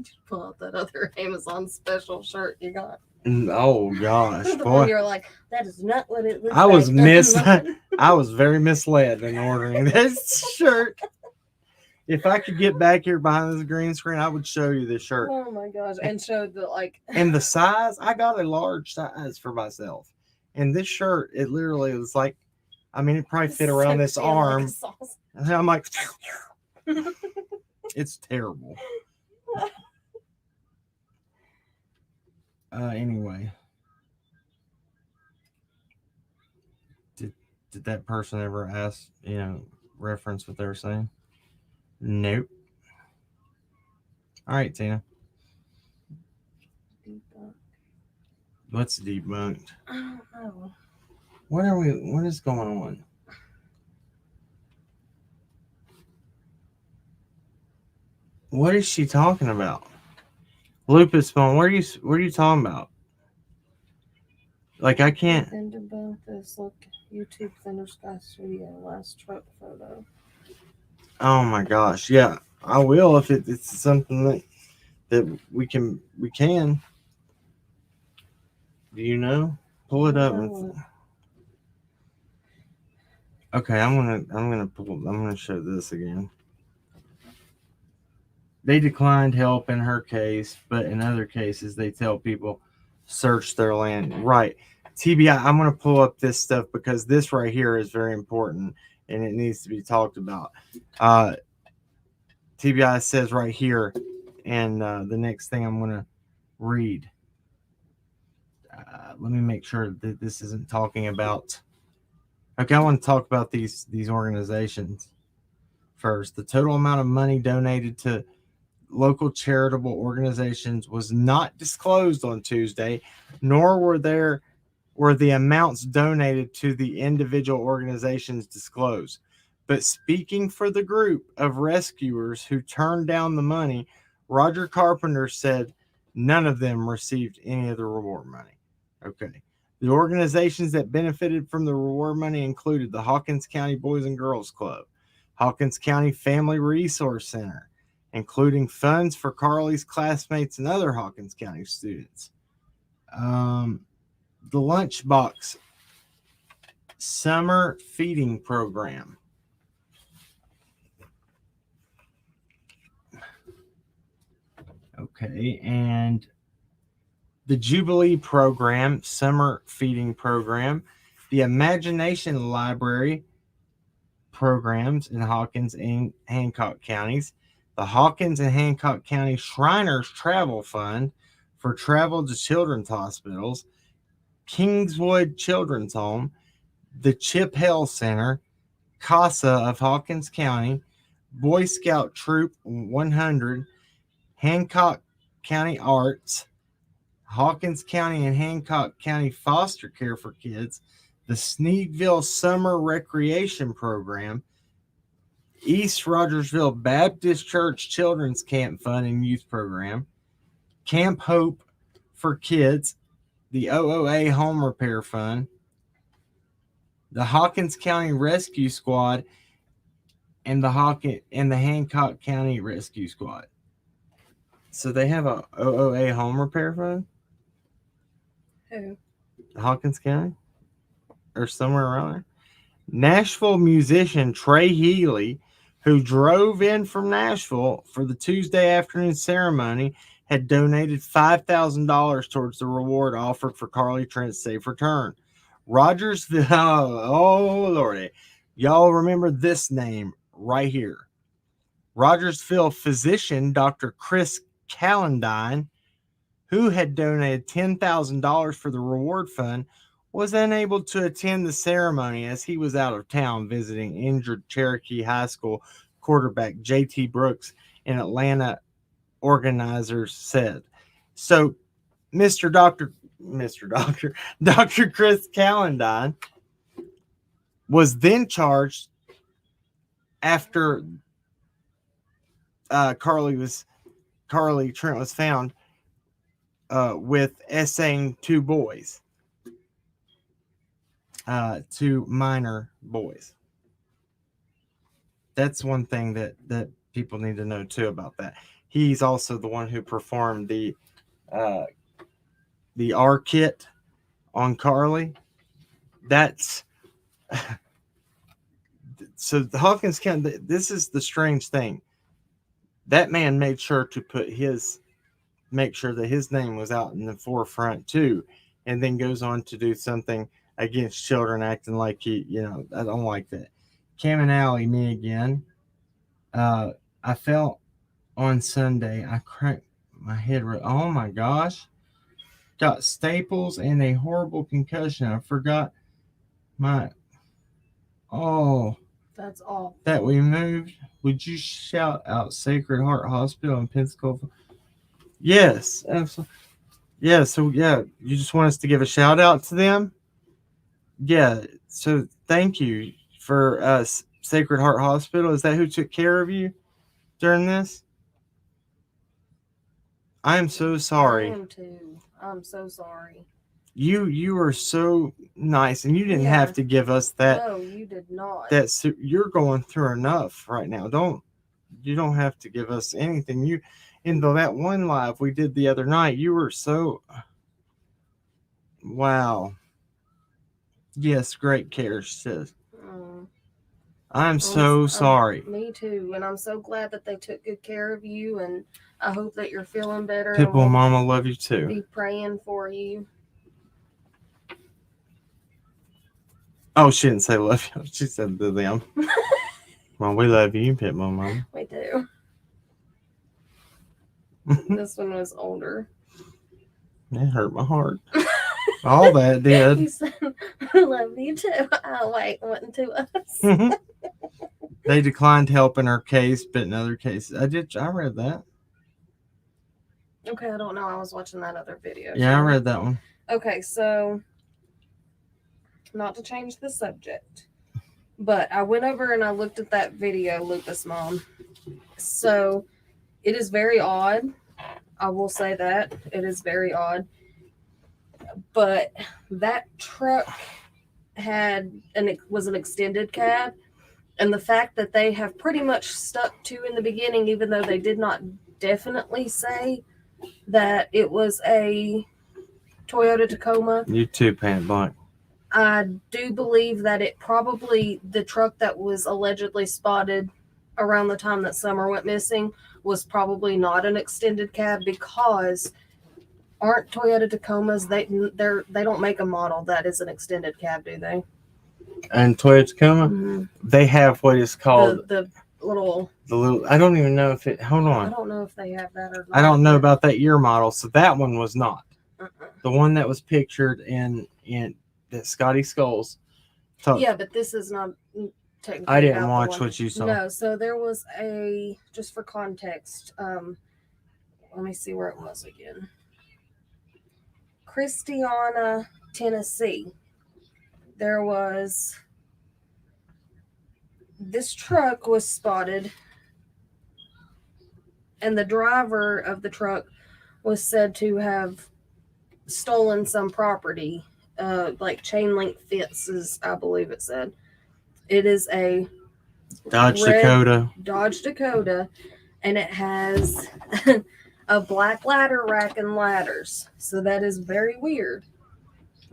Just pull out that other Amazon special shirt you got. Oh gosh, The one boy. you're like, that is not what it looks I was like. I was very misled in ordering this shirt. If I could get back here behind this green screen, I would show you this shirt. Oh my gosh. And showed the like And the size, I got a large size for myself. And this shirt, it literally was like, I mean, it probably fit around this feeling like a arm. sauce. And I'm like, it's terrible. Anyway. Did that person ever ask, reference what they were saying? Nope. All right, Tina. What's debunked? I don't know. What is going on? What is she talking about? Lupus phone. What are you talking about? Like, I can't. And debunk this. Look, YouTube Thunder Sky Studio last truck photo. Oh my gosh. Yeah, I will if it's something that we can. Do you know? Pull it up. Okay, I'm gonna show this again. They declined help in her case, but in other cases they tell people search their land. Right. TBI, I'm gonna pull up this stuff because this right here is very important and it needs to be talked about. TBI says right here, and the next thing I'm gonna read. Let me make sure that this isn't talking about. Okay, I want to talk about these organizations first. The total amount of money donated to local charitable organizations was not disclosed on Tuesday, nor were the amounts donated to the individual organizations disclosed. But speaking for the group of rescuers who turned down the money, Roger Carpenter said none of them received any of the reward money. Okay. The organizations that benefited from the reward money included the Hawkins County Boys and Girls Club, Hawkins County Family Resource Center, including funds for Carly's classmates and other Hawkins County students. The Lunchbox Summer Feeding Program. Okay, and the Jubilee Program, Summer Feeding Program, the Imagination Library programs in Hawkins and Hancock counties, the Hawkins and Hancock County Shriners Travel Fund for travel to children's hospitals, Kingswood Children's Home, the Chip Hale Center, CASA of Hawkins County, Boy Scout Troop 100, Hancock County Arts, Hawkins County and Hancock County Foster Care for Kids, the Sneedville Summer Recreation Program, East Rogersville Baptist Church Children's Camp Fund and Youth Program, Camp Hope for Kids, the OOA Home Repair Fund, the Hawkins County Rescue Squad, and the Hancock County Rescue Squad. So they have a OOA Home Repair Fund? Who? Hawkins County? Or somewhere around there? Nashville musician Trey Healy, who drove in from Nashville for the Tuesday afternoon ceremony, had donated $5,000 towards the reward offered for Carly Trent's safe return. Rogersville, oh Lordy, y'all remember this name right here. Rogersville physician Dr. Chris Callandine, who had donated $10,000 for the reward fund, was unable to attend the ceremony as he was out of town visiting injured Cherokee High School quarterback J.T. Brooks in Atlanta, organizers said. So, Dr. Chris Callandine was then charged after Carly Trent was found with essaying two boys, two minor boys. That's one thing that people need to know too about that. He's also the one who performed the R kit on Carly. That's so the Hawkins County. This is the strange thing. That man made sure to make sure that his name was out in the forefront too, and then goes on to do something against children, acting like I don't like that. Cam and Alli, me again. I felt on Sunday, I cracked my head. Oh my gosh. Got staples and a horrible concussion. I forgot That's all. That we moved. Would you shout out Sacred Heart Hospital in Pensacola? Yes, absolutely. Yeah, so yeah, you just want us to give a shout out to them? Yeah, so thank you for Sacred Heart Hospital. Is that who took care of you during this? I am so sorry. I am too. I'm so sorry. You were so nice, and you didn't have to give us that. No, you did not. You're going through enough right now. You don't have to give us anything. That one live we did the other night, you were so wow. Yes, great care, she says. I'm so sorry. Me too, and I'm so glad that they took good care of you, and I hope that you're feeling better. Pitbull Mama, love you too. Be praying for you. Oh, she didn't say love you. She said to them. Well, we love you, Pitbull Mama. We do. This one was older. It hurt my heart. All that did. He said, I love you too. Oh, wait, it wasn't to us. They declined help in her case, but in other cases, I read that. Okay, I don't know. I was watching that other video. Yeah, I read that one. Okay, so not to change the subject, but I went over and I looked at that video, Lupus Mom. So it is very odd. I will say that. It is very odd. But that truck was an extended cab. And the fact that they have pretty much stuck to in the beginning, even though they did not definitely say that it was a Toyota Tacoma. You too, Pant Black. I do believe that the truck that was allegedly spotted around the time that Summer went missing was probably not an extended cab, because aren't Toyota Tacomas, they don't make a model that is an extended cab, do they? And Toyota Tacoma, they have what is called the little. I don't even know if it. Hold on. I don't know if they have that or not. I don't know about that year model. So that one was not the one that was pictured in the Scotty Skulls. Yeah, but this is not technically. I didn't watch what you saw. No, so there was just for context. Let me see where it was again. Christiana, Tennessee. This truck was spotted, and the driver of the truck was said to have stolen some property, like chain link fences, I believe it said. It is a Dodge Dakota, and it has a black ladder rack and ladders. So that is very weird.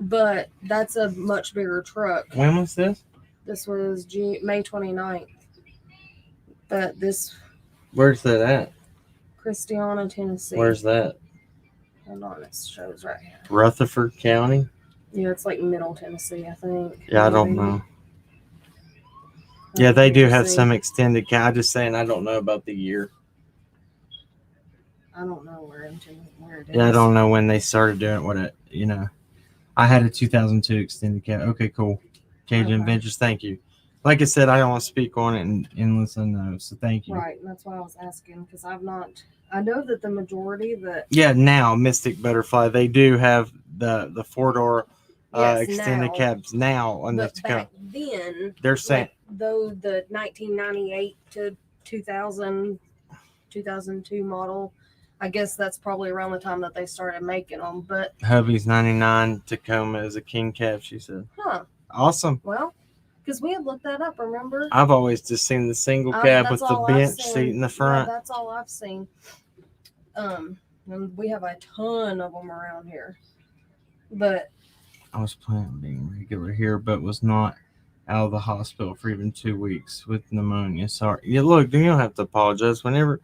But that's a much bigger truck. When was this? This was May 29th. But this... Where's that at? Christiana, Tennessee. Where's that? Hold on, it shows right here. Rutherford County? Yeah, it's like Middle Tennessee, I think. Yeah, I don't know. Yeah, they do have some extended cab. I'm just saying I don't know about the year. I don't know where it is. Yeah, I don't know when they started doing I had a 2002 extended cab. Okay, cool. Cajun Adventures, thank you. Like I said, I don't want to speak on it and listen to, so thank you. Right, that's why I was asking, because I know that the majority that... Yeah, now, Mystic Butterfly, they do have the four-door extended now. cabs now on the But Tacoma. back then, They're saying like, though the 1998 to 2000, 2002 model, I guess that's probably around the time that they started making them. But hubby's 99 Tacoma is a king cab, she said. Awesome. Well, because we had looked that up, remember? I've always just seen the single cab with That's the all I've bench seen. seat in the Yeah, front. that's all I've seen. And we have a ton of them around here. But I was planning on being regular here, but was not out of the hospital for even 2 weeks with pneumonia. Sorry. Yeah, look, you don't have to apologize. Whenever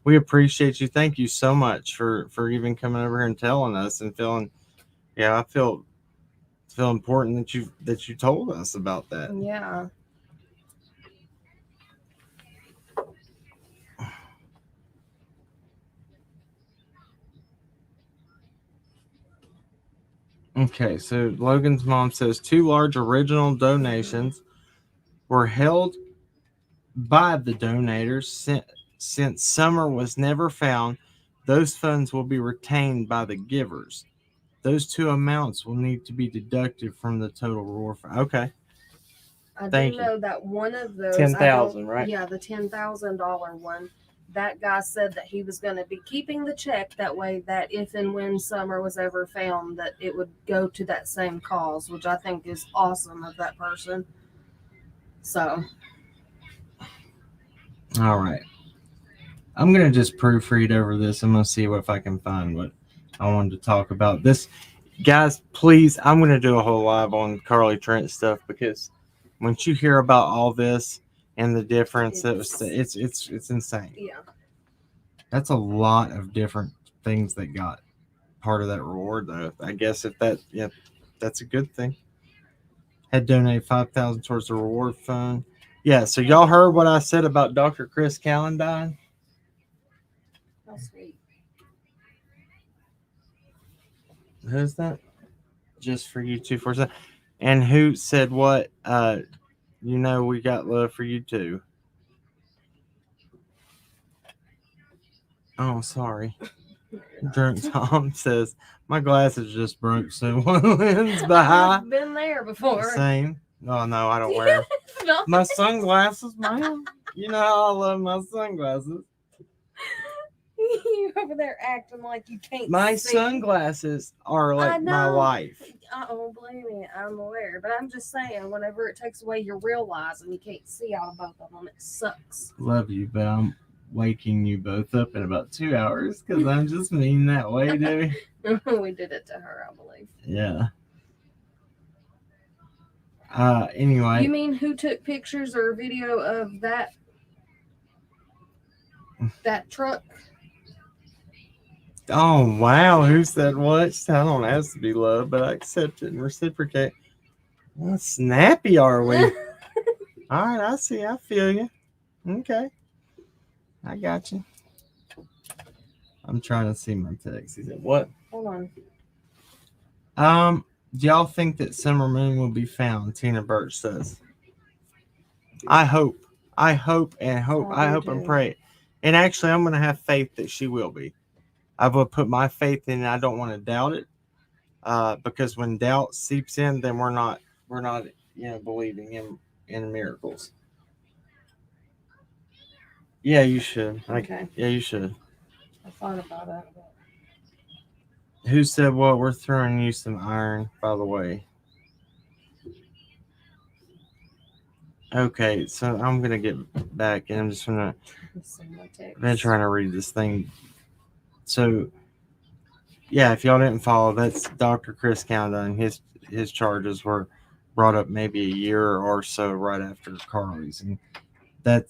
we appreciate you, thank you so much for even coming over here and telling us and feeling. Yeah, I feel important that you told us about that. yeah. Okay, so Logan's mom says 2 large original donations were held by the donators since Summer was never found. Those funds will be retained by the givers. Those 2 amounts will need to be deducted from the total reward. Okay. I Thank do you. know that one of those, 10,000, right? Yeah, the $10,000 one. That guy said that he was going to be keeping the check that way, that if and when Summer was ever found, that it would go to that same cause, which I think is awesome of that person. So, All right. I'm going to just proofread over this. I'm going to see if I can find what I wanted to talk about. This, guys, please, I'm going to do a whole live on Carly Trent stuff, because once you hear about all this and the difference, it's insane. yeah. That's a lot of different things that got part of that reward, though. I guess that's a good thing. Had donated $5,000 towards the reward fund. Yeah, so y'all heard what I said about Dr. Chris Callan dying? How sweet. Who's that? Just for you two for a second. And who said what? We got love for you too. Oh, sorry. Drunk Tom says, my glasses just broke, so one lens by. I've been there before. Same. Oh, no, I don't wear my sunglasses, man. You know how I love my sunglasses. You over there acting like you can't My see. sunglasses are like my life. Oh, believe me, I'm aware. But I'm just saying, whenever it takes away your real eyes and you can't see out of both of them, it sucks. Love you, but I'm waking you both up in about 2 hours because I'm just mean that way, Debbie. We did it to her, I believe. Yeah. Anyway. You mean who took pictures or video of that truck? Oh, wow. Who said what? I don't ask to be loved, but I accept it and reciprocate. How snappy are we? All right, I see. I feel you. Okay. I got you. I'm trying to see my text. He said, what? Hold on. Do y'all think that Summer Moon will be found? Tina Birch says. I hope and pray. And actually, I'm going to have faith that she will be. I will put my faith in it. I don't want to doubt it. Because when doubt seeps in, then we're not believing in miracles. Yeah, you should. Okay. Yeah, you should. I thought about that. Who said what? We're throwing you some iron, by the way. Okay, so I'm going to get back and I'm just going to... I've been trying to read this thing. So, yeah, if y'all didn't follow, that's Dr. Chris Callan. His charges were brought up maybe a year or so right after Carly's. And that,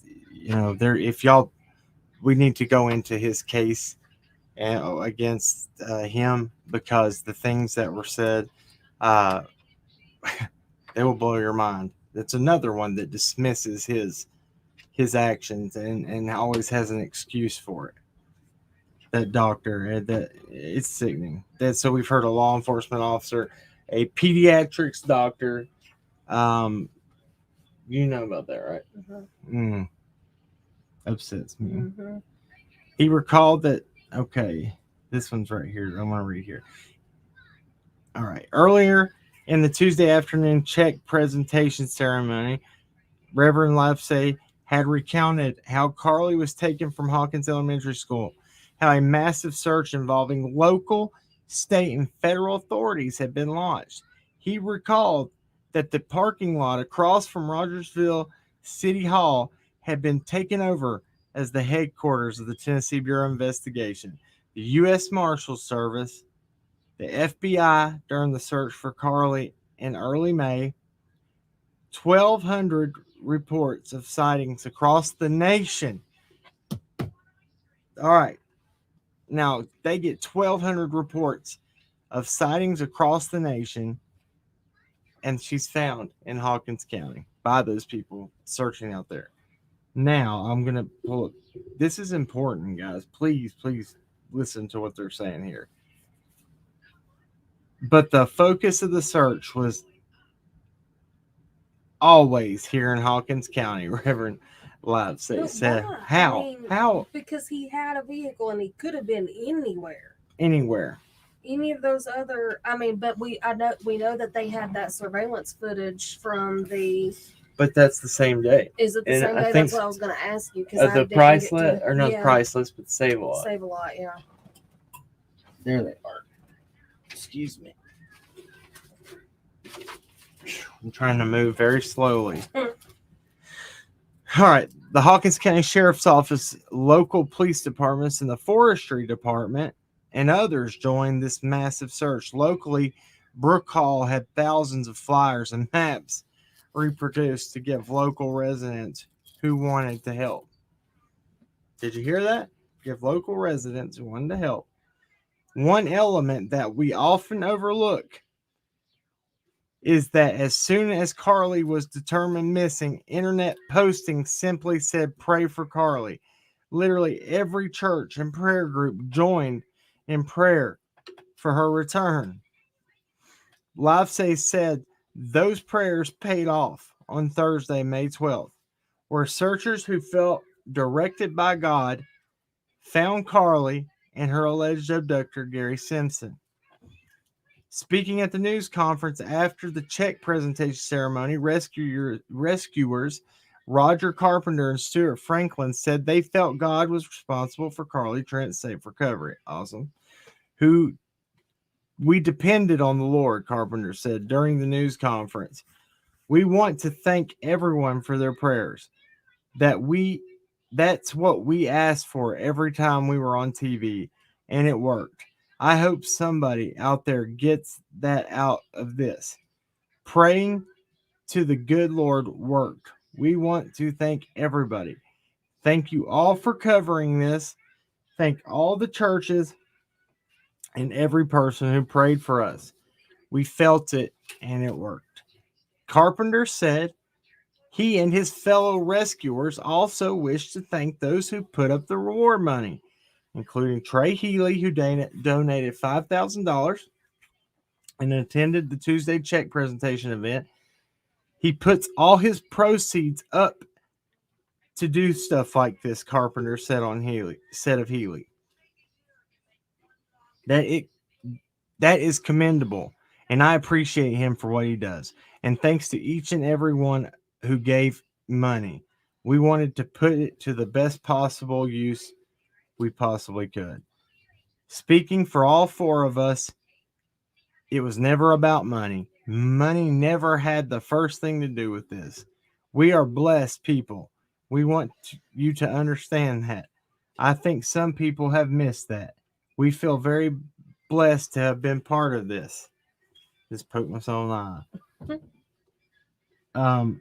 we need to go into his case against him, because the things that were said, they will blow your mind. It's another one that dismisses his actions and always has an excuse for it. That doctor, that it's sickening. So we've heard a law enforcement officer, a pediatrics doctor. You know about that, right? Mm-hmm. Upsets me. Mm-hmm. He recalled that. Okay, this one's right here. I'm gonna read here. All right. Earlier In the Tuesday afternoon check presentation ceremony, Reverend Livesay had recounted how Carly was taken from Hawkins Elementary School, how a massive search involving local, state, and federal authorities had been launched. He recalled that the parking lot across from Rogersville City Hall had been taken over as the headquarters of the Tennessee Bureau of Investigation, the U.S. Marshals Service, the FBI during the search for Carly in early May, 1,200 reports of sightings across the nation. All right. Now, they get 1,200 reports of sightings across the nation, and she's found in Hawkins County by those people searching out there. Now, I'm going to pull it. This is important, guys. Please, please listen to what they're saying here. But the focus of the search was always here in Hawkins County, Reverend Livesay But said. why? How? I mean, How? Because he had a vehicle and he could have been anywhere. Anywhere. Any of those other, I mean, but we know that they had that surveillance footage from the. But that's the same day. Is it the And same I day? think That's what I was going to ask you because the priceless, or not priceless, but save a lot. Save a lot, yeah. There they are. Excuse me. I'm trying to move very slowly. All right. The Hawkins County Sheriff's Office, local police departments, and the Forestry Department and others joined this massive search. Locally, Brook Hall had thousands of flyers and maps reproduced to give local residents who wanted to help. Did you hear that? Give local residents who wanted to help. One element that we often overlook is that as soon as Carly was determined missing, internet postings simply said, "Pray for Carly." Literally every church and prayer group joined in prayer for her return. Livesay said those prayers paid off on Thursday, May 12th, where searchers who felt directed by God found Carly and her alleged abductor, Gary Simpson. Speaking at the news conference after the check presentation ceremony, rescuers Roger Carpenter and Stuart Franklin said they felt God was responsible for Carly Trent's safe recovery. Awesome. Who we depended on the Lord, Carpenter said during the news conference. We want to thank everyone for their prayers. That's what we asked for every time we were on TV, and it worked. I hope somebody out there gets that out of this. Praying to the good Lord worked. We want to thank everybody. Thank you all for covering this. Thank all the churches and every person who prayed for us. We felt it and it worked. Carpenter said he and his fellow rescuers also wish to thank those who put up the reward money, including Trey Healy, who donated $5,000 and attended the Tuesday check presentation event. He puts all his proceeds up to do stuff like this, Carpenter said of Healy. That is commendable, and I appreciate him for what he does. And thanks to each and every one who gave money. We wanted to put it to the best possible use we possibly could. Speaking for all four of us, it was never about money. Money never had the first thing to do with this. We are blessed people. We want you to understand that. I think some people have missed that. We feel very blessed to have been part of this. Just poke my own eye.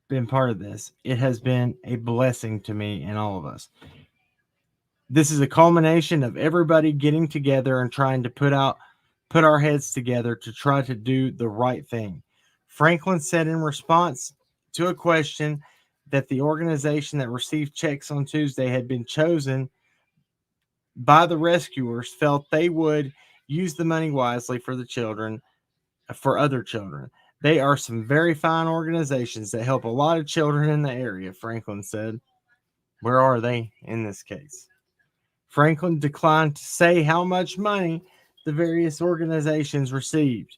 Been part of this. It has been a blessing to me and all of us. This is a culmination of everybody getting together and trying to put our heads together to try to do the right thing. Franklin said in response to a question that the organization that received checks on Tuesday had been chosen by the rescuers, felt they would use the money wisely for other children. They are some very fine organizations that help a lot of children in the area, Franklin said. Where are they in this case? Franklin declined to say how much money the various organizations received.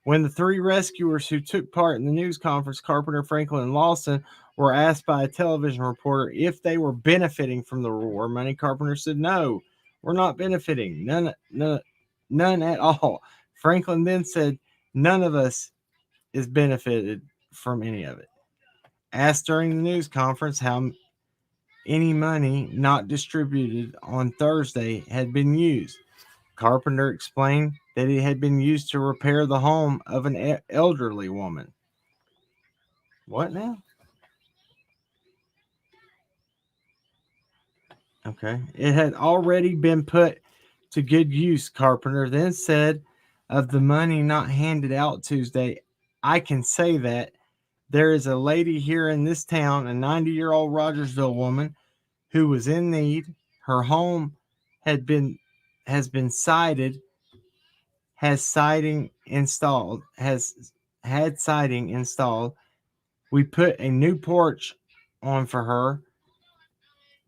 When the three rescuers who took part in the news conference, Carpenter, Franklin, and Lawson, were asked by a television reporter if they were benefiting from the reward money, Carpenter said, "No, we're not benefiting. None at all." Franklin then said, "None of us is benefited from any of it." Asked during the news conference how any money not distributed on Thursday had been used, Carpenter explained that it had been used to repair the home of an elderly woman. What now? Okay. It had already been put to good use, Carpenter then said of the money not handed out Tuesday. "I can say that there is a lady here in this town, a 90-year-old Rogersville woman, who was in need. Her home had been has been sided, has siding installed, has had siding installed. We put a new porch on for her.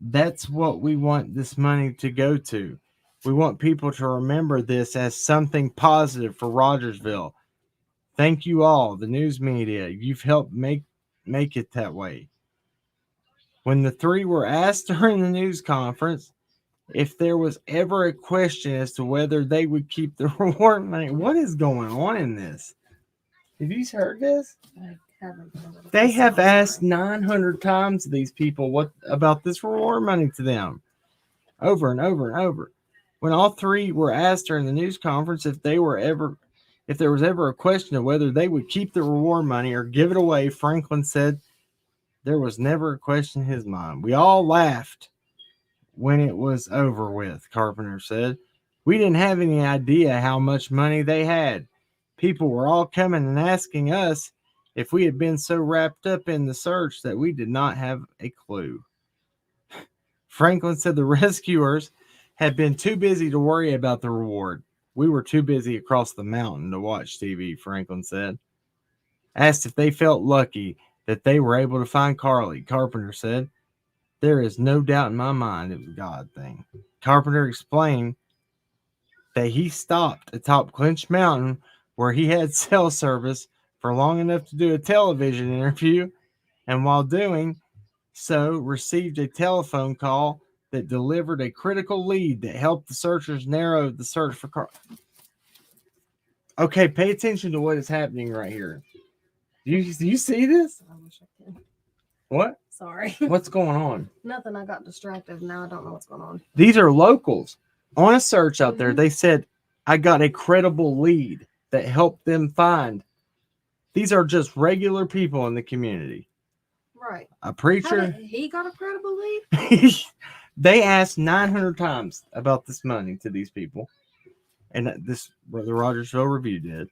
That's what we want this money to go to. We want people to remember this as something positive for Rogersville. Thank you all, the news media. You've helped make it that way." When the three were asked during the news conference if there was ever a question as to whether they would keep the reward money, what is going on in this? Have you heard this? I haven't heard of They this, have I'm asked sorry. 900 times these people what about this reward money to them, over and over and over. When all three were asked during the news conference if there was ever a question of whether they would keep the reward money or give it away, Franklin said there was never a question in his mind. "We all laughed when it was over with," Carpenter said. "We didn't have any idea how much money they had. People were all coming and asking us if we had been so wrapped up in the search that we did not have a clue." Franklin said the rescuers had been too busy to worry about the reward. "We were too busy across the mountain to watch TV," Franklin said. Asked if they felt lucky that they were able to find Carly, Carpenter said, "There is no doubt in my mind it was a God thing." Carpenter explained that he stopped atop Clinch Mountain where he had cell service for long enough to do a television interview, and while doing so received a telephone call that delivered a critical lead that helped the searchers narrow the search for Carl. Okay, pay attention to what is happening right here. Do you see this? I wish I could. What? Sorry. What's going on? Nothing. I got distracted. Now I don't know what's going on. These are locals. On a search out there, they said, "I got a credible lead that helped them find." These are just regular people in the community. Right. A How preacher. did he got a credible lead? They asked 900 times about this money to these people. And the Rogersville Review did.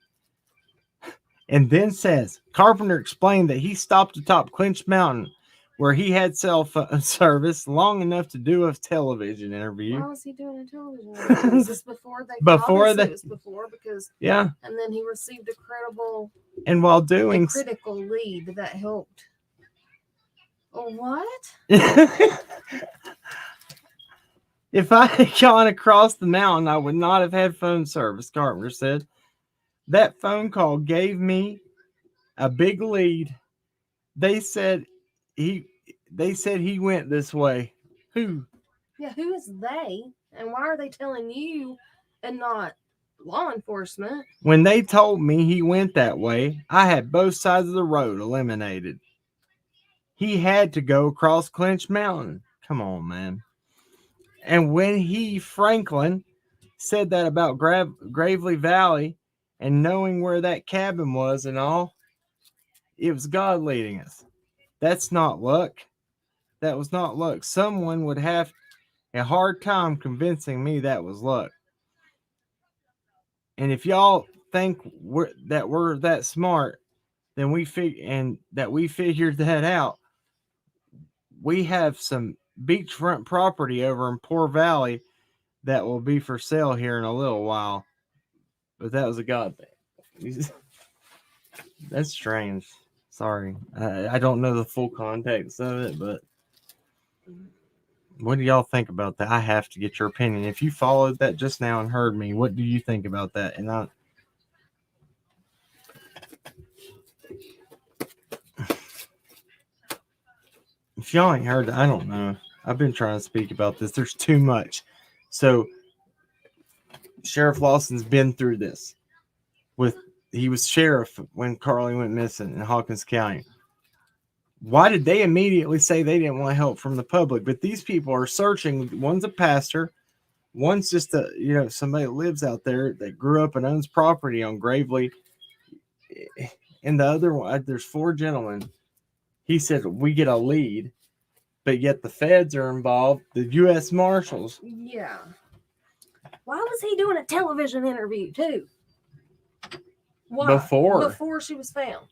And then says, Carpenter explained that he stopped atop Clinch Mountain where he had cell phone service long enough to do a television interview. Why was he doing a television interview? Was this before they Before obviously they- it was before because Yeah. and then he received a And while doing critical lead that helped. Oh, what? If I had gone across the mountain, I would not have had phone service, Carpenter said. That phone call gave me a big lead. They said he went this way. Who? Yeah, who is they? And why are they telling you and not law enforcement? When they told me he went that way, I had both sides of the road eliminated. He had to go across Clinch Mountain. Come on, man. And when Franklin, said that about Gravely Valley and knowing where that cabin was and all, it was God leading us. That's not luck. That was not luck. Someone would have a hard time convincing me that was luck. And if y'all think we're that smart, then we figured that out. We have some beachfront property over in Poor Valley that will be for sale here in a little while. But that was a God thing. That's strange. Sorry. I don't know the full context of it, but What do y'all think about that? I have to get your opinion. If you followed that just now and heard me, what do you think about that? And if y'all ain't heard, I don't know. I've been trying to speak about this. There's too much. So Sheriff Lawson's been through this. He was sheriff when Carly went missing in Hawkins County. Why did they immediately say they didn't want help from the public? But these people are searching. One's a pastor, one's just somebody that lives out there that grew up and owns property on Gravely, and the other one, there's 4 gentlemen. He said we get a lead, but yet the feds are involved, the U.S. Marshals. Yeah. Why was he doing a television interview too? Why? Before she was found.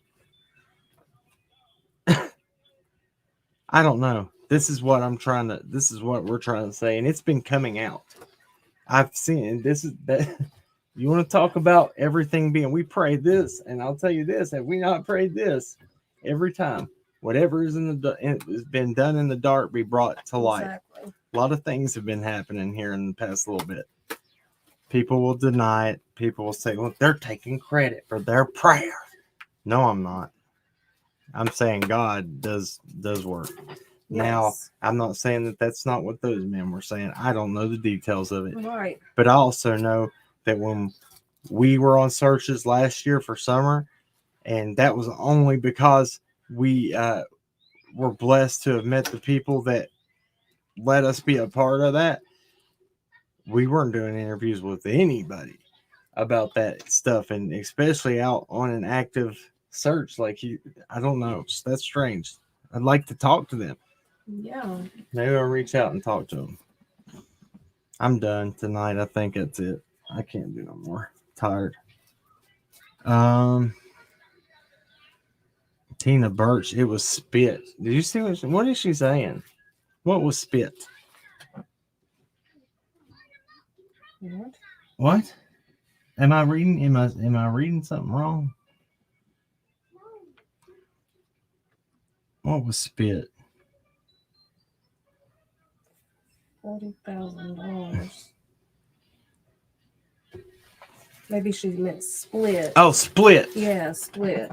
I don't know. This is what we're trying to say, and it's been coming out. I've seen this is that. You want to talk about everything being, we pray this, and I'll tell you this, have we not prayed this every time? Whatever is has been done in the dark be brought to light. Exactly. A lot of things have been happening here in the past little bit. People will deny it. People will say, look, they're taking credit for their prayer. No, I'm not. I'm saying God does work. Yes. Now, I'm not saying that that's not what those men were saying. I don't know the details of it. Right. But I also know that when we were on searches last year for summer, and that was only because we were blessed to have met the people that let us be a part of that. We weren't doing interviews with anybody about that stuff, and especially out on an active search. I don't know. That's strange. I'd like to talk to them. Yeah. Maybe I'll reach out and talk to them. I'm done tonight. I think that's it. I can't do no more. Tired. Tina Birch, it was spit. Did you see what is she saying? What was spit? What? Am I reading something wrong? What was spit? $40,000. Maybe she meant split. Oh, split. Yeah, split.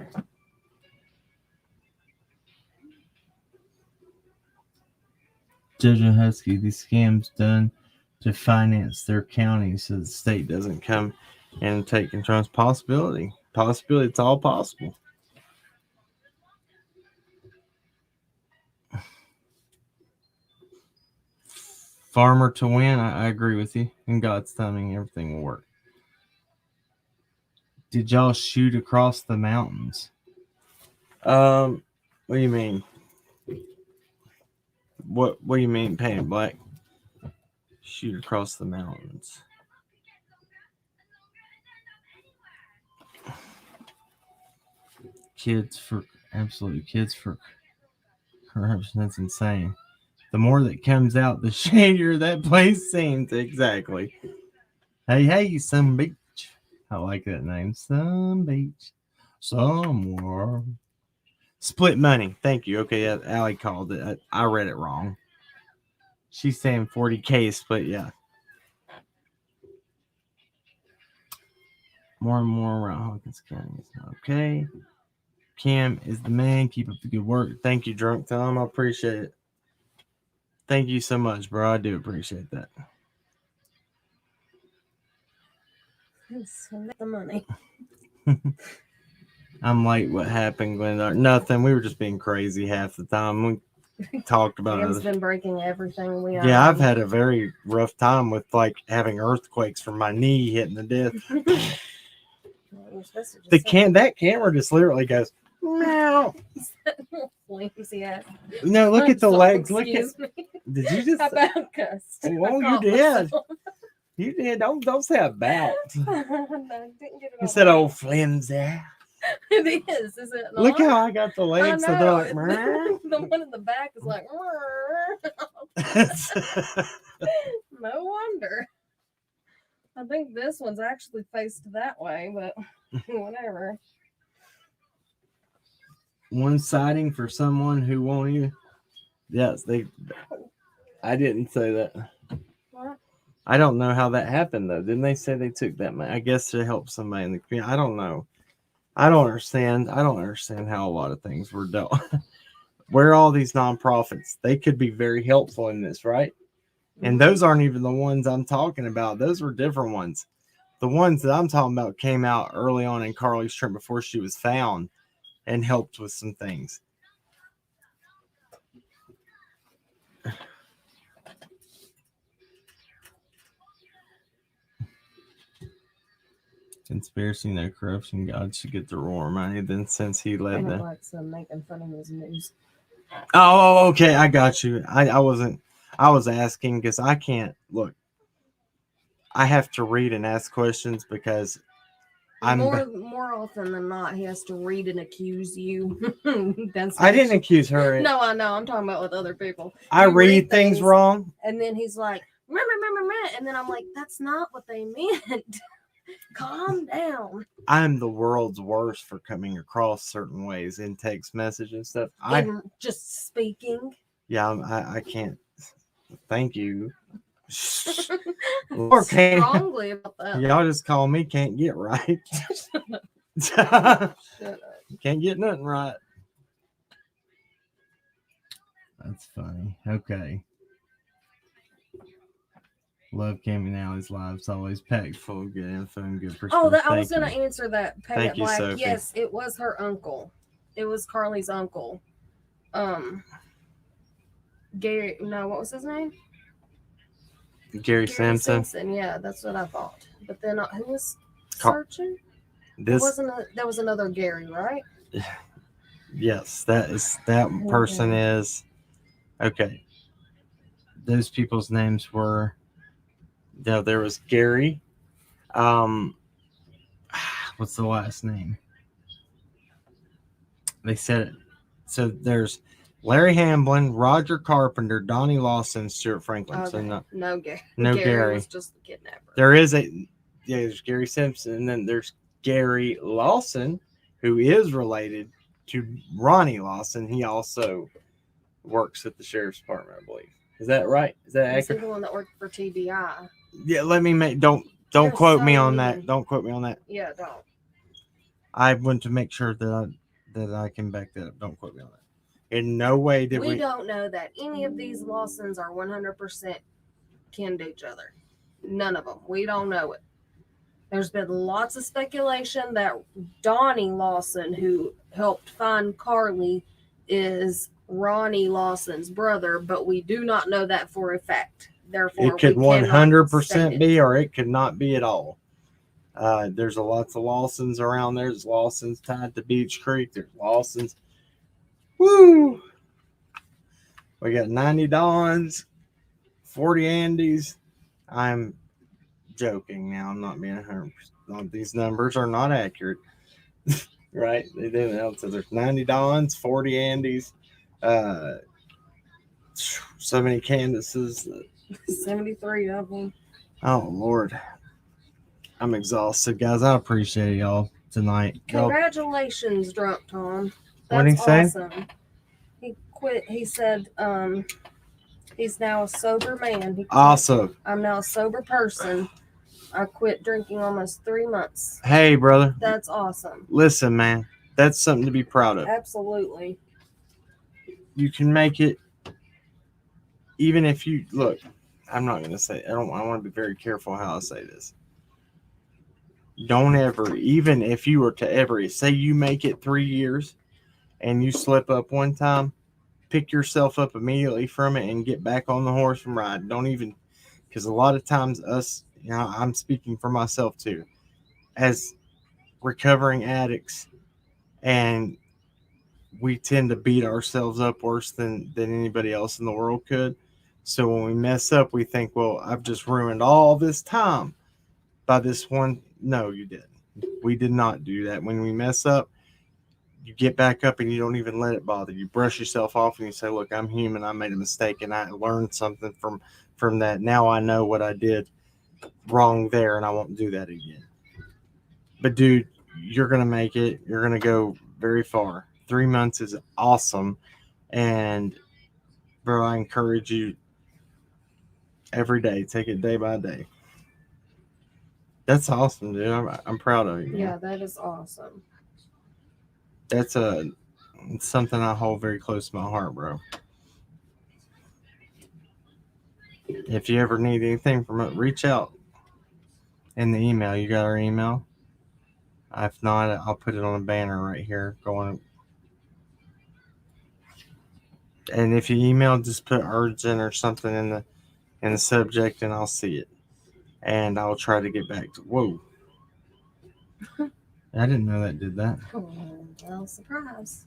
Judge Husky, these scams done to finance their county so the state doesn't come and take control. It's possibility. It's all possible. Farmer to win, I agree with you. In God's timing, everything will work. Did y'all shoot across the mountains? What do you mean? What do you mean painted black? Shoot across the mountains. Kids for corruption. That's insane. The more that comes out, the shadier that place seems. Exactly. Hey, Some Beach. I like that name. Some Beach. Somewhere. Split money. Thank you. Okay, Alli called it. I read it wrong. She's saying 40K split. Yeah. More and more around Hawkins County. Okay. Cam is the man. Keep up the good work. Thank you, Drunk Tom. I appreciate it. Thank you so much, bro. I do appreciate that. The money. I'm late. What happened, Glendar? Nothing. We were just being crazy half the time. We talked about it. Cam's been breaking everything we are. Yeah, I've had a very rough time with having earthquakes from my knee hitting the disc. That camera just literally goes meow. No, look at the legs. Look at. Did you just? About cussed. Oh, you did. You did. Don't say about. You said old flimsy. It is it not? Look how I got the legs. So they're like, the one in the back is like, no wonder. I think this one's actually faced that way, but whatever. One siding for someone who won't even. Yes, I didn't say that. What? I don't know how that happened though. Didn't they say they took that money? I guess to help somebody in the community. I don't know. I don't understand. I don't understand how a lot of things were done. Where are all these nonprofits? They could be very helpful in this, right? And those aren't even the ones I'm talking about. Those were different ones. The ones that I'm talking about came out early on in Carly's trip before she was found and helped with some things. Conspiracy, no corruption. God should get the roar money. Then since he led And the it likes making fun of his news. Oh, okay. I got you. I wasn't. I was asking because I can't look. I have to read and ask questions because I'm. More often than not, he has to read and accuse you. That's I didn't accuse her. No, I know. I'm talking about with other people. I You read things wrong. and then he's like, meh, meh, meh, meh, and then I'm like, that's not what they meant. Calm down. I'm the world's worst for coming across certain ways in text message and stuff. And just speaking. Yeah, I can't. Thank you. Or can't. Strongly about that. Y'all just call me can't get right. Shut up. Can't get nothing right. That's funny. Okay. Love Cammy now. His live's always packed full of good info and good perspective. I was going to answer that. Pay Thank It you, Black. Sophie. Yes, it was her uncle. It was Carly's uncle. Gary. No, what was his name? Gary Simpson. Yeah, that's what I thought. But then who was searching? That was another Gary, right? Yes, that person is okay. Those people's names were. No, there was Gary. What's the last name? They said it. So there's Larry Hamblin, Roger Carpenter, Donnie Lawson, Stuart Franklin. Okay. So no Gary. No Gary. Was just the kidnapper. There's Gary Simpson, and then there's Gary Lawson, who is related to Ronnie Lawson. He also works at the sheriff's department, I believe. Is that right? Is that accurate? The one that worked for TBI. Yeah, let me make don't quote me on that. Don't quote me on that. Yeah, don't. I want to make sure that I can back that up. Don't quote me on that. In no way did we don't know that any of these Lawsons are 100% kin to each other. None of them. We don't know it. There's been lots of speculation that Donnie Lawson, who helped find Carly, is Ronnie Lawson's brother, but we do not know that for a fact. Therefore, it could 100% be, or it could not be at all. There's lots of Lawsons around there. There's Lawsons tied to Beach Creek. There's Lawsons. Woo! We got 90 Dons, 40 Andys. I'm joking now. I'm not being 100%. These numbers are not accurate. Right? They didn't know. So there's 90 Dons, 40 Andys, so many Candaces. 73 of them. Oh, Lord. I'm exhausted, guys. I appreciate y'all tonight. Congratulations, Drunk Tom. What did he say? Awesome. He quit. He said he's now a sober man. Awesome. I'm now a sober person. I quit drinking almost 3 months. Hey, brother. That's awesome. Listen, man. That's something to be proud of. Absolutely. You can make it. Even if you look, I'm not going to say. I want to be very careful how I say this. Don't ever, even if you were to ever say you make it 3 years and you slip up one time, pick yourself up immediately from it and get back on the horse and ride. Don't even, because a lot of times I'm speaking for myself too, as recovering addicts, and we tend to beat ourselves up worse than anybody else in the world could. So when we mess up, we think, well, I've just ruined all this time by this one. No, you didn't. We did not do that. When we mess up, you get back up and you don't even let it bother you. Brush yourself off and you say, look, I'm human. I made a mistake and I learned something from that. Now I know what I did wrong there and I won't do that again. But dude, you're going to make it. You're going to go very far. 3 months is awesome. And bro, I encourage you, every day. Take it day by day. That's awesome, dude. I'm proud of you. Man. Yeah, that is awesome. That's it's something I hold very close to my heart, bro. If you ever need anything from it, reach out in the email. You got our email? If not, I'll put it on a banner right here. Going. And if you email, just put urgent or something in the subject, and I'll see it. And I'll try to get back to. Whoa! I didn't know that did that. Oh, well, surprise.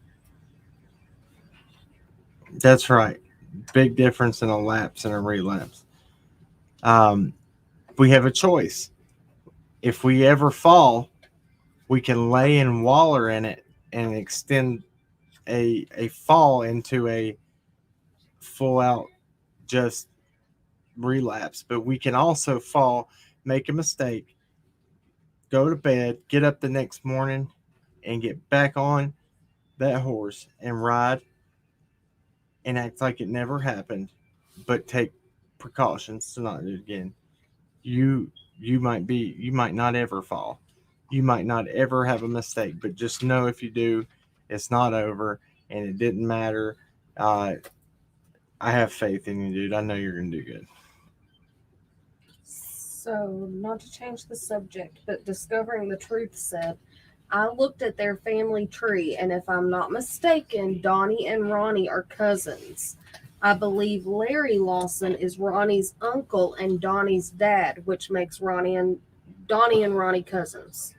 That's right. Big difference in a lapse and a relapse. We have a choice. If we ever fall, we can lay and waller in it and extend a fall into a full out just relapse. But we can also fall, make a mistake, go to bed, get up the next morning, and get back on that horse and ride and act like it never happened, but take precautions to not do it again. You might not ever fall. You might not ever have a mistake, but just know if you do, it's not over and it didn't matter. I have faith in you, dude. I know you're gonna do good. So, not to change the subject, but Discovering the Truth said, I looked at their family tree, and if I'm not mistaken, Donnie and Ronnie are cousins. I believe Larry Lawson is Ronnie's uncle and Donnie's dad, which makes Donnie and Ronnie cousins.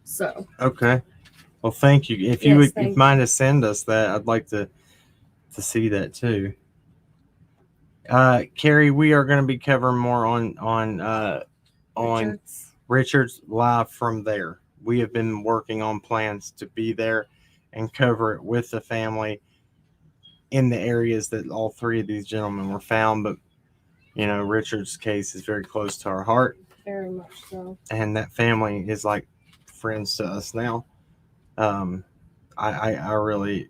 So, Okay. Well, thank you. If Yes, you would thank mind to send us that, I'd like to see that too. Carrie, we are going to be covering more on Richards, Richard's live from there. We have been working on plans to be there and cover it with the family in the areas that all three of these gentlemen were found. But you know, Richard's case is very close to our heart, very much so. and that family is like friends to us now. Um, I really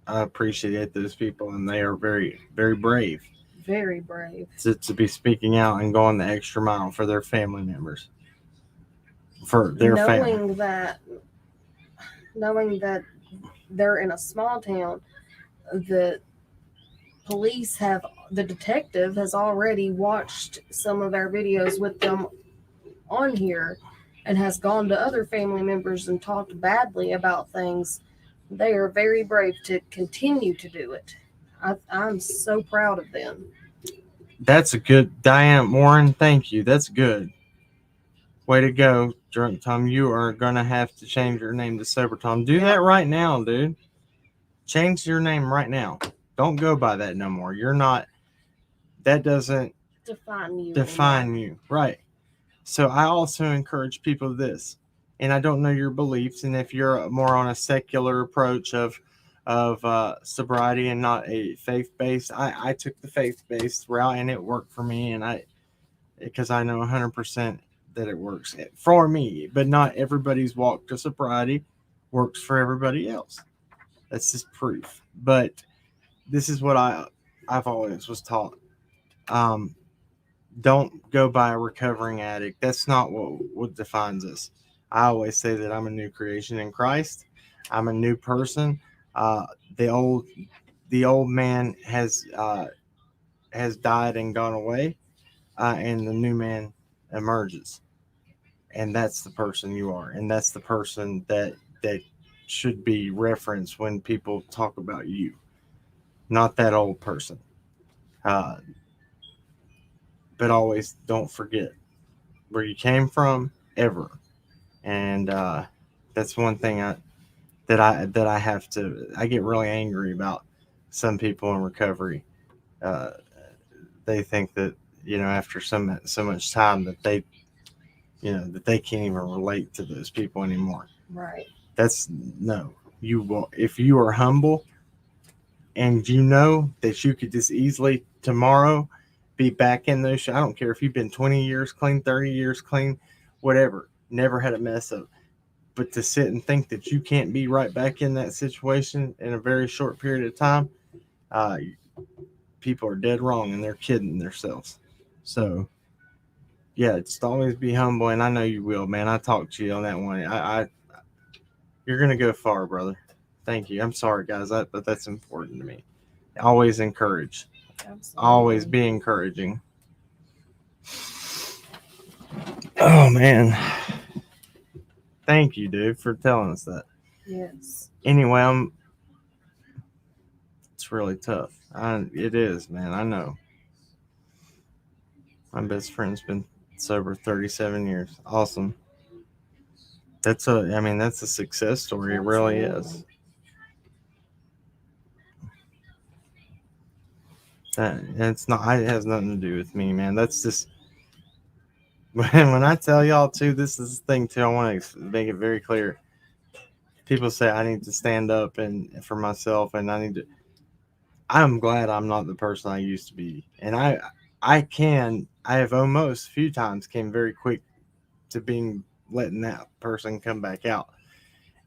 appreciate those people, and they are very, very brave Very brave. to be speaking out and going the extra mile for their family members, for their family. Knowing that they're in a small town, the detective has already watched some of our videos with them on here and has gone to other family members and talked badly about things. They are very brave to continue to do it. I'm so proud of them. That's a good, Diane Warren. Thank you. That's good. Way to go, Drunk Tom. You are gonna have to change your name to Sober Tom. Do that right now, dude. Change your name right now. Don't go by that no more. You're not. That doesn't define you, right? So I also encourage people this, and I don't know your beliefs, and if you're more on a secular approach of sobriety and not a faith based, I took the faith based route and it worked for me, and because I know 100% that it works for me, but not everybody's walk to sobriety works for everybody else. That's just proof. But this is what I've always was taught. Don't go by a recovering addict. That's not what defines us. I always say that I'm a new creation in Christ. I'm a new person. The old man has died and gone away, and the new man emerges, and that's the person you are, and that's the person that should be referenced when people talk about you, not that old person. But always don't forget where you came from, ever. And that's one thing that I have to. I get really angry about some people in recovery. Uh, they think that after so much time that they can't even relate to those people anymore. Right. That's no. You will, if you are humble and you know that you could just easily tomorrow be back in those. I don't care if you've been 20 years clean, 30 years clean, whatever, never had a mess up. But to sit and think that you can't be right back in that situation in a very short period of time, people are dead wrong and they're kidding themselves. So yeah, just always be humble, and I know you will, man. I talked to you on that one. You're gonna go far, brother. Thank you. I'm sorry, guys, but that's important to me. Always encourage. Always Absolutely. be encouraging. Oh man, thank you, dude, for telling us that. Yes. Anyway, it's really tough. It is, man. I know. My best friend's been sober 37 years. Awesome. I mean, that's a success story. It really is. Absolutely. It's not. It has nothing to do with me, man. That's just when I tell y'all too. This is the thing too. I want to make it very clear. People say I need to stand up and for myself, and I need to. I'm glad I'm not the person I used to be, and I can. I have almost a few times came very quick to being letting that person come back out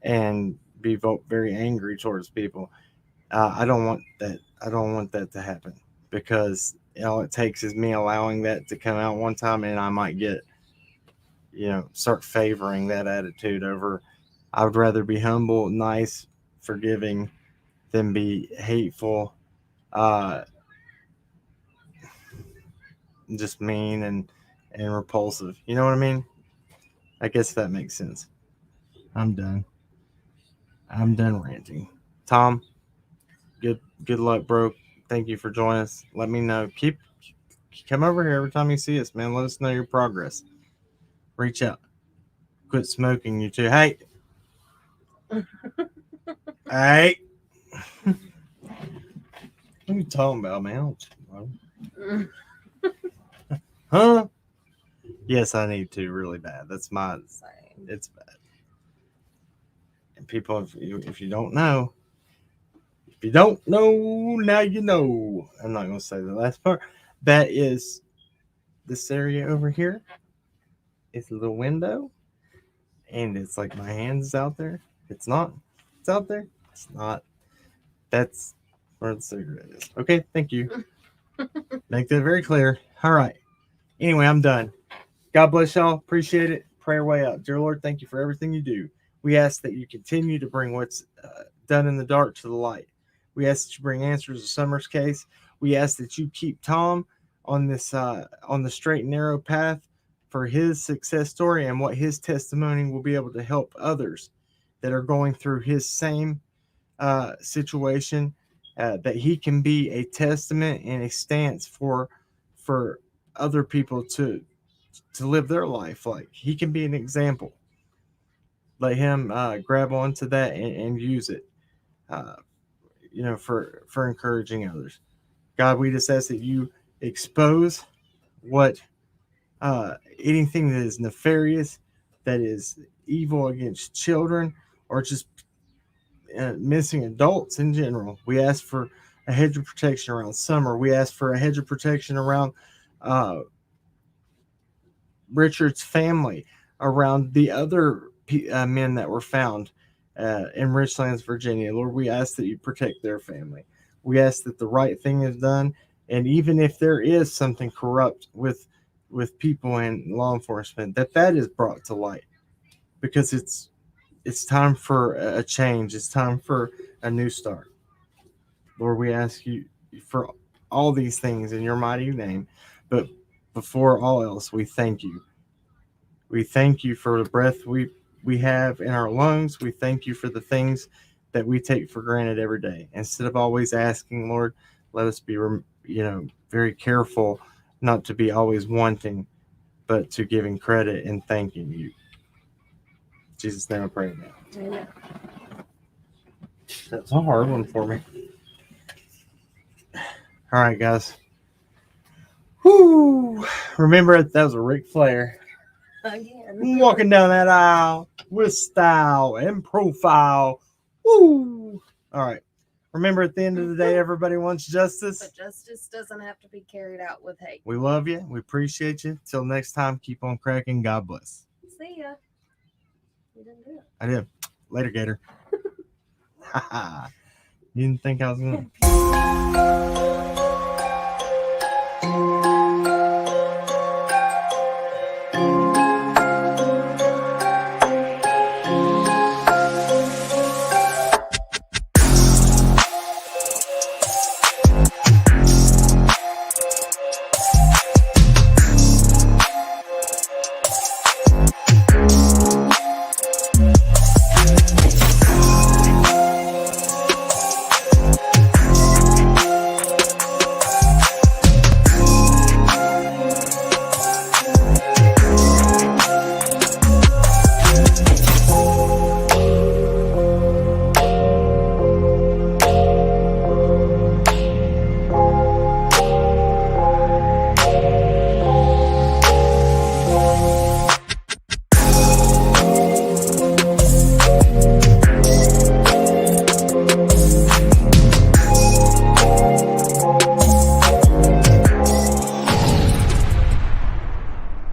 and be very angry towards people. I don't want that. I don't want that to happen because all it takes is me allowing that to come out one time, and I might get, start favoring that attitude over. I would rather be humble, nice, forgiving than be hateful, uh, just mean and repulsive. You know what I mean? I guess that makes sense. I'm done. I'm done ranting. Tom, good luck, bro. Thank you for joining us. Let me know. Come over here every time you see us, man. Let us know your progress. Reach out. Quit smoking, you too. Hey, hey. What are you talking about, man? Huh? Yes, I need to really bad. That's my. Same. It's bad. And people, if you don't know, now you know. I'm not gonna say the last part. That is this area over here. It's a little window, and it's like my hands out there. It's not. It's out there. It's not. That's where the cigarette is. Okay, thank you. Make that very clear. All right. Anyway, I'm done. God bless y'all. Appreciate it. Prayer way up. Dear Lord, thank you for everything you do. We ask that you continue to bring what's done in the dark to the light. We ask that you bring answers to Summer's case. We ask that you keep Tom on this on the straight and narrow path for his success story and what his testimony will be able to help others that are going through his same situation. That he can be a testament and a stance for other people to live their life like. He can be an example. Let him grab onto that and use it, uh, for encouraging others. God, we just ask that you expose what anything that is nefarious, that is evil against children, or just missing adults in general. We ask for a hedge of protection around Summer. We ask for a hedge of protection around uh, Richard's family, around the other men that were found in Richlands, Virginia. Lord, we ask that you protect their family. We ask that the right thing is done, and even if there is something corrupt with people in law enforcement, that is brought to light, because it's time for a change. It's time for a new start. Lord, we ask you for all these things in your mighty name, but before all else, we thank you. We thank you for the breath we have in our lungs. We thank you for the things that we take for granted every day. Instead of always asking, Lord, let us be, very careful not to be always wanting, but to giving credit and thanking you. In Jesus' name I pray now. Amen. That's a hard one for me. All right, guys. Whoo! Remember, that was a Ric Flair. Again. Walking down that aisle with style and profile. Woo! All right. Remember, at the end of the day, everybody wants justice. But justice doesn't have to be carried out with hate. We love you. We appreciate you. Till next time, keep on cracking. God bless. See ya. You didn't do it. I did. Later, Gator. You didn't think I was going to.